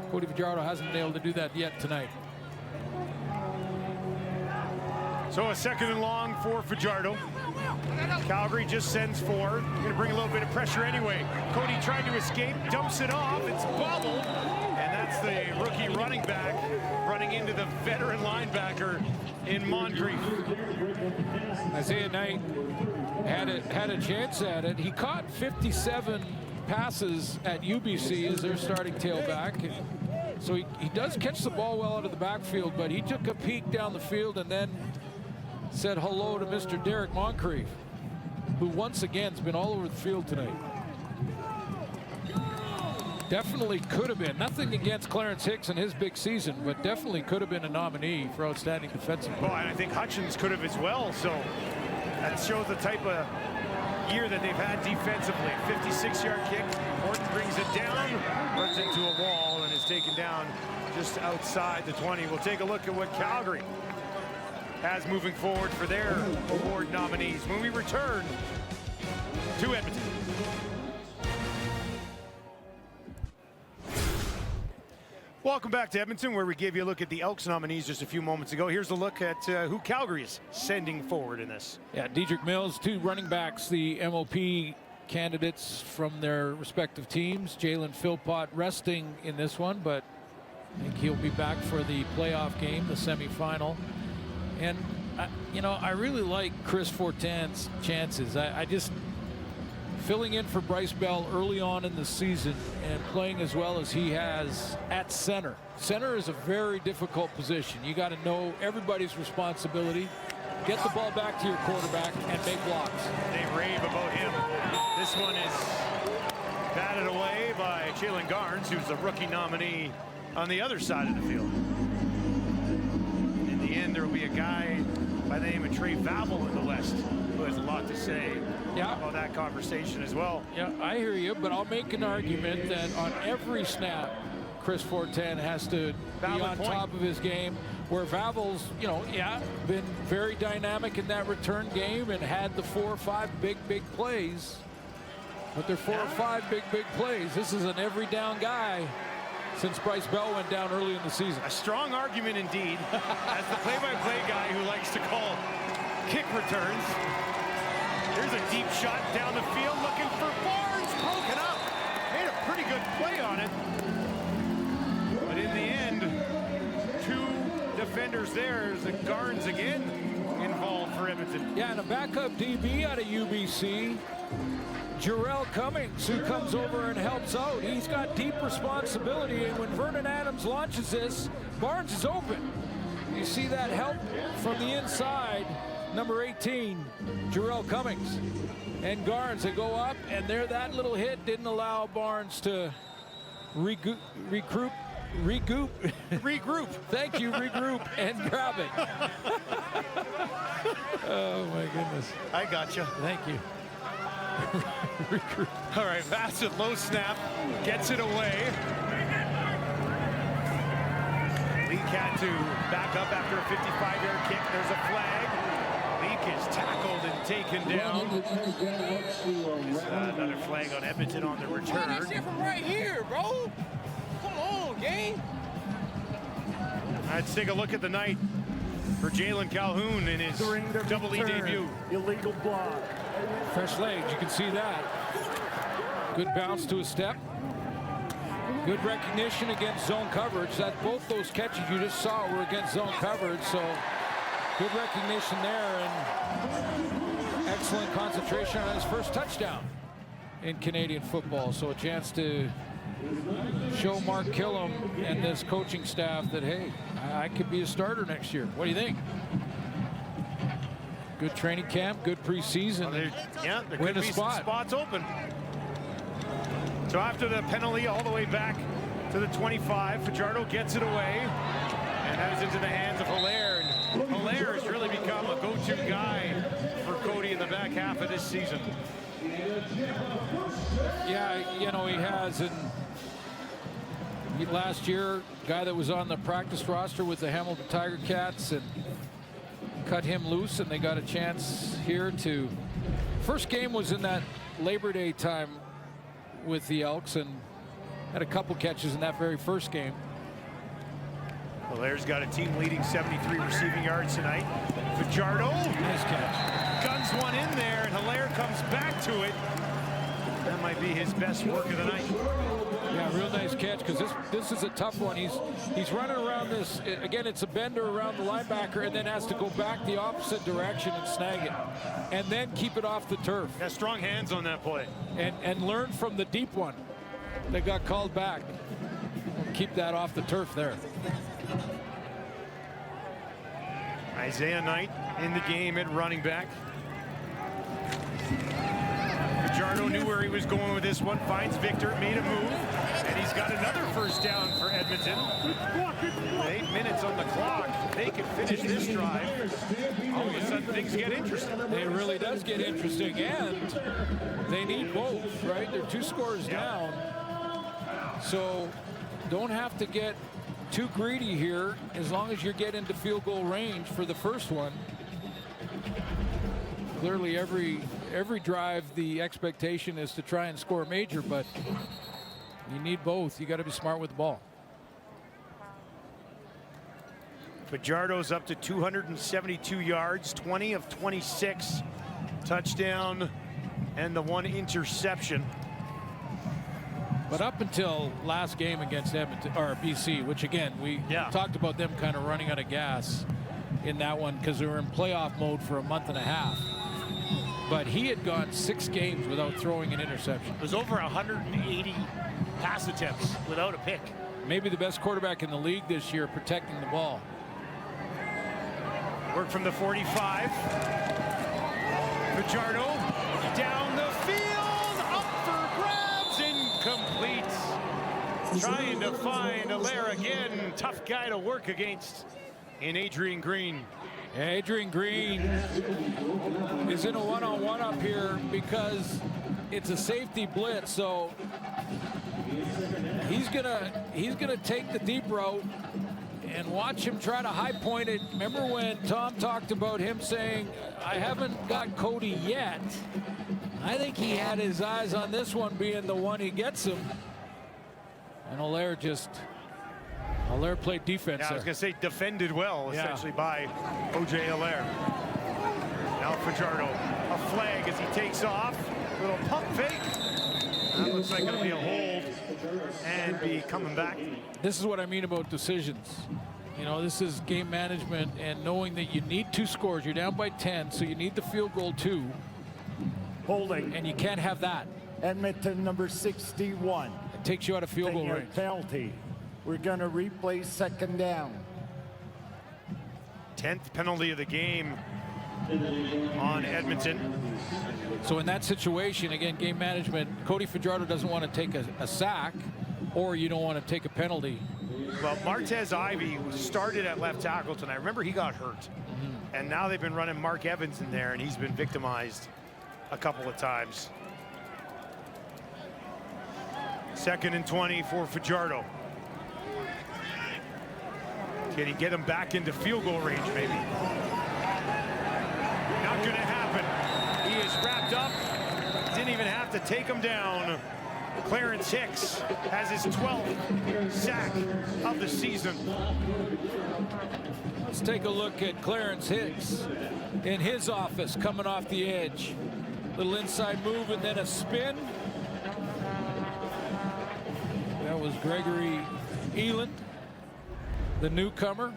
Cody Fajardo hasn't been able to do that yet tonight. So a 2nd and long for Fajardo. Calgary just sends 4. Going to bring a little bit of pressure anyway. Cody trying to escape, dumps it off. It's bobbled. And that's the rookie running back running into the veteran linebacker in Moncrief. Isaiah Knight had a chance at it. He caught 57 passes at UBC as their starting tailback. So he does catch the ball well out of the backfield, but he took a peek down the field and then said hello to Mr. Derek Moncrief, who once again has been all over the field tonight. Definitely could have been. Nothing against Clarence Hicks and his big season, but definitely could have been a nominee for outstanding defensive player. Oh, and I think Hutchins could have as well. So that shows the type of year that they've had defensively. 56-yard kick. Morton brings it down, runs into a wall, and is taken down just outside the 20. We'll take a look at what Calgary has moving forward for their award nominees when we return to Edmonton. Welcome back to Edmonton, where we gave you a look at the Elks nominees just a few moments ago. Here's a look at who Calgary is sending forward in this. Yeah, Dedrick Mills, 2 running backs, the MOP candidates from their respective teams. Jalen Philpott resting in this one, but I think he'll be back for the playoff game, the semifinal. And, you know, I really like Chris Fortin's chances. I just, filling in for Bryce Bell early on in the season and playing as well as he has at center. Center is a very difficult position. You got to know everybody's responsibility. Get the ball back to your quarterback and make blocks. They rave about him. This one is batted away by Jalen Garnes, who's a rookie nominee on the other side of the field. In the end, there will be a guy by the name of Trey Vavel in the West who has a lot to say about that conversation as well. Yeah, I hear you, but I'll make an argument that on every snap, Chris Fortin has to be on top of his game, where Vavel's, you know, been very dynamic in that return game and had the 4 or 5 big plays. But they're 4 or 5 big plays. This is an every down guy. since Bryce Bell went down early in the season. A strong argument indeed, as the play-by-play guy who likes to call kick returns. Here's a deep shot down the field, looking for Barnes, broken up. Made a pretty good play on it. But in the end, 2 defenders there. There's the Garnes again involved for Edmonton. Yeah, and a backup DB out of UBC, Jarrell Cummings, who comes over and helps out. He's got deep responsibility, and when Vernon Adams launches this, Barnes is open. You see that help from the inside, number 18, Jarrell Cummings. And Garnes, they go up, and there that little hit didn't allow Barnes to regroup. Thank you, regroup and grab it. Oh my goodness. I gotcha. Thank you. Regroup. All right, Bassett, low snap, gets it away. Leak had to back up after a 55-yard kick. There's a flag. Leak is tackled and taken down. Another flag on Edmonton on the return. That's it from right here, bro. Come on, gang. Let's take a look at the night for Jalen Calhoun in his double E debut. Illegal block. Fresh legs, you can see that. Good bounce to a step. Good recognition against zone coverage. That both those catches you just saw were against zone coverage, so good recognition there and excellent concentration on his first touchdown in Canadian football. So a chance to show Mark Killam and this coaching staff that, hey, I could be a starter next year. What do you think? Good training camp, good preseason. Well, yeah, there win could a be spot. some spots open. So after the penalty, all the way back to the 25, Fajardo gets it away, and that is into the hands of Hilaire. And Hilaire has really become a go-to guy for Cody in the back half of this season. Yeah, you know, he has. And last year, guy that was on the practice roster with the Hamilton Tiger Cats, and cut him loose, and they got a chance here to. First game was in that Labor Day time with the Elks, and had a couple catches in that very first game. Hilaire's got a team-leading 73 receiving yards tonight. Fajardo, nice catch, guns one in there, and Hilaire comes back to it. That might be his best work of the night. Yeah, real nice catch, because this is a tough one. He's running around this, again, it's a bender around the linebacker, and then has to go back the opposite direction and snag it, and then keep it off the turf. Got strong hands on that play. And learn from the deep one that got called back. Keep that off the turf there. Isaiah Knight in the game at running back. Fajardo knew where he was going with this one, finds Victor, made a move, and he's got another first down for Edmonton. 8 minutes on the clock. They can finish this drive. All of a sudden, things get interesting. It really does get interesting, and they need both, right? They're 2 scores down, so don't have to get too greedy here as long as you get into field goal range for the first one. Clearly, every drive, the expectation is to try and score a major, but you need both. You got to be smart with the ball. Fajardo's up to 272 yards, 20 of 26, touchdown, and the 1 interception. But up until last game against Edmonton or BC, which again we talked about them kind of running out of gas in that one because they were in playoff mode for a month and a half. But he had gone 6 games without throwing an interception. It was over 180 pass attempts without a pick. Maybe the best quarterback in the league this year protecting the ball. Work from the 45. Fajardo down the field, up for grabs, incomplete. Trying to find Hilaire again. Tough guy to work against in Adrian Green. Adrian Green is in a one-on-one up here because it's a safety blitz, so he's gonna take the deep route and watch him try to high point it. Remember when Tom talked about him saying, I haven't got Cody yet? I think he had his eyes on this one being the one he gets him. And Allaire played defense. Yeah, I was going to say defended well, essentially, by O.J. Allaire. Now Fajardo, a flag as he takes off. Little pump fake. That looks like it'll be a hold and be coming back. This is what I mean about decisions. You know, this is game management and knowing that you need 2 scores. You're down by 10, so you need the field goal too. Holding. And you can't have that. Edmonton number 61. It takes you out of field goal range. Penalty. We're going to replay second down. 10th penalty of the game on Edmonton. So in that situation, again, game management, Cody Fajardo doesn't want to take a sack, or you don't want to take a penalty. Well, Martez Ivey started at left tackle tonight. Remember, he got hurt. And now they've been running Mark Evans in there, and he's been victimized a couple of times. 2nd and 20 for Fajardo. Can he get him back into field goal range, maybe? Not going to happen. He is wrapped up. Didn't even have to take him down. Clarence Hicks has his 12th sack of the season. Let's take a look at Clarence Hicks in his office coming off the edge. Little inside move and then a spin. That was Gregory Eland, the newcomer.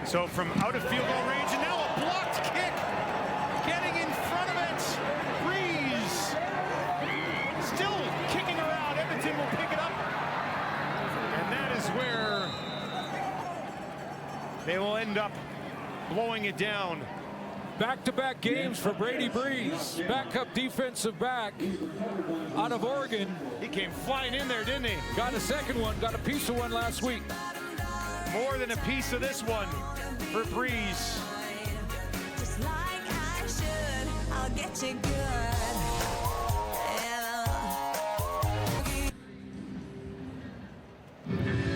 So from out of field goal range, and now a blocked kick. Getting in front of it. Breeze. Still kicking around. Edmonton will pick it up. And that is where they will end up blowing it down. Back-to-back games for Brady Breeze, backup defensive back out of Oregon. He came flying in there, didn't he? Got a second one, got a piece of one last week. More than a piece of this one for Breeze. Just like I should, I'll get you good.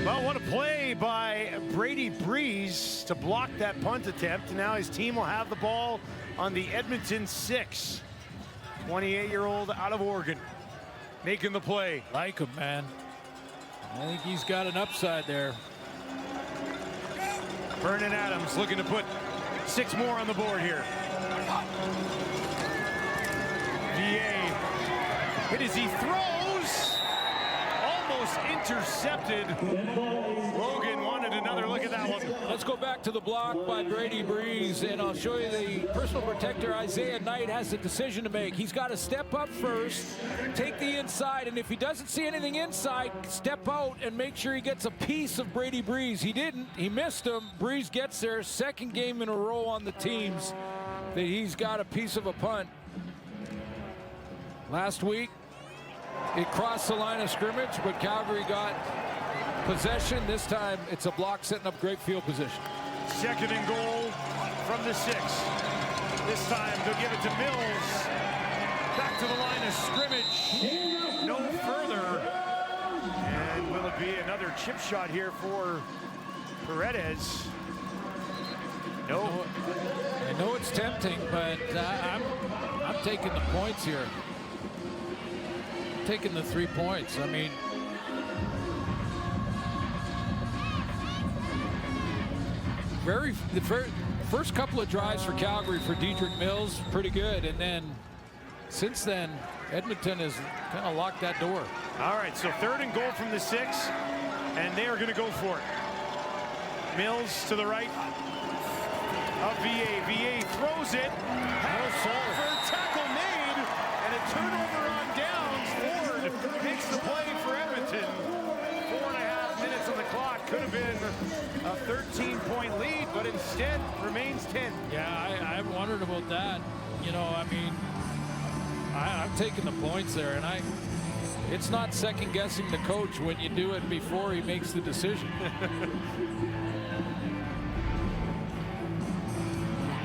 Well, what a play by Brady Breeze to block that punt attempt. Now his team will have the ball on the Edmonton 6. 28-year-old out of Oregon making the play. Like him, man. I think he's got an upside there. Vernon Adams looking to put 6 more on the board here. VA. Hit as he throws. Almost intercepted. Logan wanted another look at that one. Let's go back to the block by Brady Breeze, and I'll show you the personal protector. Isaiah Knight has a decision to make. He's got to step up first, take the inside, and if he doesn't see anything inside, step out and make sure he gets a piece of Brady Breeze. He didn't. He missed him. Breeze gets there. 2nd game in a row on the teams that he's got a piece of a punt. Last week, it crossed the line of scrimmage, but Calgary got possession. This time, it's a block setting up great field position. 2nd and goal from the 6. This time, they'll give it to Mills. Back to the line of scrimmage. No further. And will it be another chip shot here for Paredes? No. I know it's tempting, but I'm taking the points here. Taking the 3 points. I mean, the first couple of drives for Calgary for Dedrick Mills, pretty good, and then since then Edmonton has kind of locked that door. All right, so 3rd and goal from the 6, and they are going to go for it. Mills to the right of VA. VA throws it. Tackle made, and a turnover on downs. Ford makes the play for Edmonton. 4.5 minutes on the clock. Could have been a 13-point lead, but instead remains 10. Yeah, I wondered about that. You know, I mean, I'm taking the points there, and it's not second-guessing the coach when you do it before he makes the decision.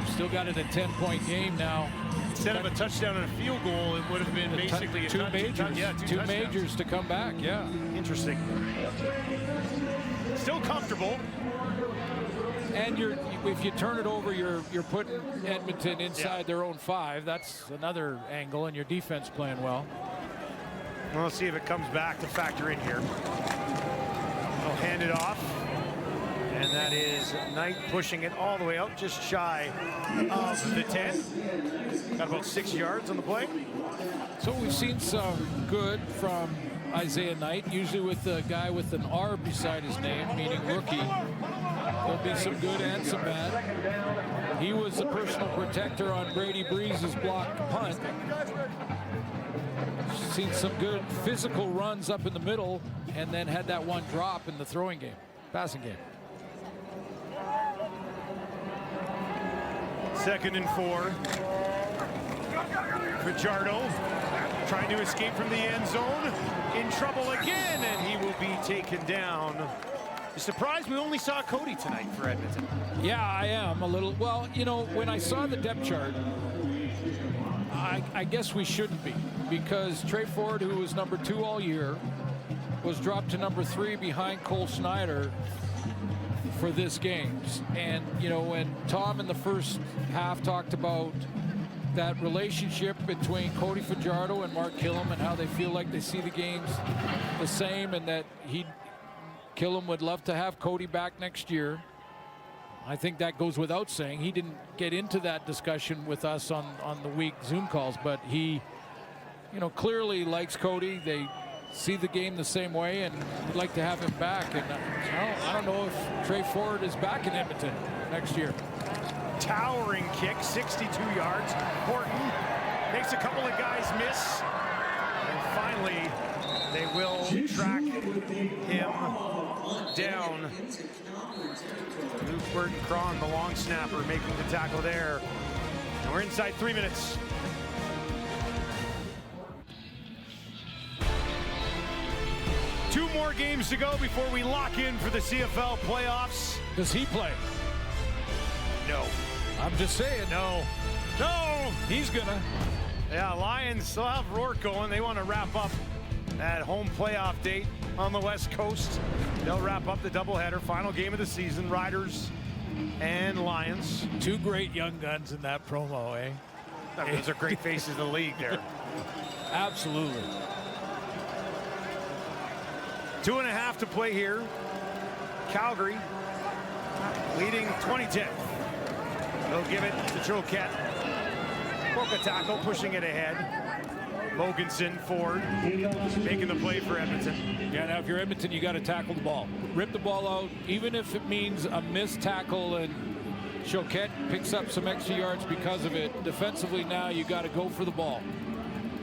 Still got it a 10-point game now. Instead of a touchdown and a field goal, it would have been basically two majors. Two majors to come back, yeah. Interesting. Still comfortable. And if you turn it over, you're putting Edmonton inside their own 5. That's another angle, and your defense playing well. Well, let's see if it comes back to factor in here. They'll hand it off. And that is Knight pushing it all the way out, just shy of the 10. Got about 6 yards on the play. So we've seen some good from Isaiah Knight, usually with a guy with an R beside his name, meaning rookie. There'll be some good and some bad. He was the personal protector on Brady Breeze's blocked punt. Seen some good physical runs up in the middle, and then had that one drop in the throwing game, passing game. 2nd and 4. Fajardo trying to escape from the end zone. In trouble again, and he will be taken down. You surprised we only saw Cody tonight for Edmonton? Yeah, I am a little. Well, you know, when I saw the depth chart, I guess we shouldn't be, because Trey Ford, who was number 2 all year, was dropped to number 3 behind Cole Snyder for this game. And, you know, when Tom in the first half talked about that relationship between Cody Fajardo and Mark Killam and how they feel like they see the games the same, and that Killam would love to have Cody back next year. I think that goes without saying. He didn't get into that discussion with us on the week Zoom calls, but he, you know, clearly likes Cody. They see the game the same way and would like to have him back. And I don't know if Trey Ford is back in Edmonton next year. Towering kick, 62 yards. Horton makes a couple of guys miss. And finally, they will track him down. Luke Burton-Cron, the long snapper, making the tackle there. And we're inside 3 minutes. Two more games to go before we lock in for the CFL playoffs. Does he play? No. I'm just saying. No. He's gonna. Yeah, Lions still have Rourke going. They want to wrap up that home playoff date on the West Coast. They'll wrap up the doubleheader, final game of the season, Riders and Lions. 2 great young guns in that promo, eh? Those are great faces of the league there. Absolutely. 2.5 to play here. Calgary leading 20-10. They'll give it to Troquette. Boca tackle, pushing it ahead. Mogensen, Ford, making the play for Edmonton. Yeah, now if you're Edmonton, you got to tackle the ball. Rip the ball out, even if it means a missed tackle and Choquette picks up some extra yards because of it. Defensively now, you got to go for the ball.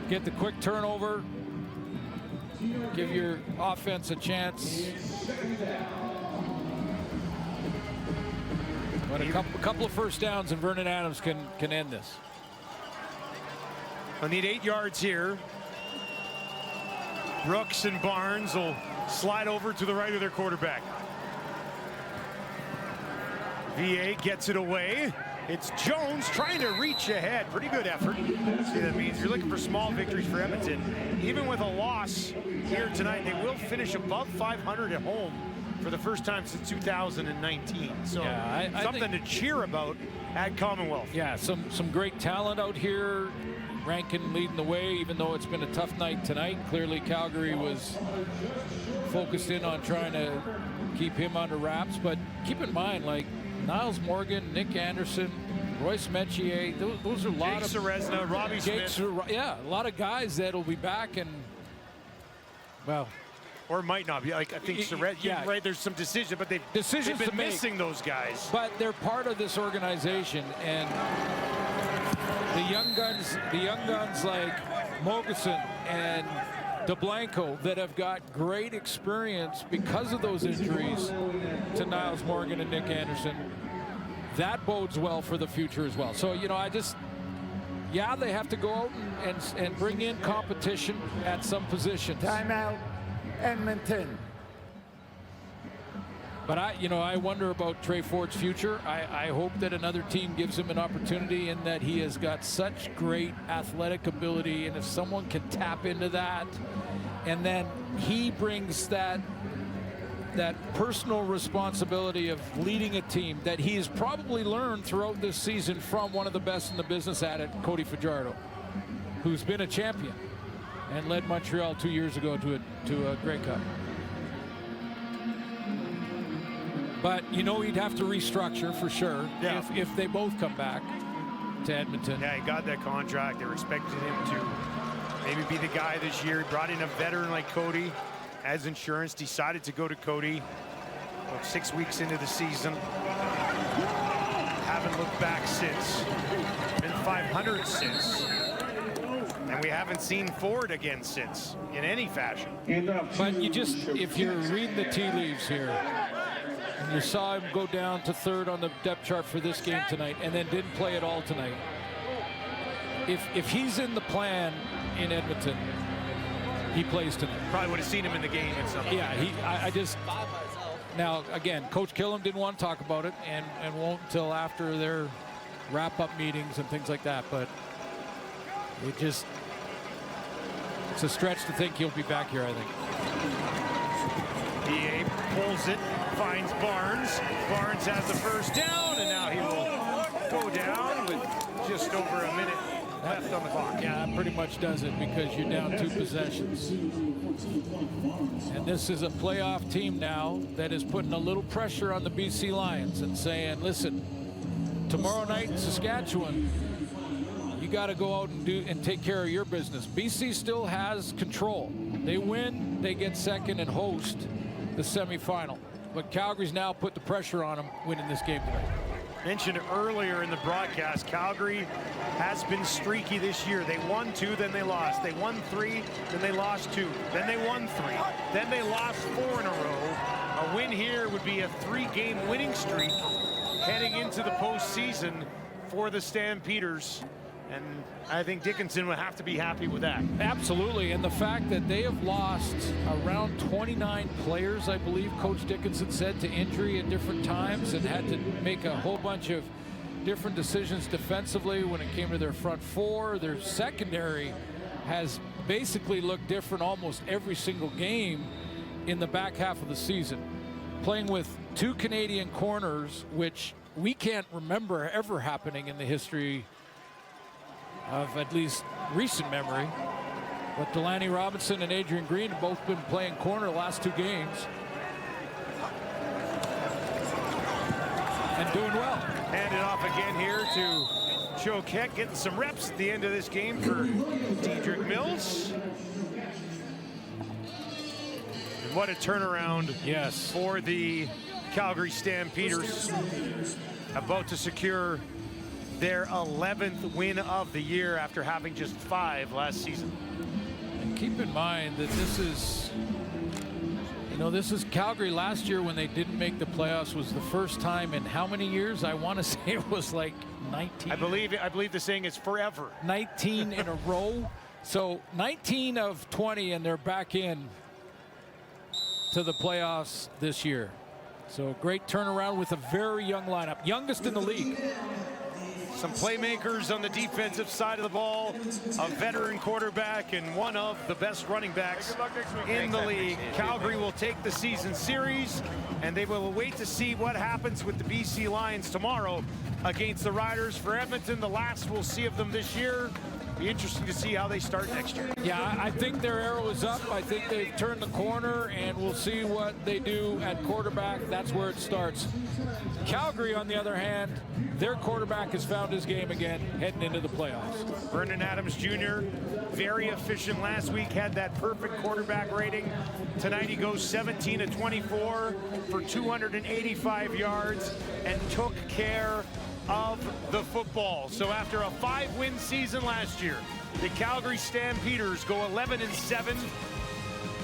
Get the quick turnover. Give your offense a chance. But a couple of first downs and Vernon Adams can end this. They'll need 8 yards here. Brooks and Barnes will slide over to the right of their quarterback. VA gets it away. It's Jones trying to reach ahead. Pretty good effort. See, that means you're looking for small victories for Edmonton. Even with a loss here tonight, they will finish above 500 at home for the first time since 2019. So yeah, I something think, to cheer about at Commonwealth. Yeah, some great talent out here. Rankin leading the way, even though it's been a tough night tonight. Clearly Calgary was focused in on trying to keep him under wraps. But keep in mind, like, Niles Morgan, Nick Anderson, Royce Metier, those are a lot of... Jake Ceresna, Robbie Smith. Yeah, a lot of guys that'll be back and, well... Or might not be. Like, I think Ceresna, right, there's some decision, but they've been missing those guys. But they're part of this organization, and the young guns like Mogensen and DeBlanco that have got great experience because of those injuries to Niles Morgan and Nick Anderson, that bodes well for the future as well. So, you know, yeah, they have to go out and bring in competition at some positions. Timeout, Edmonton. But I wonder about Trey Ford's future. I hope that another team gives him an opportunity, in that he has got such great athletic ability, and if someone can tap into that, and then he brings that that personal responsibility of leading a team that he's probably learned throughout this season from one of the best in the business at it, Cody Fajardo, who's been a champion and led Montreal 2 years ago to a Grey Cup. But you know he'd have to restructure for sure if they both come back to Edmonton. Yeah, he got that contract. They were expecting him to maybe be the guy this year. He brought in a veteran like Cody as insurance, decided to go to Cody about 6 weeks into the season. Haven't looked back since. Been 500 since. And we haven't seen Ford again since, in any fashion. But you just, if you're reading the tea leaves here, and you saw him go down to third on the depth chart for this game tonight and then didn't play at all tonight. If he's in the plan in Edmonton, he plays tonight. Probably would have seen him in the game at some point. Yeah, I just, now again, Coach Killam didn't want to talk about it and won't until after their wrap-up meetings and things like that, but it's a stretch to think he'll be back here, I think. He pulls it, finds Barnes. Barnes has the first down, and now he will go down with just over a minute left on the clock. Yeah, that pretty much does it because you're down 2 possessions. And this is a playoff team now that is putting a little pressure on the BC Lions and saying, listen, tomorrow night in Saskatchewan, you got to go out and take care of your business. BC still has control. They win, they get second and host the semifinal. But Calgary's now put the pressure on them winning this game tonight. Mentioned earlier in the broadcast, Calgary has been streaky this year. They won 2, then they lost. They won 3, then they lost 2. Then they won 3. Then they lost 4 in a row. A win here would be a 3-game winning streak heading into the postseason for the Stampeders. And I think Dickinson would have to be happy with that. Absolutely, and the fact that they have lost around 29 players, I believe Coach Dickinson said, to injury at different times and had to make a whole bunch of different decisions defensively when it came to their front four. Their secondary has basically looked different almost every single game in the back half of the season. Playing with 2 Canadian corners, which we can't remember ever happening in the history of at least recent memory. But Delaney Robinson and Adrian Green have both been playing corner the last 2 games. And doing well. Hand it off again here to Choquette, getting some reps at the end of this game for Dedrick Mills. And what a turnaround for the Calgary Stampeders. About to secure their 11th win of the year after having just 5 last season. And keep in mind that this is, this is Calgary last year when they didn't make the playoffs was the first time in how many years? I want to say it was like 19. I believe the saying is forever. 19 in a row. So 19 of 20 and they're back in to the playoffs this year. So great turnaround with a very young lineup, youngest in the league. Some playmakers on the defensive side of the ball, a veteran quarterback, and one of the best running backs in the league. Calgary will take the season series, and they will wait to see what happens with the BC Lions tomorrow against the Riders. For Edmonton, the last we'll see of them this year. Be interesting to see how they start next year. Yeah, I think their arrow is up. I think they've turned the corner, and we'll see what they do at quarterback. That's where it starts. Calgary, on the other hand, their quarterback has found his game again heading into the playoffs. Vernon Adams Jr., very efficient last week, had that perfect quarterback rating. Tonight he goes 17 of 24 for 285 yards and took care of the football. So after a 5-win season last year, the Calgary Stampeders go 11-7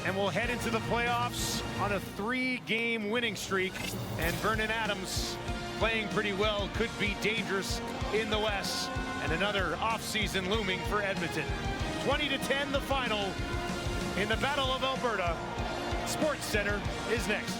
and will head into the playoffs on a 3-game winning streak. And Vernon Adams, playing pretty well, could be dangerous in the West. And another offseason looming for Edmonton. 20-10 the final in the Battle of Alberta. Sports Center is next.